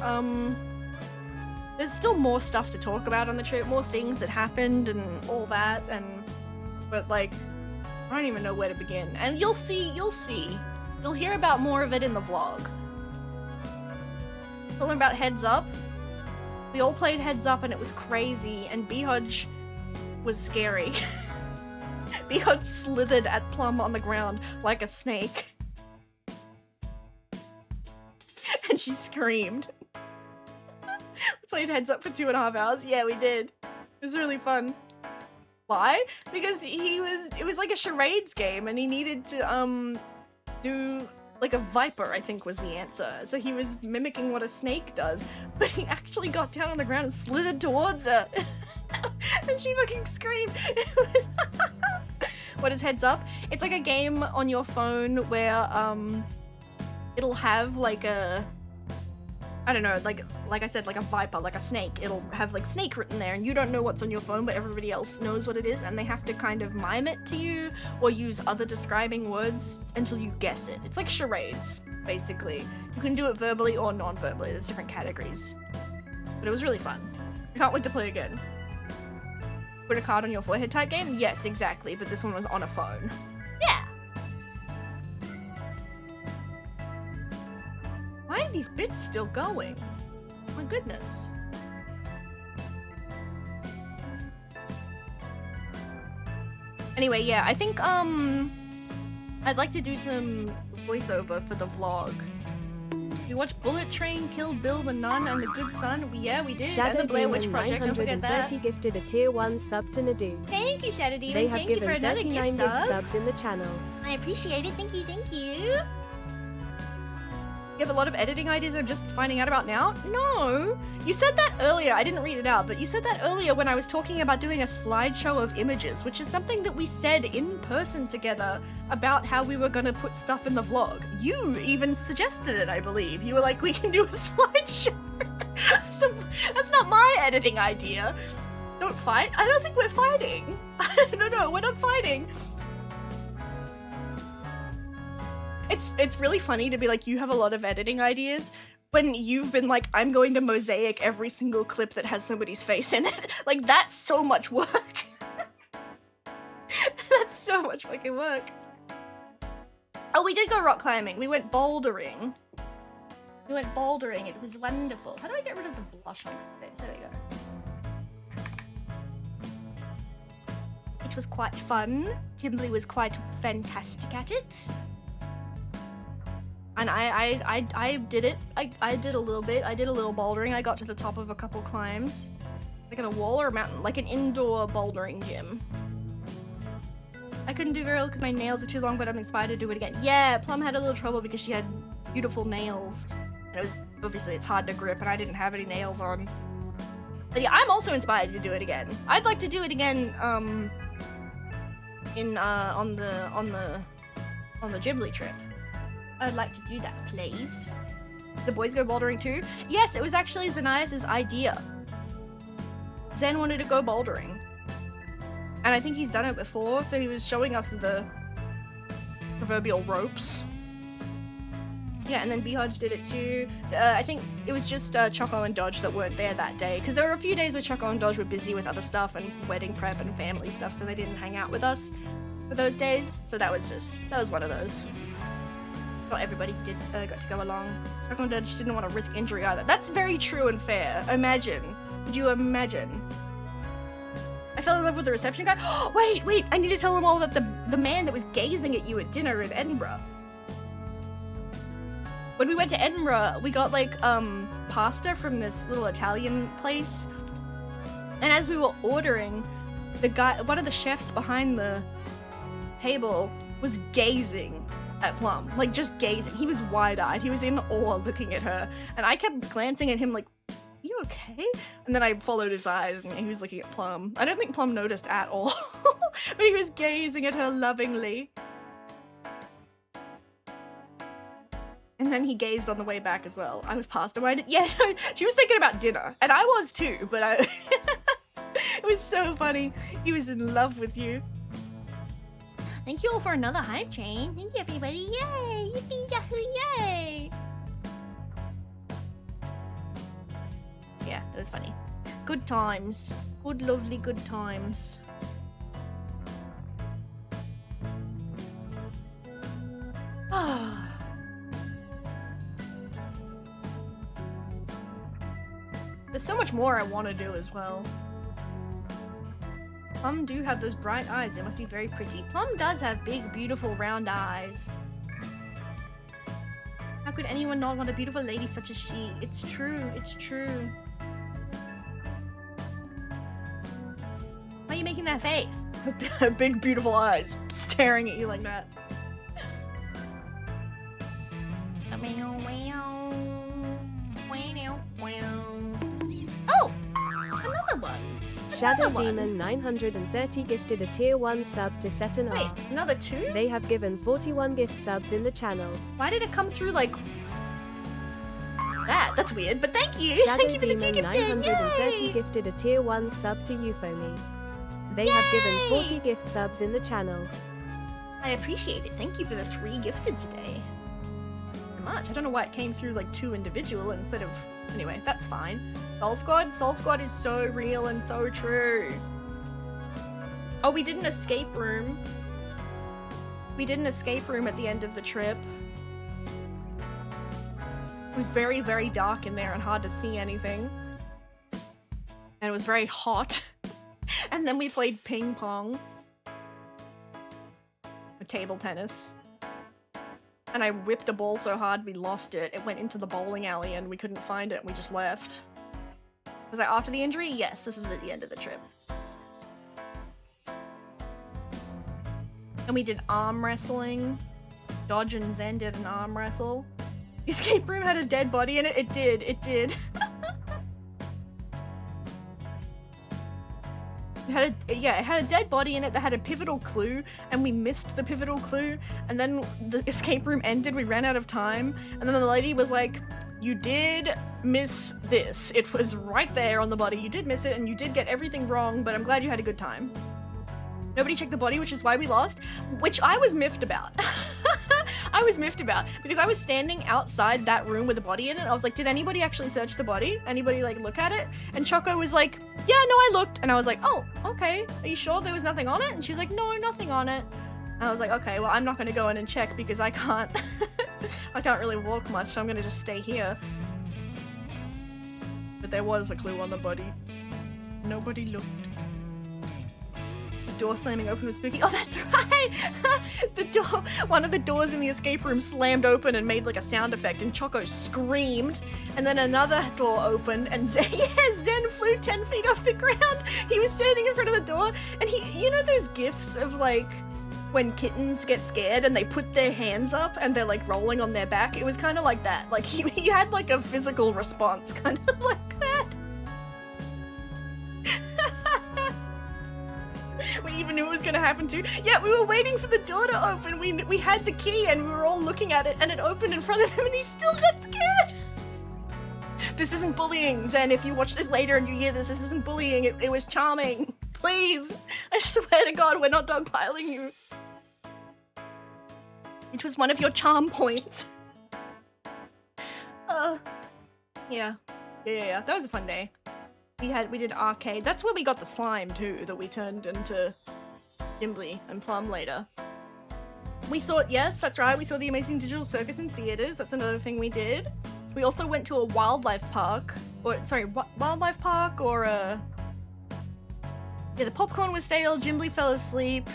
B: There's still more stuff to talk about on the trip, more things that happened and all that, but like, I don't even know where to begin. And you'll see. You'll hear about more of it in the vlog. Something about Heads Up. We all played Heads Up and it was crazy, and Behodge was scary. Behodge slithered at Plum on the ground like a snake. And she screamed. We played Heads Up for 2.5 hours. Yeah, we did. It was really fun. Why? Because it was like a charades game and he needed to, do like a viper, I think was the answer. So he was mimicking what a snake does, but he actually got down on the ground and slithered towards her. And she fucking screamed. It was What is Heads Up? It's like a game on your phone where, it'll have like a, I don't know, like I said, like a viper, like a snake. It'll have like snake written there and you don't know what's on your phone, but everybody else knows what it is and they have to kind of mime it to you or use other describing words until you guess it. It's like charades, basically. You can do it verbally or non-verbally. There's different categories. But it was really fun. I can't wait to play again. Put a card on your forehead type game? Yes, exactly, but this one was on a phone. Yeah! Why are these bits still going? My goodness. Anyway, yeah, I think, I'd like to do some voiceover for the vlog. We watched Bullet Train, Kill Bill the Nun, and The Good Son. Yeah, we did.
A: Shadow
B: and the Blair Witch
A: Demon
B: Project, don't forget that.
A: 930 gifted a tier 1 sub to Nadu.
C: Thank you, Shadow Demon.
A: They have
C: Thank you for
A: given
C: another
A: 39
C: gift
A: gift
C: sub.
A: subs in the channel.
C: I appreciate it. Thank you, thank you.
B: You have a lot of editing ideas I'm just finding out about now? No! You said that earlier, I didn't read it out, but you said that earlier when I was talking about doing a slideshow of images, which is something that we said in person together about how we were gonna put stuff in the vlog. You even suggested it, I believe. You were like, we can do a slideshow. So that's not my editing idea. Don't fight. I don't think we're fighting. No, we're not fighting. It's really funny to be like, you have a lot of editing ideas when you've been like, I'm going to mosaic every single clip that has somebody's face in it. Like, that's so much work. That's so much fucking work. Oh, we did go rock climbing. We went bouldering. It was wonderful. How do I get rid of the blush on my face? There we go. It was quite fun. Jimbly was quite fantastic at it. And I did it. I did a little bit. I did a little bouldering. I got to the top of a couple climbs. Like on a wall or a mountain. Like an indoor bouldering gym. I couldn't do very well because my nails are too long, but I'm inspired to do it again. Yeah, Plum had a little trouble because she had beautiful nails. And it was, obviously it's hard to grip and I didn't have any nails on. But yeah, I'm also inspired to do it again. I'd like to do it again, on the Ghibli trip. I'd like to do that, please. The boys go bouldering too? Yes, it was actually Zanias' idea. Zen wanted to go bouldering. And I think he's done it before, so he was showing us the proverbial ropes. Yeah, and then Behodge did it too. I think it was just Choco and Dodge that weren't there that day, because there were a few days where Choco and Dodge were busy with other stuff and wedding prep and family stuff, so they didn't hang out with us for those days. So that was one of those. Not everybody got to go along. Choco and Dodge didn't want to risk injury either. That's very true and fair. Imagine. Could you imagine? I fell in love with the reception guy. Oh, wait, I need to tell them all about the man that was gazing at you at dinner in Edinburgh. When we went to Edinburgh, we got like pasta from this little Italian place. And as we were ordering, one of the chefs behind the table was gazing at Plum. Like, just gazing. He was wide-eyed. He was in awe looking at her. And I kept glancing at him like, are you okay? And then I followed his eyes and he was looking at Plum. I don't think Plum noticed at all. But he was gazing at her lovingly. And then he gazed on the way back as well. I was pasta-minded. Yeah, no, she was thinking about dinner. And I was too, but it was so funny. He was in love with you. Thank you all for another hype train. Thank you, everybody. Yay! Yippee yahoo! Yay! Yeah, it was funny. Good times. Good, lovely, good times. There's so much more I want to do as well. Plum do have those bright eyes. They must be very pretty. Plum does have big, beautiful, round eyes. How could anyone not want a beautiful lady such as she? It's true. It's true. Why are you making that face? Big, beautiful eyes staring at you like that. Oh! Another one!
A: Shadow
B: Another one.
A: Demon 930 gifted a tier 1 sub to Set and
B: Wait,
A: R.
B: another two?
A: They have given 41 gift subs in the channel.
B: Why did it come through like that? That's weird, but thank you!
A: Shadow
B: Thank you for the two
A: Demon
B: gifted!
A: 930
B: Yay!
A: gifted a tier 1 sub to Euphony. They have given 40 gift subs in the channel.
B: I appreciate it. Thank you for the 3 gifted today. So much. I don't know why it came through like 2 individual instead of... Anyway, that's fine. Soul Squad? Soul Squad is so real and so true. Oh, we did an escape room. We did an escape room at the end of the trip. It was very, very dark in there and hard to see anything. And it was very hot. And then we played ping pong. Table tennis. And I whipped a ball so hard we lost it. It went into the bowling alley and we couldn't find it and we just left. Was I after the injury? Yes, this is at the end of the trip. And we did arm wrestling. Dodge and Zen did an arm wrestle. The escape room had a dead body in it. It did. It did. It had a dead body in it that had a pivotal clue, and we missed the pivotal clue, and then the escape room ended, we ran out of time, and then the lady was like, you did miss this. It was right there on the body. You did miss it, and you did get everything wrong, but I'm glad you had a good time. Nobody checked the body, which is why we lost, which I was miffed about. I was miffed about, because I was standing outside that room with a body in it. I was like, did anybody actually search the body? Anybody, like, look at it? And Choco was like, yeah, no, I looked. And I was like, oh, okay. Are you sure there was nothing on it? And she was like, no, nothing on it. And I was like, okay, well, I'm not going to go in and check because I can't, I can't really walk much, so I'm going to just stay here. But there was a clue on the body. Nobody looked. Door slamming open was spooky. Oh, that's right! The door, one of the doors in the escape room slammed open and made like a sound effect, and Choco screamed, and then another door opened, and Zen flew 10 feet off the ground. He was standing in front of the door, and you know those gifs of like, when kittens get scared and they put their hands up and they're like rolling on their back? It was kind of like that. Like he had like a physical response, kind of like that. We even knew it was gonna happen too. Yeah, we were waiting for the door to open. We had the key and we were all looking at it, and it opened in front of him and he still got scared. This isn't bullying, Zen. If you watch this later and you hear this isn't bullying. It was charming. Please. I swear to God, we're not dogpiling you. It was one of your charm points. Yeah. That was a fun day. We did arcade. That's where we got the slime too, that we turned into Gimbly and Plum later. We saw, yes, that's right, we saw the Amazing Digital Circus in theaters. That's another thing we did. We also went to a wildlife park, or sorry, wildlife park, or yeah, the popcorn was stale, Gimbly fell asleep,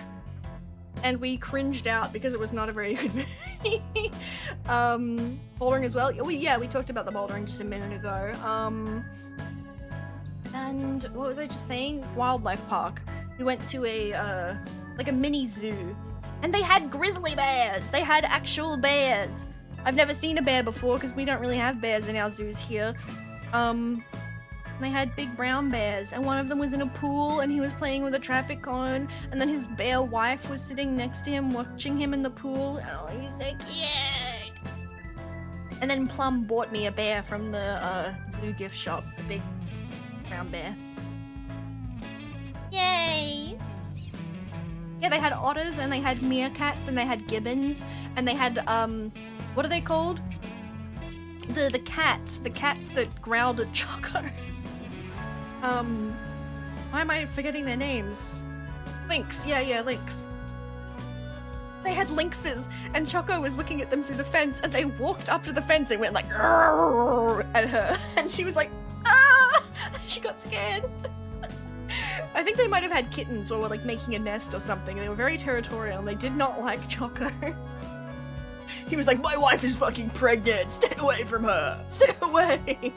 B: and we cringed out because it was not a very good movie. Bouldering as well. We talked about the bouldering just a minute ago. And what was I just saying? Wildlife park. We went to a like a mini zoo, and they had grizzly bears. They had actual bears. I've never seen a bear before because we don't really have bears in our zoos here. They had big brown bears, and one of them was in a pool, and he was playing with a traffic cone, and then his bear wife was sitting next to him watching him in the pool. Oh, he's so cute. And then Plum bought me a bear from the zoo gift shop, a big brown bear. Yay! Yeah, they had otters, and they had meerkats, and they had gibbons, and they had, what are they called? The cats that growled at Choco. Why am I forgetting their names? Lynx, yeah, lynx. They had lynxes, and Choco was looking at them through the fence, and they walked up to the fence and went like, "Arr!" at her, and she was like, ah! She got scared. I think they might have had kittens or were like making a nest or something. They were very territorial and they did not like Choco. He was like, my wife is fucking pregnant. Stay away from her. Stay away.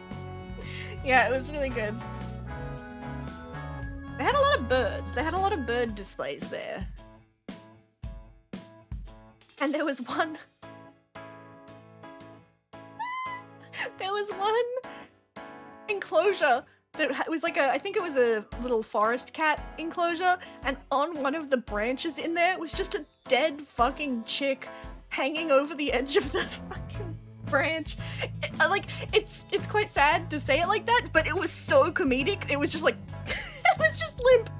B: Yeah, it was really good. They had a lot of birds. They had a lot of bird displays there. And there was one... there was one enclosure that was like a, I think it was a little forest cat enclosure, and on one of the branches in there was just a dead fucking chick hanging over the edge of the fucking branch. Like, it's quite sad to say it like that, but it was so comedic. It was just like, it was just limp.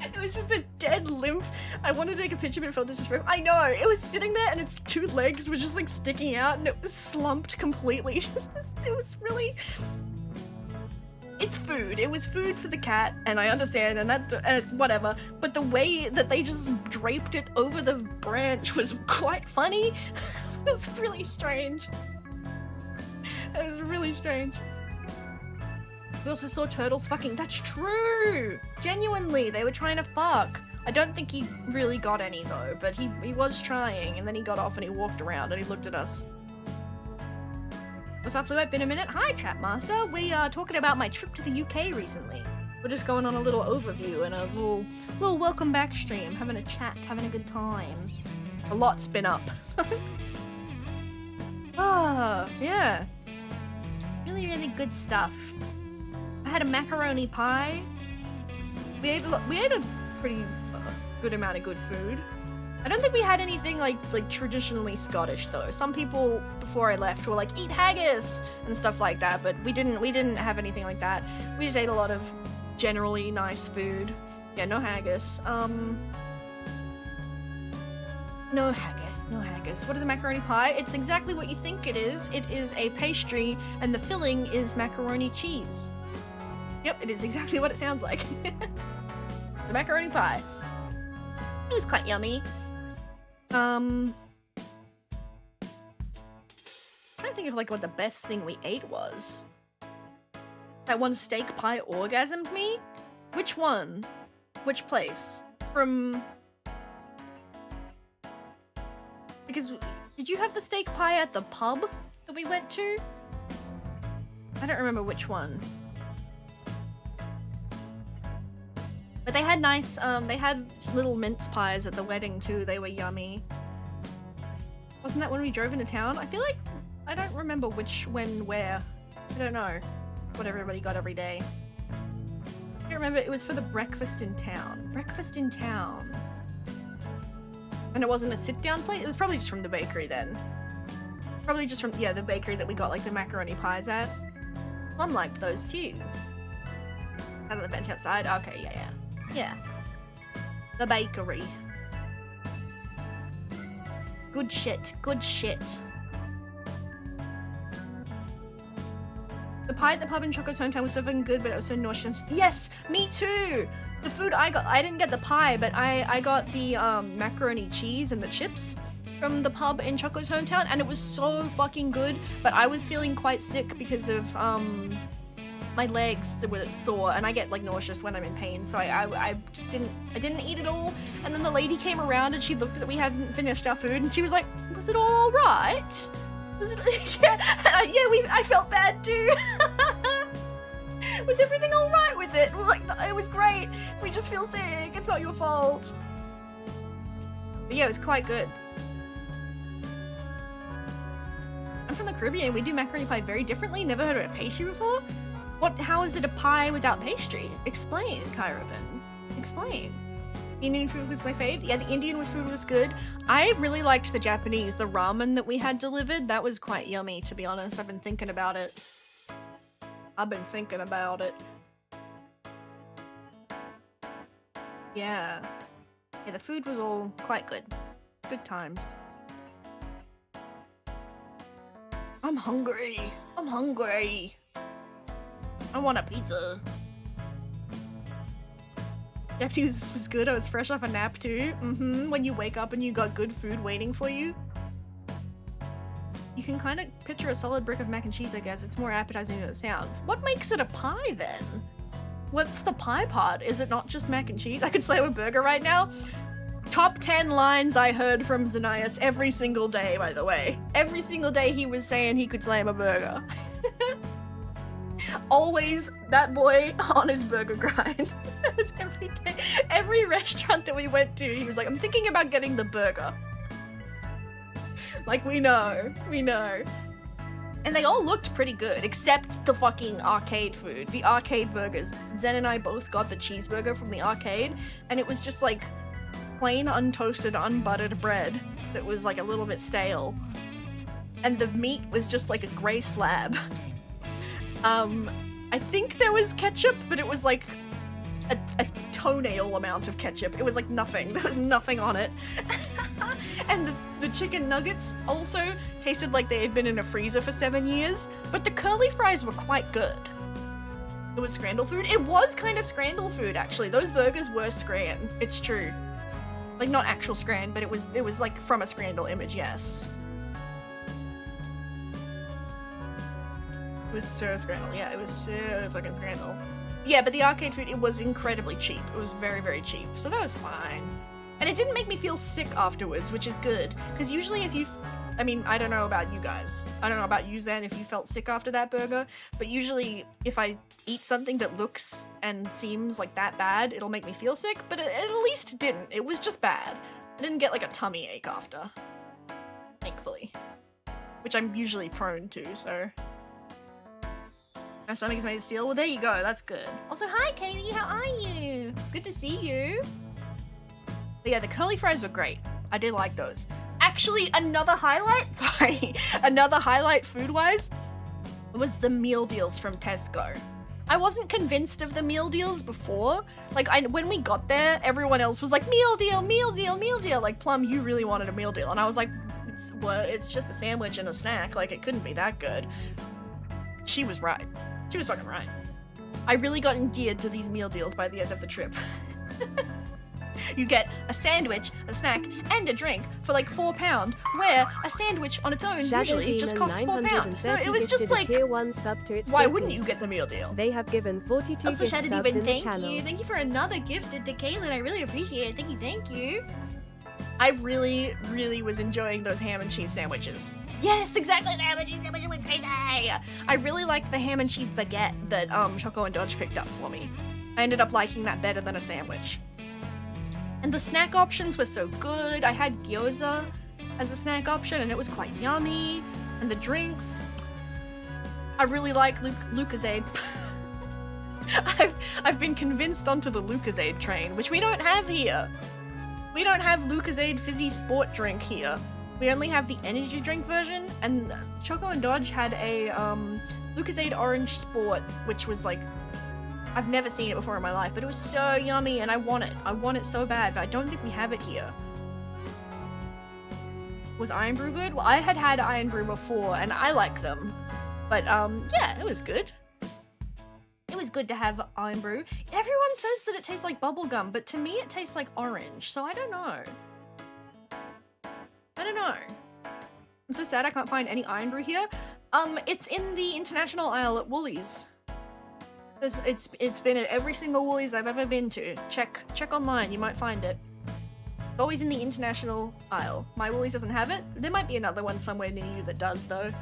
B: It was just a dead limp. I wanted to take a picture, but it felt disrespectful. I know, it was sitting there and its two legs were just like sticking out and it was slumped completely. Just this, it was really... It's food. It was food for the cat, and I understand, and that's whatever. But the way that they just draped it over the branch was quite funny. It was really strange. It was really strange. We also saw turtles fucking. That's true. Genuinely, they were trying to fuck. I don't think he really got any though, but he was trying, and then he got off and he walked around and he looked at us. What's up, Fluette? Been a minute? Hi, Trapmaster. We are talking about my trip to the UK recently. We're just going on a little overview and a little welcome back stream, having a chat, having a good time. A lot's been up. Ah, yeah. Really, really good stuff. I had a macaroni pie. We ate a pretty good amount of good food. I don't think we had anything like traditionally Scottish though. Some people before I left were like, eat haggis and stuff like that, but we didn't have anything like that. We just ate a lot of generally nice food. Yeah, no haggis. No haggis. What is a macaroni pie? It's exactly what you think it is. It is a pastry and the filling is macaroni cheese. Yep, it is exactly what it sounds like. The macaroni pie. It was quite yummy. I'm trying to think of like what the best thing we ate was. That one steak pie orgasmed me? Which one? Which place? From... Because, did you have the steak pie at the pub that we went to? I don't remember which one. But they had nice, they had little mince pies at the wedding too. They were yummy. Wasn't that when we drove into town? I feel like, I don't remember which, when, where. I don't know what everybody got every day. I don't remember, it was for the breakfast in town. Breakfast in town. And it wasn't a sit-down plate? It was probably just from the bakery then. Probably just from, yeah, the bakery that we got like the macaroni pies at. Plum liked those too. Out of the bench outside? Okay, yeah. Yeah. The bakery. Good shit. Good shit. The pie at the pub in Choco's hometown was so fucking good, but it was so nauseous. Yes! Me too! The food I got, I didn't get the pie, but I got the macaroni cheese and the chips from the pub in Choco's hometown, and it was so fucking good, but I was feeling quite sick because of my legs that were sore, and I get like nauseous when I'm in pain, so I just didn't eat it all. And then the lady came around and she looked that we hadn't finished our food, and she was like, "Was it all right? Was it?" Yeah, I felt bad too. Was everything all right with it? We're like, it was great. We just feel sick. It's not your fault. But yeah, it was quite good. I'm from the Caribbean. We do macaroni pie very differently. Never heard of a pastry before. How is it a pie without pastry? Explain, Kyrovan. Explain. Indian food was my fave. Yeah, the Indian food was good. I really liked the Japanese, the ramen that we had delivered. That was quite yummy, to be honest. I've been thinking about it. Yeah. Yeah, the food was all quite good. Good times. I'm hungry. I want a pizza. Japanese was good. I was fresh off a nap too. When you wake up and you got good food waiting for you. You can kind of picture a solid brick of mac and cheese, I guess. It's more appetizing than it sounds. What makes it a pie then? What's the pie part? Is it not just mac and cheese? I could slam a burger right now. Top 10 lines I heard from Xenias every single day, by the way. Every single day he was saying he could slam a burger. Always that boy on his burger grind. That was every day. Every restaurant that we went to, he was like, I'm thinking about getting the burger. Like, we know. And they all looked pretty good, except the fucking arcade food. The arcade burgers. Zen and I both got the cheeseburger from the arcade, and it was just like plain untoasted, unbuttered bread that was like a little bit stale. And the meat was just like a grey slab. I think there was ketchup, but it was like a toenail amount of ketchup. It was like nothing. There was nothing on it. And the chicken nuggets also tasted like they had been in a freezer for 7 years, but the curly fries were quite good. It was Scrandal food. It was kind of Scrandal food, actually. Those burgers were Scran. It's true. Like, not actual Scran, but it was like from a Scrandal image, yes. It was so Scrandal. Yeah, it was so fucking Scrandal. Yeah, but the arcade food, it was incredibly cheap. It was very, very cheap. So that was fine. And it didn't make me feel sick afterwards, which is good. Because usually if you... I mean, I don't know about you guys. I don't know about you, Zen, if you felt sick after that burger. But usually if I eat something that looks and seems like that bad, it'll make me feel sick. But it at least didn't. It was just bad. I didn't get like a tummy ache after. Thankfully. Which I'm usually prone to, so... My stomach is made of steel. Well, there you go. That's good.
C: Also, hi, Katie. How are you? Good to see you.
B: But yeah, the curly fries were great. I did like those. Actually, another highlight, another highlight food-wise was the meal deals from Tesco. I wasn't convinced of the meal deals before. Like, when we got there, everyone else was like, meal deal, meal deal, meal deal. Like, Plum, you really wanted a meal deal. And I was like, it's just a sandwich and a snack. Like, it couldn't be that good. She was right. She was fucking right. I really got endeared to these meal deals by the end of the trip. You get a sandwich, a snack, and a drink for like £4, where a sandwich on its own usually just costs £4. So it was just like,
A: tier 1 sub to its
B: why
A: rating.
B: wouldn't you get the meal deal?
A: They have given 42
C: Also,
A: gift
C: Shadow
A: subs
C: Demon,
A: in the
C: thank
A: channel.
C: you. Thank you for another gifted to Kaylin. I really appreciate it. Thank you, thank you.
B: I really, really was enjoying those ham and cheese sandwiches.
C: Yes, exactly. The ham and cheese sandwich went crazy.
B: I really liked the ham and cheese baguette that Choco and Dodge picked up for me. I ended up liking that better than a sandwich. And the snack options were so good. I had gyoza as a snack option and it was quite yummy. And the drinks. I really like Lucozade. I've been convinced onto the Lucozade train, which we don't have here. We don't have Lucozade Fizzy Sport drink here. We only have the energy drink version, and Choco and Dodge had a Lucozade Orange Sport, which was like, I've never seen it before in my life, but it was so yummy and I want it. I want it so bad, but I don't think we have it here. Was Iron Brew good? Well, I had Iron Brew before and I like them. But yeah, it was good. It was good to have Iron Brew. Everyone says that it tastes like bubblegum, but to me it tastes like orange, so I don't know. I don't know. I'm so sad I can't find any Iron Brew here. It's in the international aisle at Woolies. It's been at every single Woolies I've ever been to. Check online, you might find it. It's always in the international aisle. My Woolies doesn't have it. There might be another one somewhere near you that does though.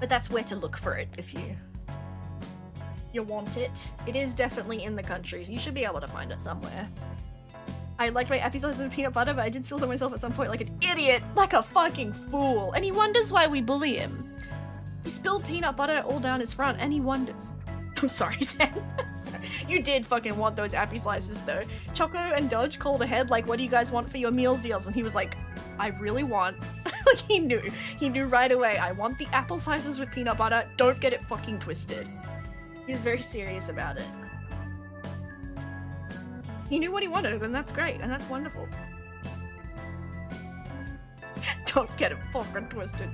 B: But that's where to look for it if you want it. It is definitely in the country, so you should be able to find it somewhere. I liked my appy slices with peanut butter, but I did feel to myself at some point like an idiot, like a fucking fool. And he wonders why we bully him. He spilled peanut butter all down his front, and he wonders. I'm sorry, Sam. Sorry. You did fucking want those appy slices though. Choco and Dodge called ahead like, what do you guys want for your meals deals? And he was like, I really want, like he knew right away, I want the apple slices with peanut butter, don't get it fucking twisted. He was very serious about it. He knew what he wanted and that's great and that's wonderful. Don't get it fucking twisted.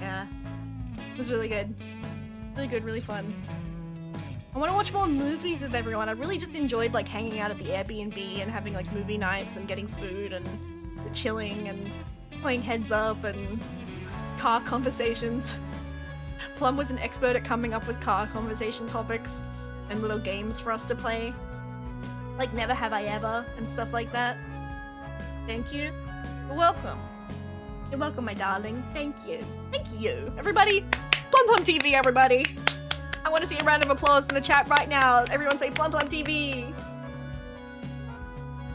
B: Yeah, it was really good. Really good, really fun. I want to watch more movies with everyone. I really just enjoyed like hanging out at the Airbnb and having like movie nights and getting food and chilling and playing Heads Up and car conversations. Plum was an expert at coming up with car conversation topics and little games for us to play. Like Never Have I Ever and stuff like that. Thank you. You're welcome. You're welcome, my darling. Thank you. Thank you. Everybody, Plum Plum TV, everybody. I want to see a round of applause in the chat right now. Everyone say Plum Plum TV.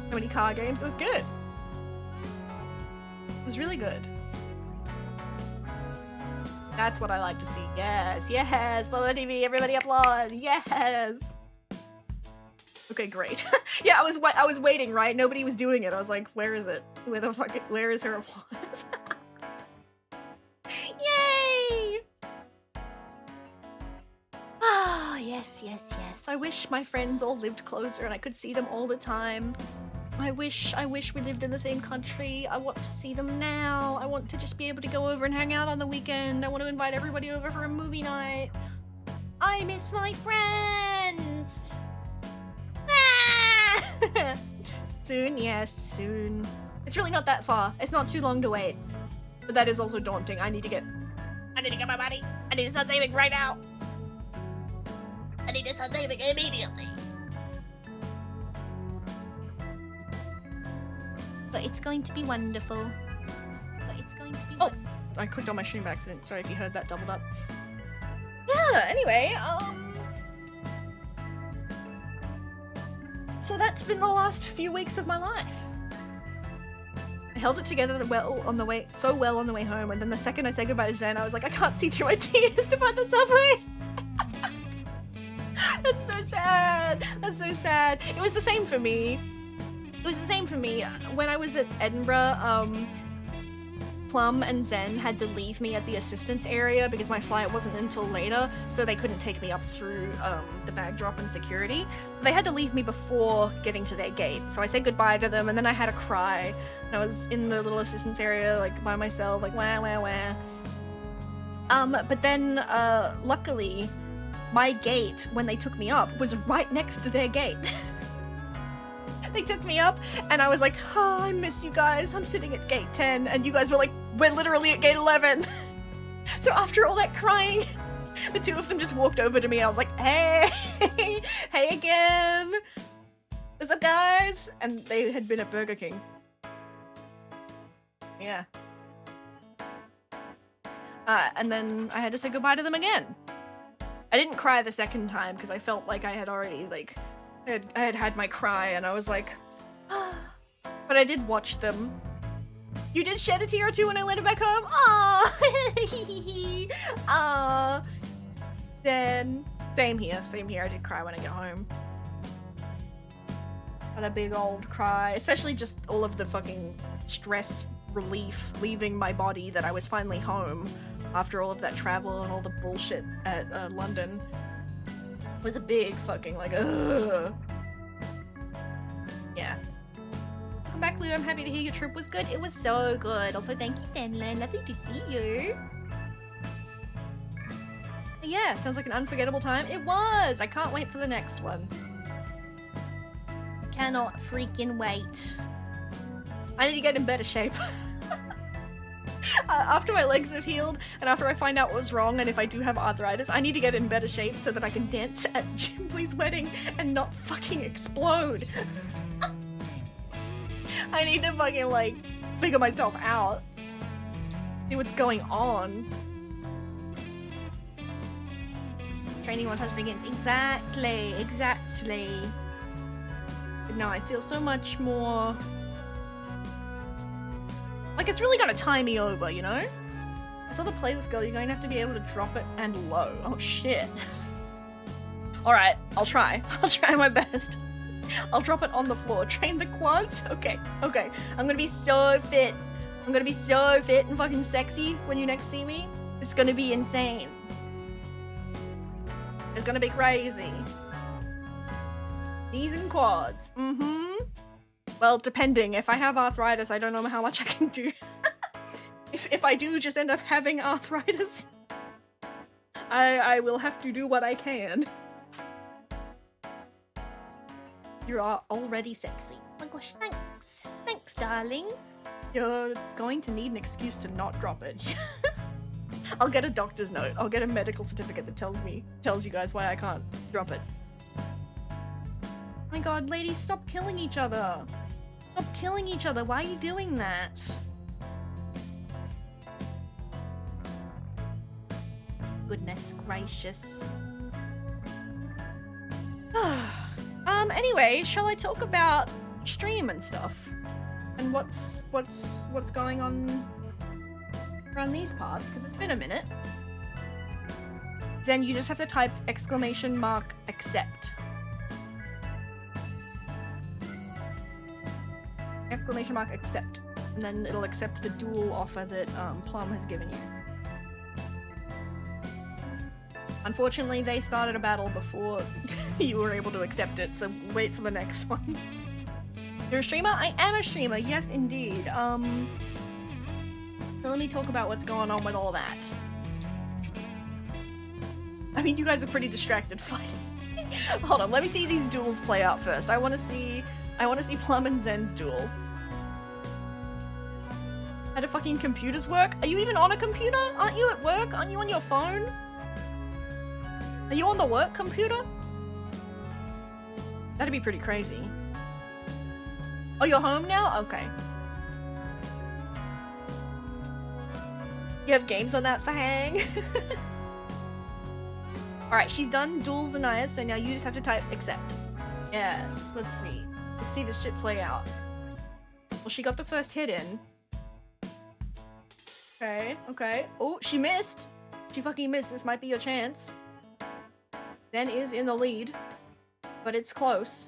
B: So many car games. It was good. It was really good. That's what I like to see. Yes, yes. Plum Plum TV. Everybody applaud. Yes. Okay, great. Yeah, I was waiting, right? Nobody was doing it. I was like, where is it? Where is her applause? Yay! Ah, yes, yes, yes. I wish my friends all lived closer and I could see them all the time. I wish we lived in the same country. I want to see them now. I want to just be able to go over and hang out on the weekend. I want to invite everybody over for a movie night. I miss my friends. Ah! Soon, yes, soon. It's really not that far. It's not too long to wait. But that is also daunting. I need to get my money. I need to start saving right now. I need to start saving immediately. But it's going to be wonderful. But it's going to be wonderful. I clicked on my stream by accident. Sorry if you heard that doubled up. Yeah, anyway, so that's been the last few weeks of my life. I held it together so well on the way home, and then the second I said goodbye to Zen, I was like, I can't see through my tears to find the subway. That's so sad. That's so sad. It was the same for me. It was the same for me. When I was at Edinburgh, Plum and Zen had to leave me at the assistance area because my flight wasn't until later, so they couldn't take me up through the bag drop and security. So they had to leave me before getting to their gate. So I said goodbye to them, and then I had a cry. And I was in the little assistance area, like, by myself, like, wah, wah, wah. But then, luckily, my gate, when they took me up, was right next to their gate. They took me up, and I was like, oh, I miss you guys. I'm sitting at gate 10, and you guys were like, we're literally at gate 11. So after all that crying, the two of them just walked over to me. I was like, hey, hey again. What's up, guys? And they had been at Burger King. Yeah. And then I had to say goodbye to them again. I didn't cry the second time because I felt like I had already, like, I had my cry, and I was like, ah. But I did watch them. You did shed a tear or two when I landed back home? Aww. Aww. Then, same here. I did cry when I get home. But a big old cry, especially just all of the fucking stress relief leaving my body that I was finally home after all of that travel and all the bullshit at London. Was a big fucking, like, ugh. Yeah. Welcome back, Lou. I'm happy to hear your trip was good. It was so good. Also, thank you, Denland. Lovely to see you. Yeah, sounds like an unforgettable time. It was! I can't wait for the next one. I cannot freaking wait. I need to get in better shape. After my legs have healed, and after I find out what was wrong, and if I do have arthritis, I need to get in better shape so that I can dance at Jimbly's wedding and not fucking explode. I need to fucking, like, figure myself out. See what's going on. Training one touch begins. Exactly, exactly. But no, I feel so much more... like, it's really gonna tie me over, you know? I saw the playlist girl, you're going to have to be able to drop it and low. Oh, shit. Alright, I'll try. I'll try my best. I'll drop it on the floor. Train the quads? Okay, okay. I'm gonna be so fit. I'm gonna be so fit and fucking sexy when you next see me. It's gonna be insane. It's gonna be crazy. Knees and quads. Mm-hmm. Well, depending. If I have arthritis, I don't know how much I can do. if I do just end up having arthritis, I will have to do what I can. You are already sexy. Oh my gosh, thanks. Thanks, darling. You're going to need an excuse to not drop it. I'll get a doctor's note. I'll get a medical certificate that tells you guys why I can't drop it. My god, ladies, stop killing each other. Stop killing each other. Why are you doing that? Goodness gracious. Anyway, shall I talk about stream and stuff? And what's going on around these parts? Because it's been a minute. Zen, you just have to type !accept. !accept. And then it'll accept the duel offer that Plum has given you. Unfortunately, they started a battle before you were able to accept it, so wait for the next one. You're a streamer? I am a streamer, yes indeed. So let me talk about what's going on with all that. I mean, you guys are pretty distracted fighting. Hold on, let me see these duels play out first. I wanna see Plum and Zen's duel. How do fucking computers work? Are you even on a computer? Aren't you at work? Aren't you on your phone? Are you on the work computer? That'd be pretty crazy. Oh, you're home now? Okay. You have games on that for hang? Alright, she's done duels and Naya, so now you just have to type accept. Yes, let's see. Let's see this shit play out. Well, she got the first hit in. Okay, okay. Oh, she missed! She fucking missed. This might be your chance. Zen is in the lead, but it's close.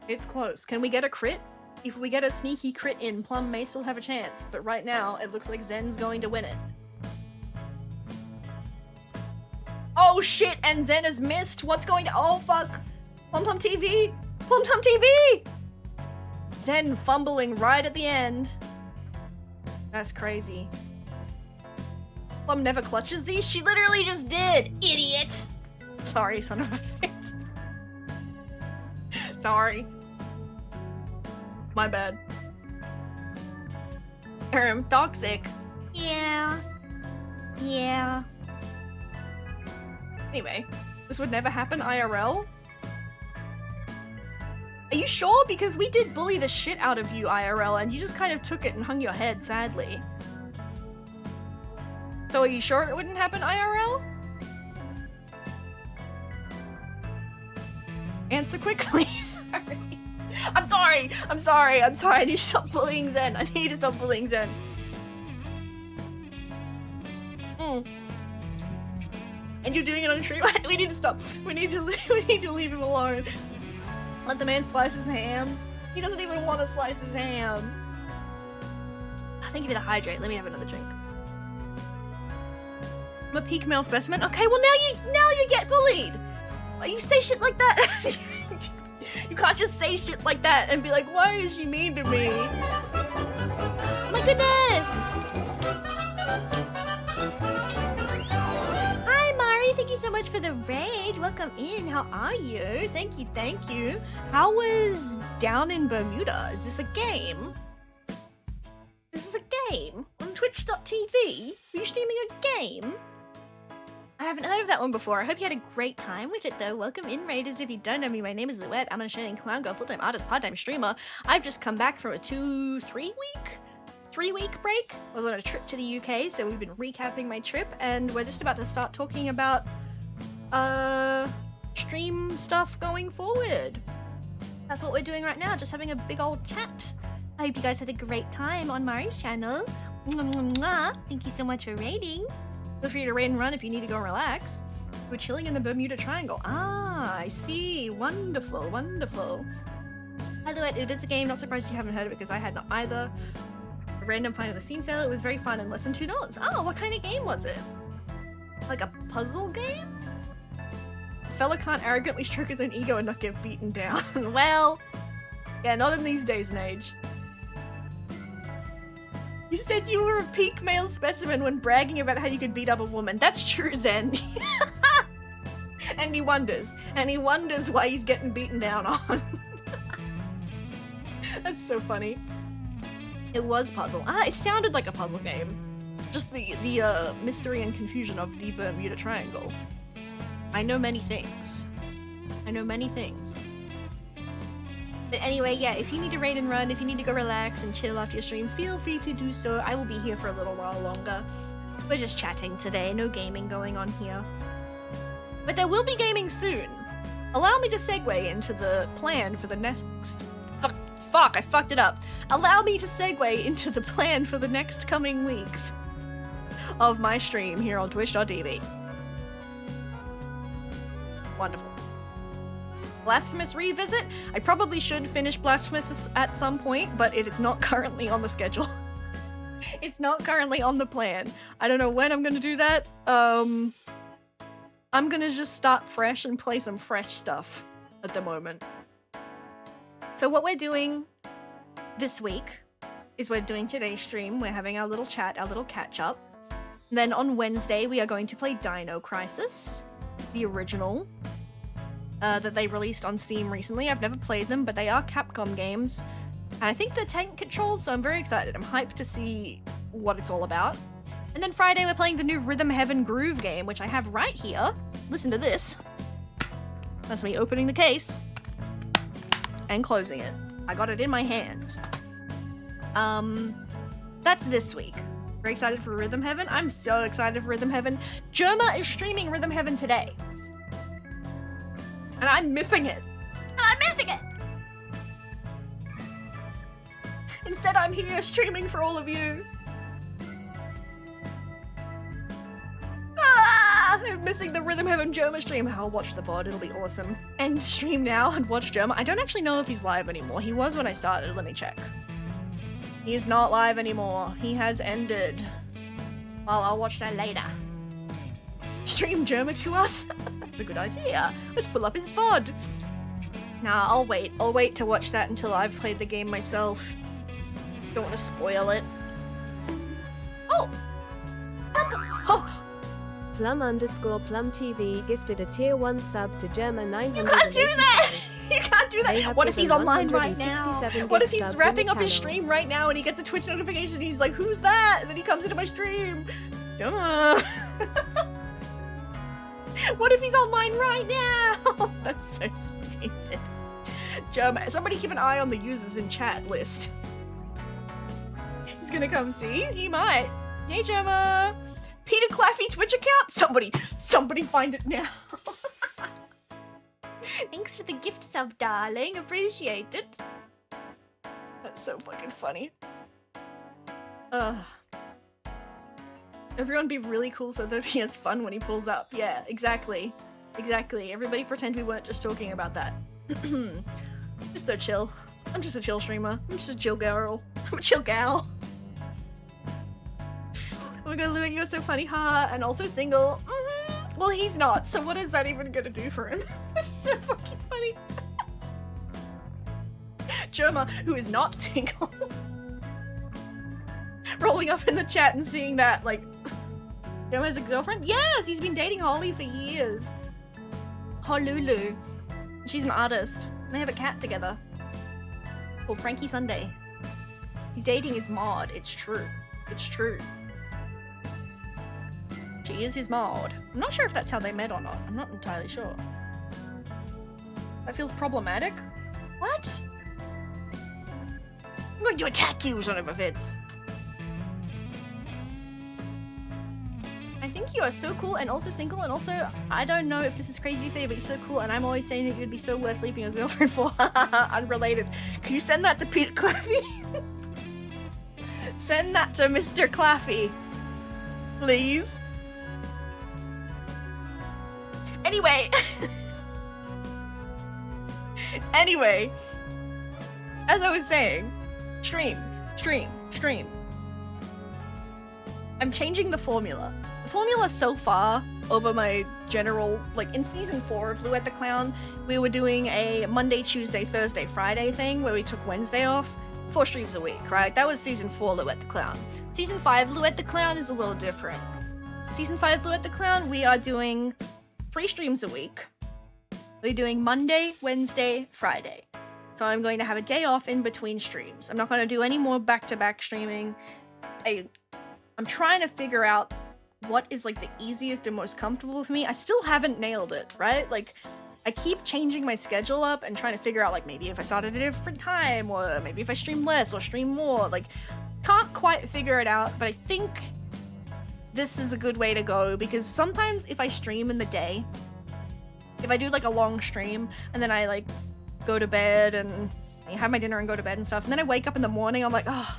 B: It's close. Can we get a crit? If we get a sneaky crit in, Plum may still have a chance, but right now it looks like Zen's going to win it. Oh shit, and Zen has missed! What's going to- oh fuck! Plum Plum TV! Plum Plum TV! Zen fumbling right at the end. That's crazy. Plum never clutches these? She literally just did! Idiot! Sorry, son of a bitch. Sorry. My bad. Toxic.
C: Yeah. Yeah.
B: Anyway, this would never happen IRL? Are you sure? Because we did bully the shit out of you IRL and you just kind of took it and hung your head, sadly. So are you sure it wouldn't happen IRL? Answer quickly. Sorry. I'm sorry. I'm sorry. I'm sorry. I need to stop bullying Zen. I need to stop bullying Zen. And you're doing it on stream? We need to stop. We need to leave him alone. Let the man slice his ham. He doesn't even want to slice his ham. Thank you for the hydrate. Let me have another drink. I'm a peak male specimen. Okay, well now you get bullied. You say shit like that. You can't just say shit like that and be like, why is she mean to me?
C: My goodness! Hi, Mari. Thank you so much for the raid. Welcome in. How are you?
B: Thank you, thank you. How was Down in Bermuda? Is this a game? This is a game? On twitch.tv? Are you streaming a game?
C: I haven't heard of that one before. I hope you had a great time with it, though. Welcome in, Raiders. If you don't know me, my name is Luette. I'm an Australian clown girl, full-time artist, part-time streamer. I've just come back from a 3-week break. I was on a trip to the UK, so we've been recapping my trip, and we're just about to start talking about stream stuff going forward. That's what we're doing right now, just having a big old chat. I hope you guys had a great time on Mari's channel. Mwah, mwah, mwah. Thank you so much for raiding. Feel free to raid and run if you need to go and relax. We're chilling in the Bermuda Triangle. Ah, I see. Wonderful, wonderful. By the way, it is a game. Not surprised you haven't heard of it because I had not either. A random find of the Steam sale. It was very fun and less than $2. Oh, what kind of game was it? Like a puzzle game? A fella can't arrogantly stroke his own ego and not get beaten down. Well, yeah, not in these days and age. You said you were a peak male specimen when bragging about how you could beat up a woman. That's true, Zen. And he wonders why he's getting beaten down on. That's so funny. It was puzzle. Ah, it sounded like a puzzle game.
B: Just the mystery and confusion of the Bermuda Triangle. I know many things. I know many things.
C: But anyway, yeah, if you need to raid and run, if you need to go relax and chill after your stream, feel free to do so. I will be here for a little while longer. We're just chatting today, no gaming going on here.
B: But there will be gaming soon. Allow me to segue into the plan for the next... Fuck, I fucked it up. Allow me to segue into the plan for the next coming weeks of my stream here on twitch.tv. Wonderful. Blasphemous Revisit. I probably should finish Blasphemous at some point, but it is not currently on the schedule. It's not currently on the plan. I don't know when I'm gonna do that. I'm gonna just start fresh and play some fresh stuff at the moment. So what we're doing this week is we're doing today's stream. We're having our little chat, our little catch up. Then on Wednesday, we are going to play Dino Crisis, the original, that they released on Steam recently. I've never played them, but they are Capcom games. And I think they're tank controls, so I'm very excited. I'm hyped to see what it's all about. And then Friday, we're playing the new Rhythm Heaven Groove game, which I have right here. Listen to this. That's me opening the case and closing it. I got it in my hands. That's this week. Very excited for Rhythm Heaven. I'm so excited for Rhythm Heaven. Germa is streaming Rhythm Heaven today. And I'm missing it. Instead, I'm here streaming for all of you. I'm missing the Rhythm Heaven Germa stream. I'll watch the VOD, it'll be awesome. End stream now and watch Germa. I don't actually know if he's live anymore. He was when I started, let me check. He is not live anymore. He has ended. Well, I'll watch that later. Stream Germa to us? That's a good idea. Let's pull up his VOD. Nah, I'll wait. I'll wait to watch that until I've played the game myself. Don't want to spoil it. Oh! Oh!
A: Plum_Plum TV gifted a tier 1 sub to Germa 900.
B: You can't do that! You can't do that! What if he's online right now? What if he's wrapping up his stream right now and he gets a Twitch notification and he's like, who's that? And then he comes into my stream. Germa. What if he's online right now? That's so stupid. Germa, somebody keep an eye on the users in chat list. He's gonna come see? He might. Hey, Germa. Peter Claffey Twitch account? Somebody find it now.
C: Thanks for the gift sub, darling. Appreciate it.
B: That's so fucking funny. Everyone be really cool so that he has fun when he pulls up. Yeah, exactly. Exactly. Everybody pretend we weren't just talking about that. Just so chill. I'm just a chill streamer. I'm just a chill girl. I'm a chill gal. Oh my god, Louis, you're so funny, ha! And also single. Well, he's not, so what is that even gonna do for him? It's so fucking funny. Germa, who is not single. Rolling up in the chat and seeing that, like, Germa has a girlfriend? Yes, he's been dating Holly for years. Holulu. She's an artist. They have a cat together. Called Frankie Sunday. He's dating his mod. It's true. It's true. She is his mod. I'm not sure if that's how they met or not. I'm not entirely sure. That feels problematic. What? I'm going to attack you, son of a bitch. I think you are so cool and also single, and also, I don't know if this is crazy to say, but you're so cool, and I'm always saying that you'd be so worth leaving a girlfriend for. Unrelated. Can you send that to Peter Claffey? Send that to Mr. Claffey. Please. Anyway. Anyway. As I was saying, stream. I'm changing the formula. The formula so far over my general, like in season 4 of Louette the Clown, we were doing a Monday, Tuesday, Thursday, Friday thing where we took Wednesday off. 4 streams a week, right? That was season 4 Louette the Clown. Season 5 Louette the Clown is a little different. Season 5 Louette the Clown, we are doing 3 streams a week. We're doing Monday, Wednesday, Friday. So I'm going to have a day off in between streams. I'm not going to do any more back-to-back streaming. I'm I'm trying to figure out what is like the easiest and most comfortable for me. I still haven't nailed it, right? Like, I keep changing my schedule up and trying to figure out, like, maybe if I start at a different time, or maybe if I stream less or stream more. Like, can't quite figure it out, but I think this is a good way to go, because sometimes if I stream in the day, if I do like a long stream and then I like go to bed and I have my dinner and go to bed and stuff, and then I wake up in the morning, I'm like, oh,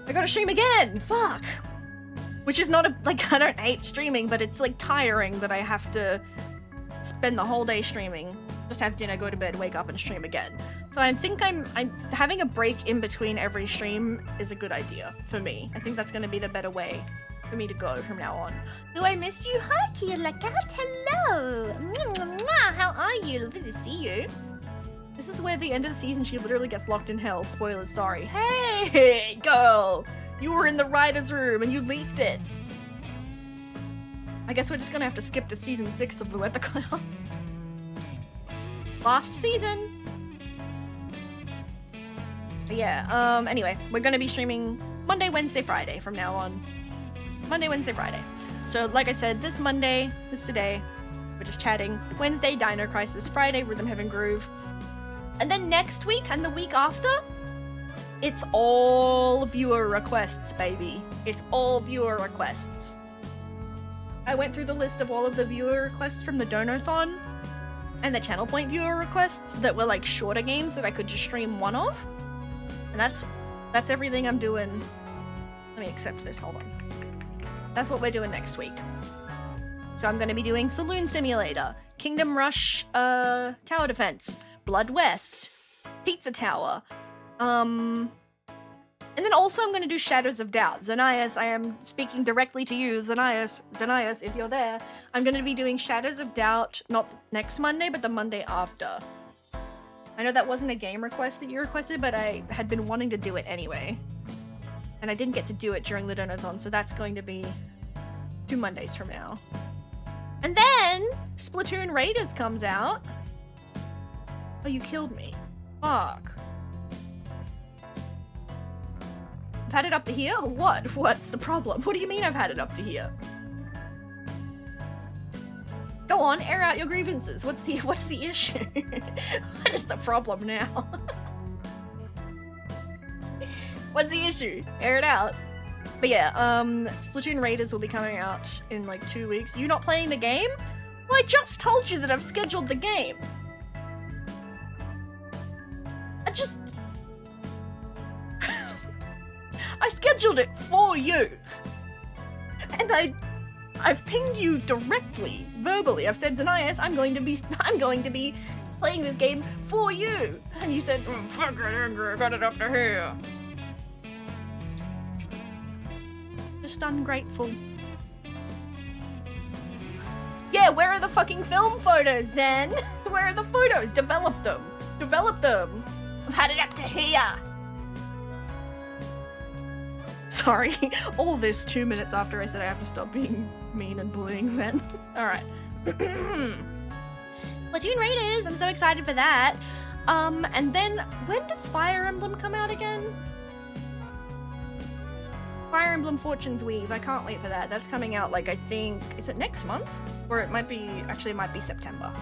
B: I gotta stream again, fuck. Which is not like, I don't hate streaming, but it's like tiring that I have to spend the whole day streaming, just have dinner, go to bed, wake up and stream again. So I think I'm having a break in between every stream is a good idea for me. I think that's gonna be the better way for me to go from now on. Do I miss you? Hi, Kira Cat. Hello. How are you? Lovely to see you. This is where the end of the season she literally gets locked in hell. Spoilers, sorry. Hey, girl. You were in the writer's room and you leaked it. I guess we're just gonna have to skip to season 6 of The Weather Clown. Last season. But yeah, anyway, we're gonna be streaming Monday, Wednesday, Friday from now on. Monday, Wednesday, Friday. So, like I said, this Monday is today. We're just chatting. Wednesday, Dino Crisis. Friday, Rhythm Heaven Groove. And then next week and the week after, it's all viewer requests, baby. It's all viewer requests. I went through the list of all of the viewer requests from the Donathon and the Channel Point viewer requests that were like shorter games that I could just stream one of. And that's everything I'm doing. Let me accept this, hold on. That's what we're doing next week. So I'm going to be doing Saloon Simulator, Kingdom Rush Tower Defense, Blood West, Pizza Tower, and then also I'm going to do Shadows of Doubt. Xenias, I am speaking directly to you, Xenias, if you're there. I'm going to be doing Shadows of Doubt, not next Monday, but the Monday after. I know that wasn't a game request that you requested, but I had been wanting to do it anyway. And I didn't get to do it during the Donathon, so that's going to be 2 Mondays from now. And then Splatoon Raiders comes out. Oh, you killed me. Fuck. I've had it up to here? What? What's the problem? What do you mean I've had it up to here? Go on, air out your grievances. What's the issue? What is the problem now? What's the issue? Air it out. But yeah, Splatoon Raiders will be coming out in like 2 weeks. You not playing the game? Well, I just told you that I've scheduled the game. I scheduled it for you. And I've pinged you directly, verbally. I've said, Xenias, I'm going to be playing this game for you. And you said, fuck it, Andrew, I got it up to here. Just ungrateful. Yeah, where are the fucking film photos then? Where are the photos? Develop them. Develop them. I've had it up to here. Sorry, all this 2 minutes after I said I have to stop being mean and bullying Zen. Alright. Splatoon Raiders, I'm so excited for that. And then, when does Fire Emblem come out again? Fire Emblem Fortune's Weave, I can't wait for that. That's coming out, like, I think, is it next month? Or it might be, actually it might be September.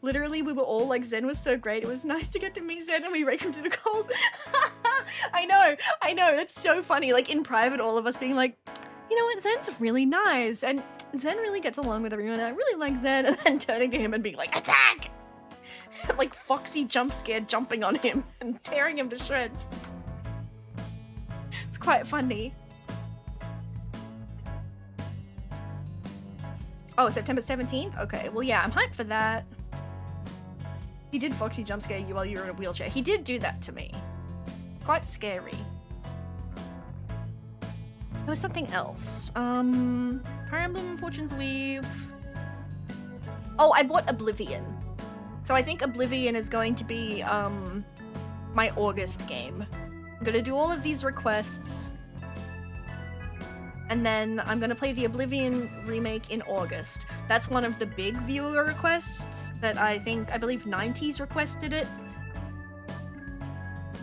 B: Literally, we were all like, Zen was so great. It was nice to get to meet Zen and we rake him through the coals. I know, that's so funny. Like, in private, all of us being like, you know what, Zen's really nice. And Zen really gets along with everyone. I really like Zen. And then turning to him and being like, attack! Like, Foxy jump scared jumping on him and tearing him to shreds. It's quite funny. Oh, September 17th? Okay, well, yeah, I'm hyped for that. He did Foxy jump scare you while you were in a wheelchair. He did do that to me. Quite scary. There was something else. Fire Emblem Fortune's Weave. Oh, I bought Oblivion. So I think Oblivion is going to be, my August game. I'm gonna do all of these requests. And then I'm gonna play the Oblivion remake in August. That's one of the big viewer requests that I believe 90s requested it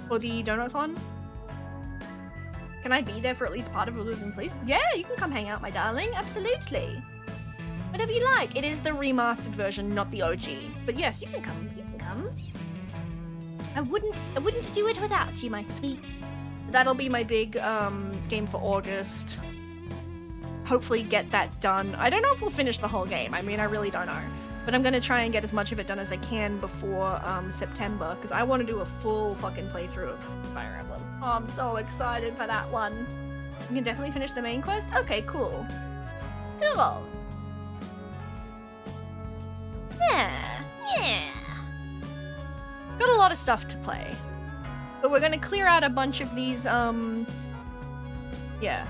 B: for the Donathon. Can I be there for at least part of Oblivion, please? Yeah, you can come hang out, my darling. Absolutely. Whatever you like. It is the remastered version, not the OG. But yes, you can come. You can come. I wouldn't do it without you, my sweet. That'll be my big game for August. Hopefully get that done. I don't know if we'll finish the whole game. I mean, I really don't know. But I'm gonna try and get as much of it done as I can before September, because I want to do a full fucking playthrough of Fire Emblem. Oh, I'm so excited for that one. You can definitely finish the main quest? Okay, cool. Cool. Yeah. Got a lot of stuff to play. But we're gonna clear out a bunch of these,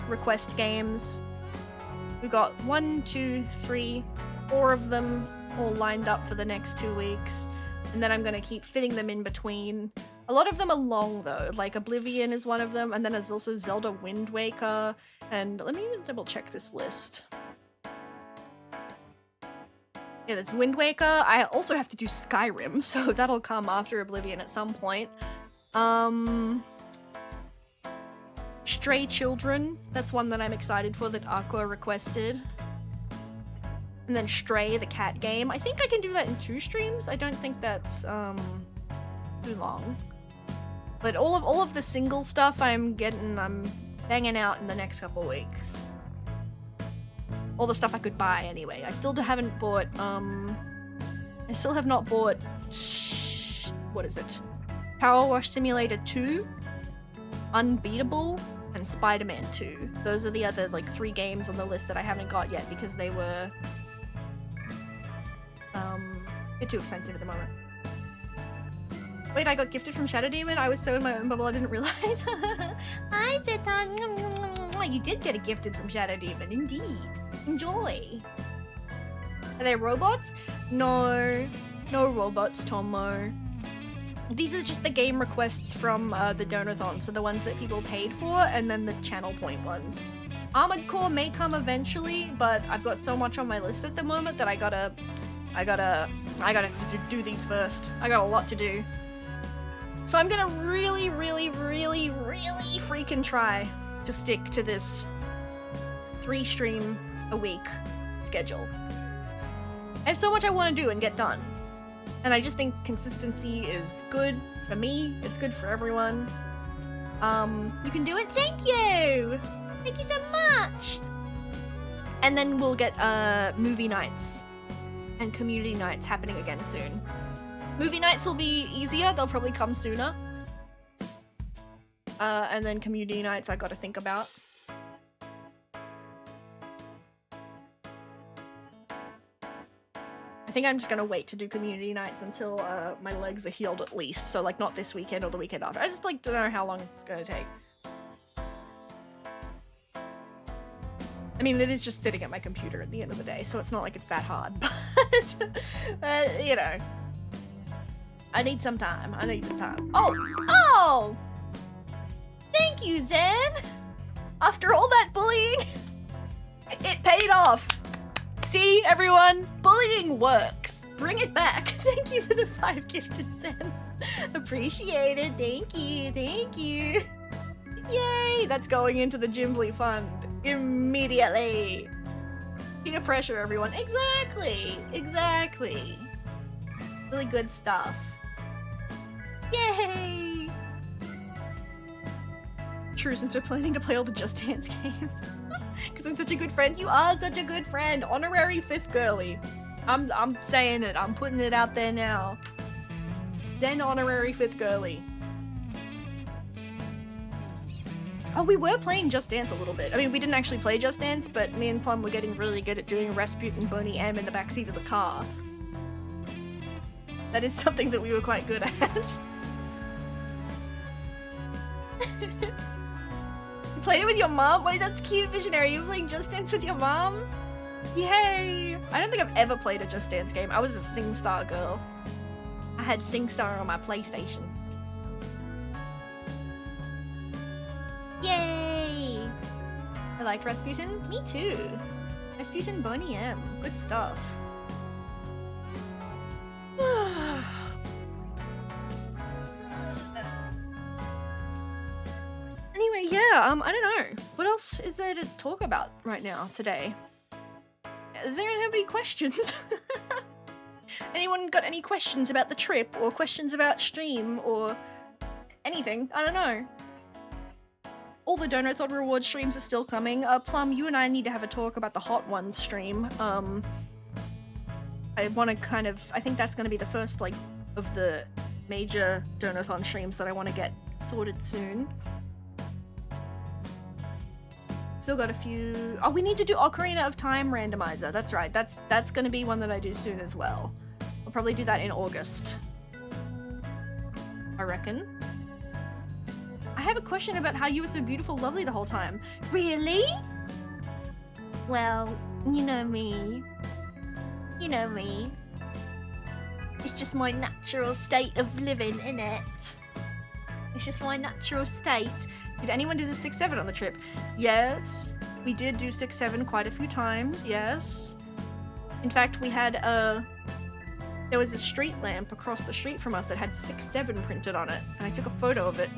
B: request games. We've got 1, 2, 3, 4 of them all lined up for the next 2 weeks. And then I'm gonna keep fitting them in between. A lot of them are long though, like Oblivion is one of them, and then there's also Zelda Wind Waker, and let me double check this list. Yeah, there's Wind Waker. I also have to do Skyrim, so that'll come after Oblivion at some point. Stray Children, that's one that I'm excited for that Aqua requested. And then Stray, the cat game. I think I can do that in 2 streams. I don't think that's too long. But all of the single stuff I'm banging out in the next couple weeks. All the stuff I could buy anyway. I still haven't bought I still have not bought what is it? Power Wash Simulator 2, Unbeatable, and Spider-Man 2. Those are the other like 3 games on the list that I haven't got yet because they were they're too expensive at the moment. Wait, I got gifted from Shadow Demon? I was so in my own bubble I didn't realize. Hi, Zetan. You did get a gifted from Shadow Demon, indeed. Enjoy. Are they robots? No. No robots, Tomo. These are just the game requests from the Donathon, so the ones that people paid for, and then the channel point ones. Armored Core may come eventually, but I've got so much on my list at the moment that I gotta do these first. I got a lot to do. So I'm gonna really freaking try to stick to this 3 stream a week schedule. I have so much I want to do and get done. And I just think consistency is good for me. It's good for everyone. You can do it. Thank you! Thank you so much! And then we'll get movie nights and community nights happening again soon. Movie nights will be easier. They'll probably come sooner. And then community nights I gotta think about. I think I'm just gonna wait to do community nights until my legs are healed at least. So like not this weekend or the weekend after. I just like don't know how long it's gonna take. I mean, it is just sitting at my computer at the end of the day, so it's not like it's that hard. But you know, I need some time. I need some time. Oh! Thank you, Zen! After all that bullying, it paid off. See, everyone? Bullying works. Bring it back. Thank you for the 5 gifted, Zen. Appreciate it. Thank you. Thank you. Yay! That's going into the Jimbly Fund. Immediately. Peer pressure, everyone. Exactly. Exactly. Really good stuff. Yay! True, since we're planning to play all the Just Dance games. Because I'm such a good friend. You are such a good friend. Honorary 5th girly. I'm saying it. I'm putting it out there now. Zen honorary 5th girly. Oh, we were playing Just Dance a little bit. I mean, we didn't actually play Just Dance, but me and Plum were getting really good at doing Rasputin Boney M in the backseat of the car. That is something that we were quite good at. You played it with your mom? Wait, that's cute, Visionary. You playing Just Dance with your mom? Yay! I don't think I've ever played a Just Dance game. I was a SingStar girl. I had SingStar on my PlayStation. Yay! I like Rasputin. Me too. Rasputin Boney M. Good stuff. Anyway, yeah, yeah, I don't know. What else is there to talk about right now today? Does anyone have any questions? Anyone got any questions about the trip or questions about stream or anything? I don't know. All the Donathon reward streams are still coming. Plum, you and I need to have a talk about the Hot Ones stream. I want to I think that's going to be the first, like, of the major Donathon streams that I want to get sorted soon. Still got a few. Oh, we need to do Ocarina of Time randomizer. That's right. That's going to be one that I do soon as well. I'll probably do that in August, I reckon. I have a question about how you were so beautiful, lovely the whole time.
C: Really? Well, you know me. You know me. It's just my natural state of living, innit? It's just my natural state.
B: Did anyone do the 6-7 on the trip? Yes, we did do 6-7 quite a few times, yes. In fact, we had there was a street lamp across the street from us that had 6-7 printed on it, and I took a photo of it,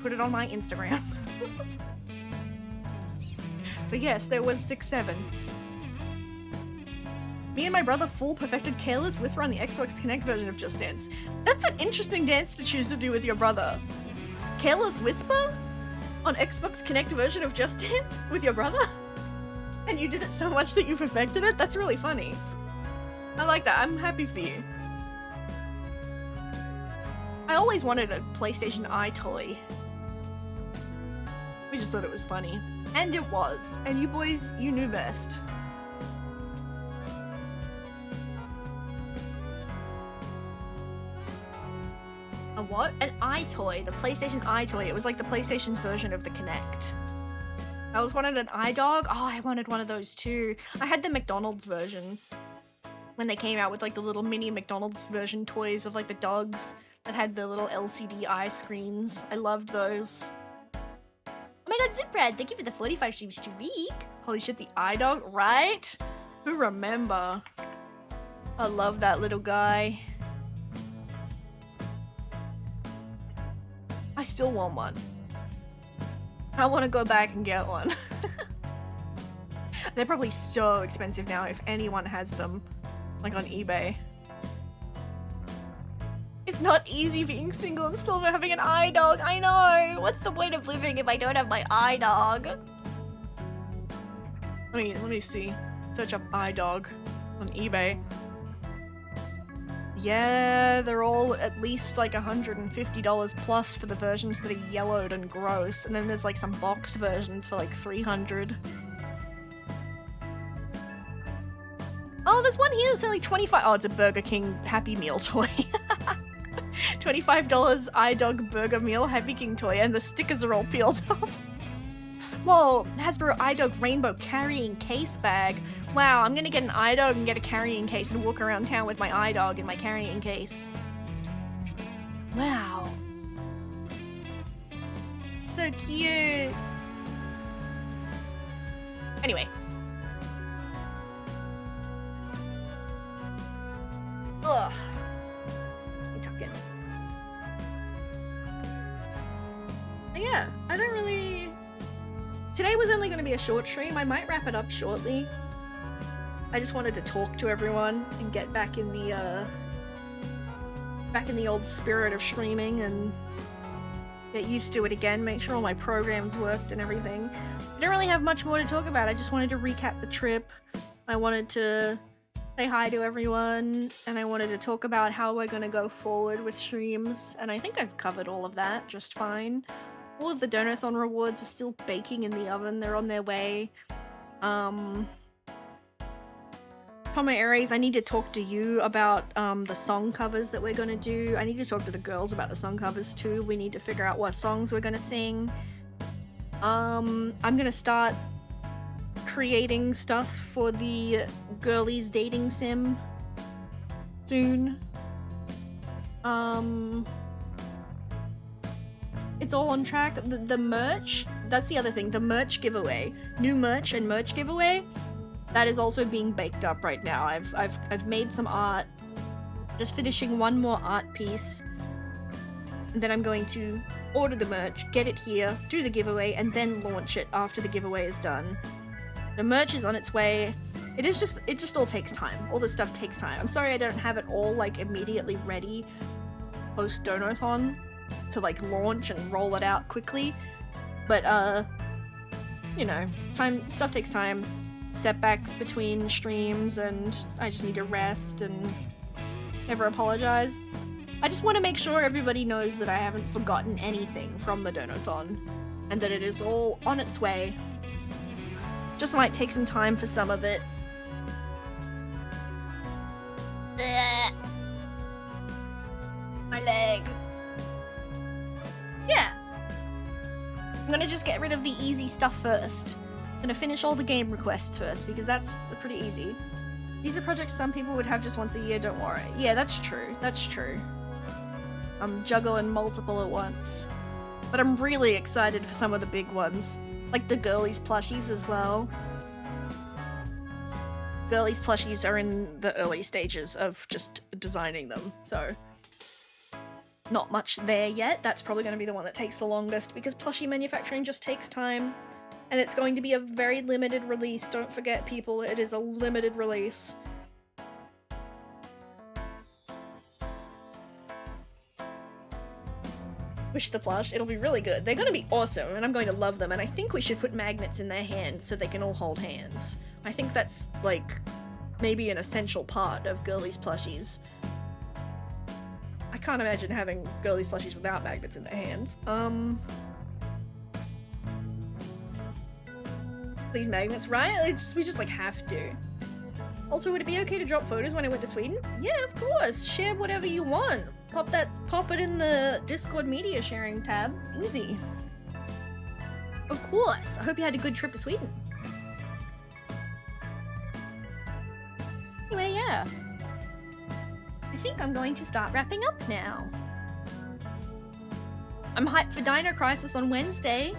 B: put it on my Instagram. So yes, there was 6-7. Me and my brother full perfected Careless Whisper on the Xbox Connect version of Just Dance. That's an interesting dance to choose to do with your brother. Careless Whisper? On Xbox Connect version of Just Dance? With your brother? And you did it so much that you perfected it? That's really funny. I like that. I'm happy for you. I always wanted a PlayStation Eye toy. We just thought it was funny. And it was. And you boys, you knew best. A what? An iToy. The PlayStation iToy. It was like the PlayStation's version of the Kinect. I always wanted an iDog. Oh, I wanted one of those too. I had the McDonald's version. When they came out with like the little mini McDonald's version toys of like the dogs that had the little LCD eye screens. I loved those.
C: Oh my god, Ziprad, thank you for the 45 streams to week.
B: Holy shit, the iDog, right? Who remember? I love that little guy. I still want one. I want to go back and get one. They're probably so expensive now if anyone has them, like on eBay. It's not easy being single and still not having an iDog. I know. What's the point of living if I don't have my iDog? Let me see. Search up iDog on eBay. Yeah, they're all at least like $150 plus for the versions that are yellowed and gross, and then there's like some boxed versions for like $300. Oh, there's one here that's only $25. Oh, it's a Burger King Happy Meal toy. $25 iDog Burger Meal Happy King toy, and the stickers are all peeled off. Whoa, Hasbro iDog Rainbow Carrying Case Bag. Wow, I'm gonna get an iDog and get a carrying case and walk around town with my iDog in my carrying case. Wow. So cute. Anyway. Ugh. Let me tuck in. But yeah, I don't really... Today was only going to be a short stream. I might wrap it up shortly. I just wanted to talk to everyone and get back in the old spirit of streaming and get used to it again, make sure all my programs worked and everything. I don't really have much more to talk about. I just wanted to recap the trip. I wanted to say hi to everyone, and I wanted to talk about how we're going to go forward with streams, and I think I've covered all of that just fine. All of the Donathon rewards are still baking in the oven. They're on their way. Tomo Aries, I need to talk to you about the song covers that we're going to do. I need to talk to the girls about the song covers too. We need to figure out what songs we're going to sing. I'm going to start creating stuff for the girlies dating sim soon. It's all on track. The merch, that's the other thing. The merch giveaway. New merch and merch giveaway. That is also being baked up right now. I've made some art. Just finishing one more art piece. And then I'm going to order the merch, get it here, do the giveaway, and then launch it after the giveaway is done. The merch is on its way. It just all takes time. All this stuff takes time. I'm sorry I don't have it all like immediately ready post Donathon to like launch and roll it out quickly. But you know, stuff takes time. Setbacks between streams, and I just need to rest and never apologize. I just want to make sure everybody knows that I haven't forgotten anything from the Donathon and that it is all on its way. Just might take some time for some of it. Ugh. My leg. Yeah. I'm gonna just get rid of the easy stuff first. I'm gonna finish all the game requests first because that's pretty easy. These are projects some people would have just once a year, don't worry. Yeah, that's true. That's true. I'm juggling multiple at once. But I'm really excited for some of the big ones. Like the girlies plushies as well. Girlies plushies are in the early stages of just designing them, so not much there yet. That's probably going to be the one that takes the longest because plushie manufacturing just takes time. And it's going to be a very limited release. Don't forget, people, it is a limited release. Wish the plush. It'll be really good. They're going to be awesome, and I'm going to love them. And I think we should put magnets in their hands so they can all hold hands. I think that's, like, maybe an essential part of girlies plushies. I can't imagine having girlies plushies without magnets in their hands. These magnets, right? We just like have to. Also, would it be okay to drop photos when I went to Sweden? Yeah, of course. Share whatever you want. Pop it in the Discord media sharing tab. Easy. Of course. I hope you had a good trip to Sweden. Anyway, yeah. I think I'm going to start wrapping up now. I'm hyped for Dino Crisis on Wednesday.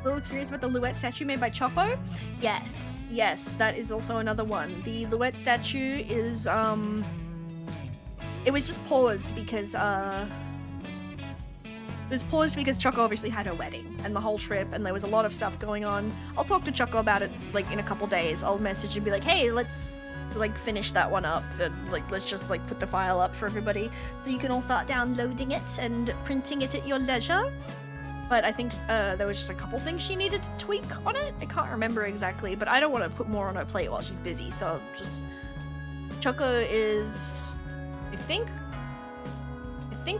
B: A little curious about the Louette statue made by Choco? Yes, that is also another one. The Louette statue is, it was just paused because, Choco obviously had her wedding and the whole trip, and there was a lot of stuff going on. I'll talk to Choco about it, like, in a couple days. I'll message and be like, hey, let's, like, finish that one up, and, like, let's just, like, put the file up for everybody so you can all start downloading it and printing it at your leisure. But I think there was just a couple things she needed to tweak on it. I can't remember exactly, but I don't want to put more on her plate while she's busy, so just... Choco is... I think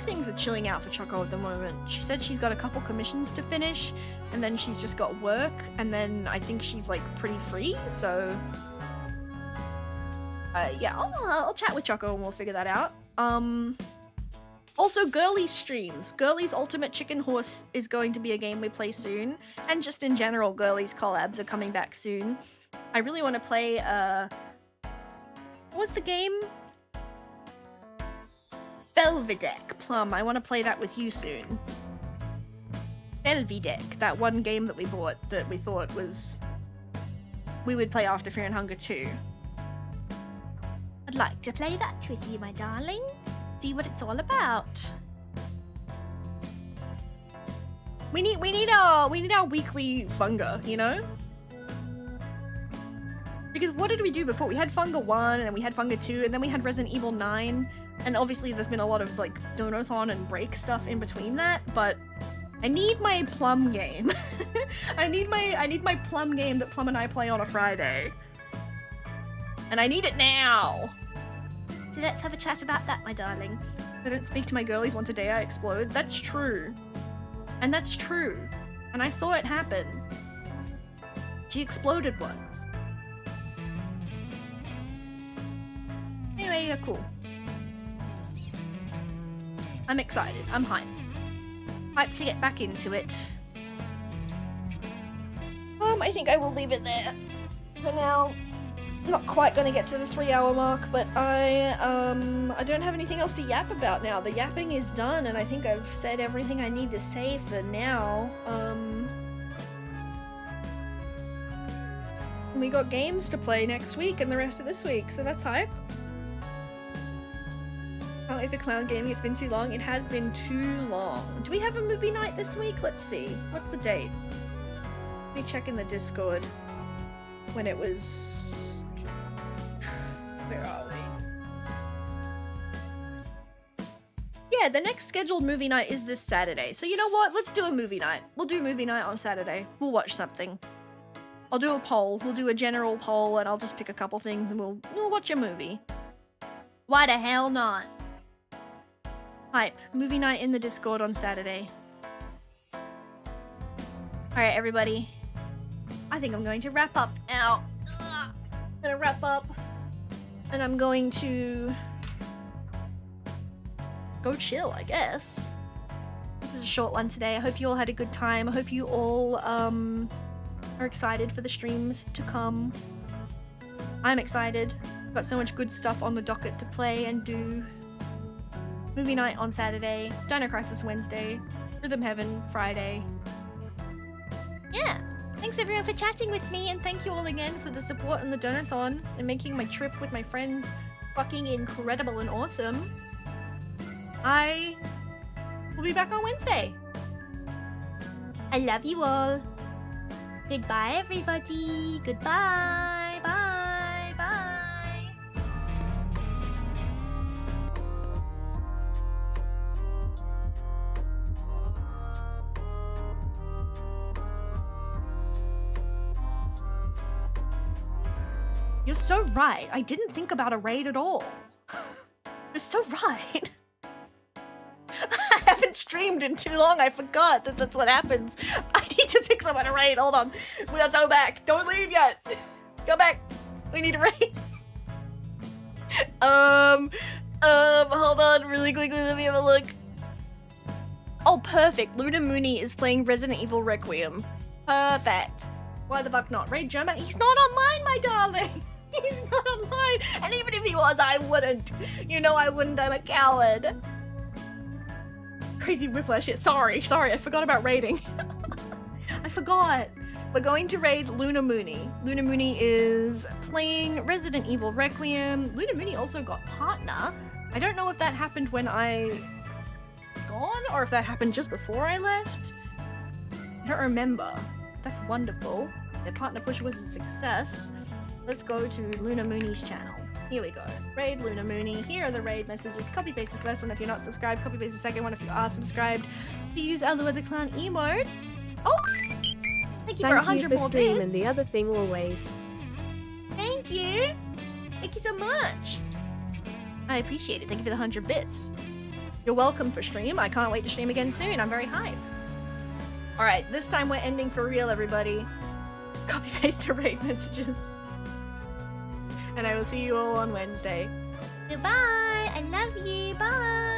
B: things are chilling out for Choco at the moment. She said she's got a couple commissions to finish, and then she's just got work, and then I think she's, like, pretty free, so... yeah, I'll chat with Choco and we'll figure that out. Also, Girlies streams. Girlies Ultimate Chicken Horse is going to be a game we play soon. And just in general, Girlies collabs are coming back soon. I really want to play, what was the game? Belvedek, Plum. I want to play that with you soon. Belvedek, that one game that we bought that we thought was... we would play after Fear and Hunger 2. I'd like to play that with you, my darling. See what it's all about. We need our weekly Funga, you know? Because what did we do before? We had Funga 1, and then we had Funga 2, and then we had Resident Evil 9, and obviously there's been a lot of, like, Donathon and break stuff in between that, but I need my Plum game. I need my Plum game that Plum and I play on a Friday. And I need it now! So let's have a chat about that, my darling. If I don't speak to my girlies once a day, I explode. That's true. And that's true. And I saw it happen. She exploded once. Anyway, yeah, cool. I'm excited. I'm hyped. Hyped to get back into it. I think I will leave it there for now. Not quite gonna get to the 3-hour mark, but I don't have anything else to yap about now. The yapping is done, and I think I've said everything I need to say for now. We got games to play next week and the rest of this week, so that's hype. Can't wait for clown gaming. It's been too long. It has been too long. Do we have a movie night this week? Let's see. What's the date? Let me check in the Discord when it was... Where are we? Yeah, the next scheduled movie night is this Saturday. So you know what? Let's do a movie night. We'll do movie night on Saturday. We'll watch something. I'll do a poll. We'll do a general poll and I'll just pick a couple things and we'll watch a movie. Why the hell not? Hype. Movie night in the Discord on Saturday. Alright, everybody. I think I'm going to wrap up now. I'm gonna wrap up. And I'm going to... go chill, I guess. This is a short one today. I hope you all had a good time. I hope you all, are excited for the streams to come. I'm excited. Got so much good stuff on the docket to play and do. Movie night on Saturday, Dino Crisis Wednesday, Rhythm Heaven Friday.
C: Yeah. Thanks everyone for chatting with me, and thank you all again for the support on the Donathon and making my trip with my friends fucking incredible and awesome. I will be back on Wednesday.
B: I love you all.
C: Goodbye, everybody. Goodbye. Bye. Bye.
B: You're so right. I didn't think about a raid at all. You're so right. I haven't streamed in too long. I forgot that that's what happens. I need to pick someone to raid. Hold on. We are so back. Don't leave yet. Go back. We need to raid. Hold on. Really quickly. Let me have a look. Oh, perfect. Luna Mooney is playing Resident Evil Requiem. Perfect. Why the fuck not? Raid Germa? He's not online, my darling. He's not online. And even if he was, I wouldn't. You know I wouldn't. I'm a coward. Crazy Whiplash shit. Sorry, I forgot about raiding. I forgot. We're going to raid Luna Mooney. Luna Mooney is playing Resident Evil Requiem. Luna Mooney also got partner. I don't know if that happened when I was gone or if that happened just before I left. I don't remember. That's wonderful. The partner push was a success. Let's go to Luna Mooney's channel. Here we go. Raid Luna Mooney. Here are the raid messages. Copy paste the first one if you're not subscribed. Copy paste the second one if you are subscribed. To use Alua the Clown emotes. Oh! Thank you for 100
A: for
B: more
A: stream
B: bits.
A: and the other thing always.
B: Thank you. Thank you so much. I appreciate it. Thank you for the 100 bits. You're welcome for stream. I can't wait to stream again soon. I'm very hyped. Alright, this time we're ending for real, everybody. Copy paste the raid messages. And I will see you all on Wednesday.
C: Goodbye. I love you. Bye.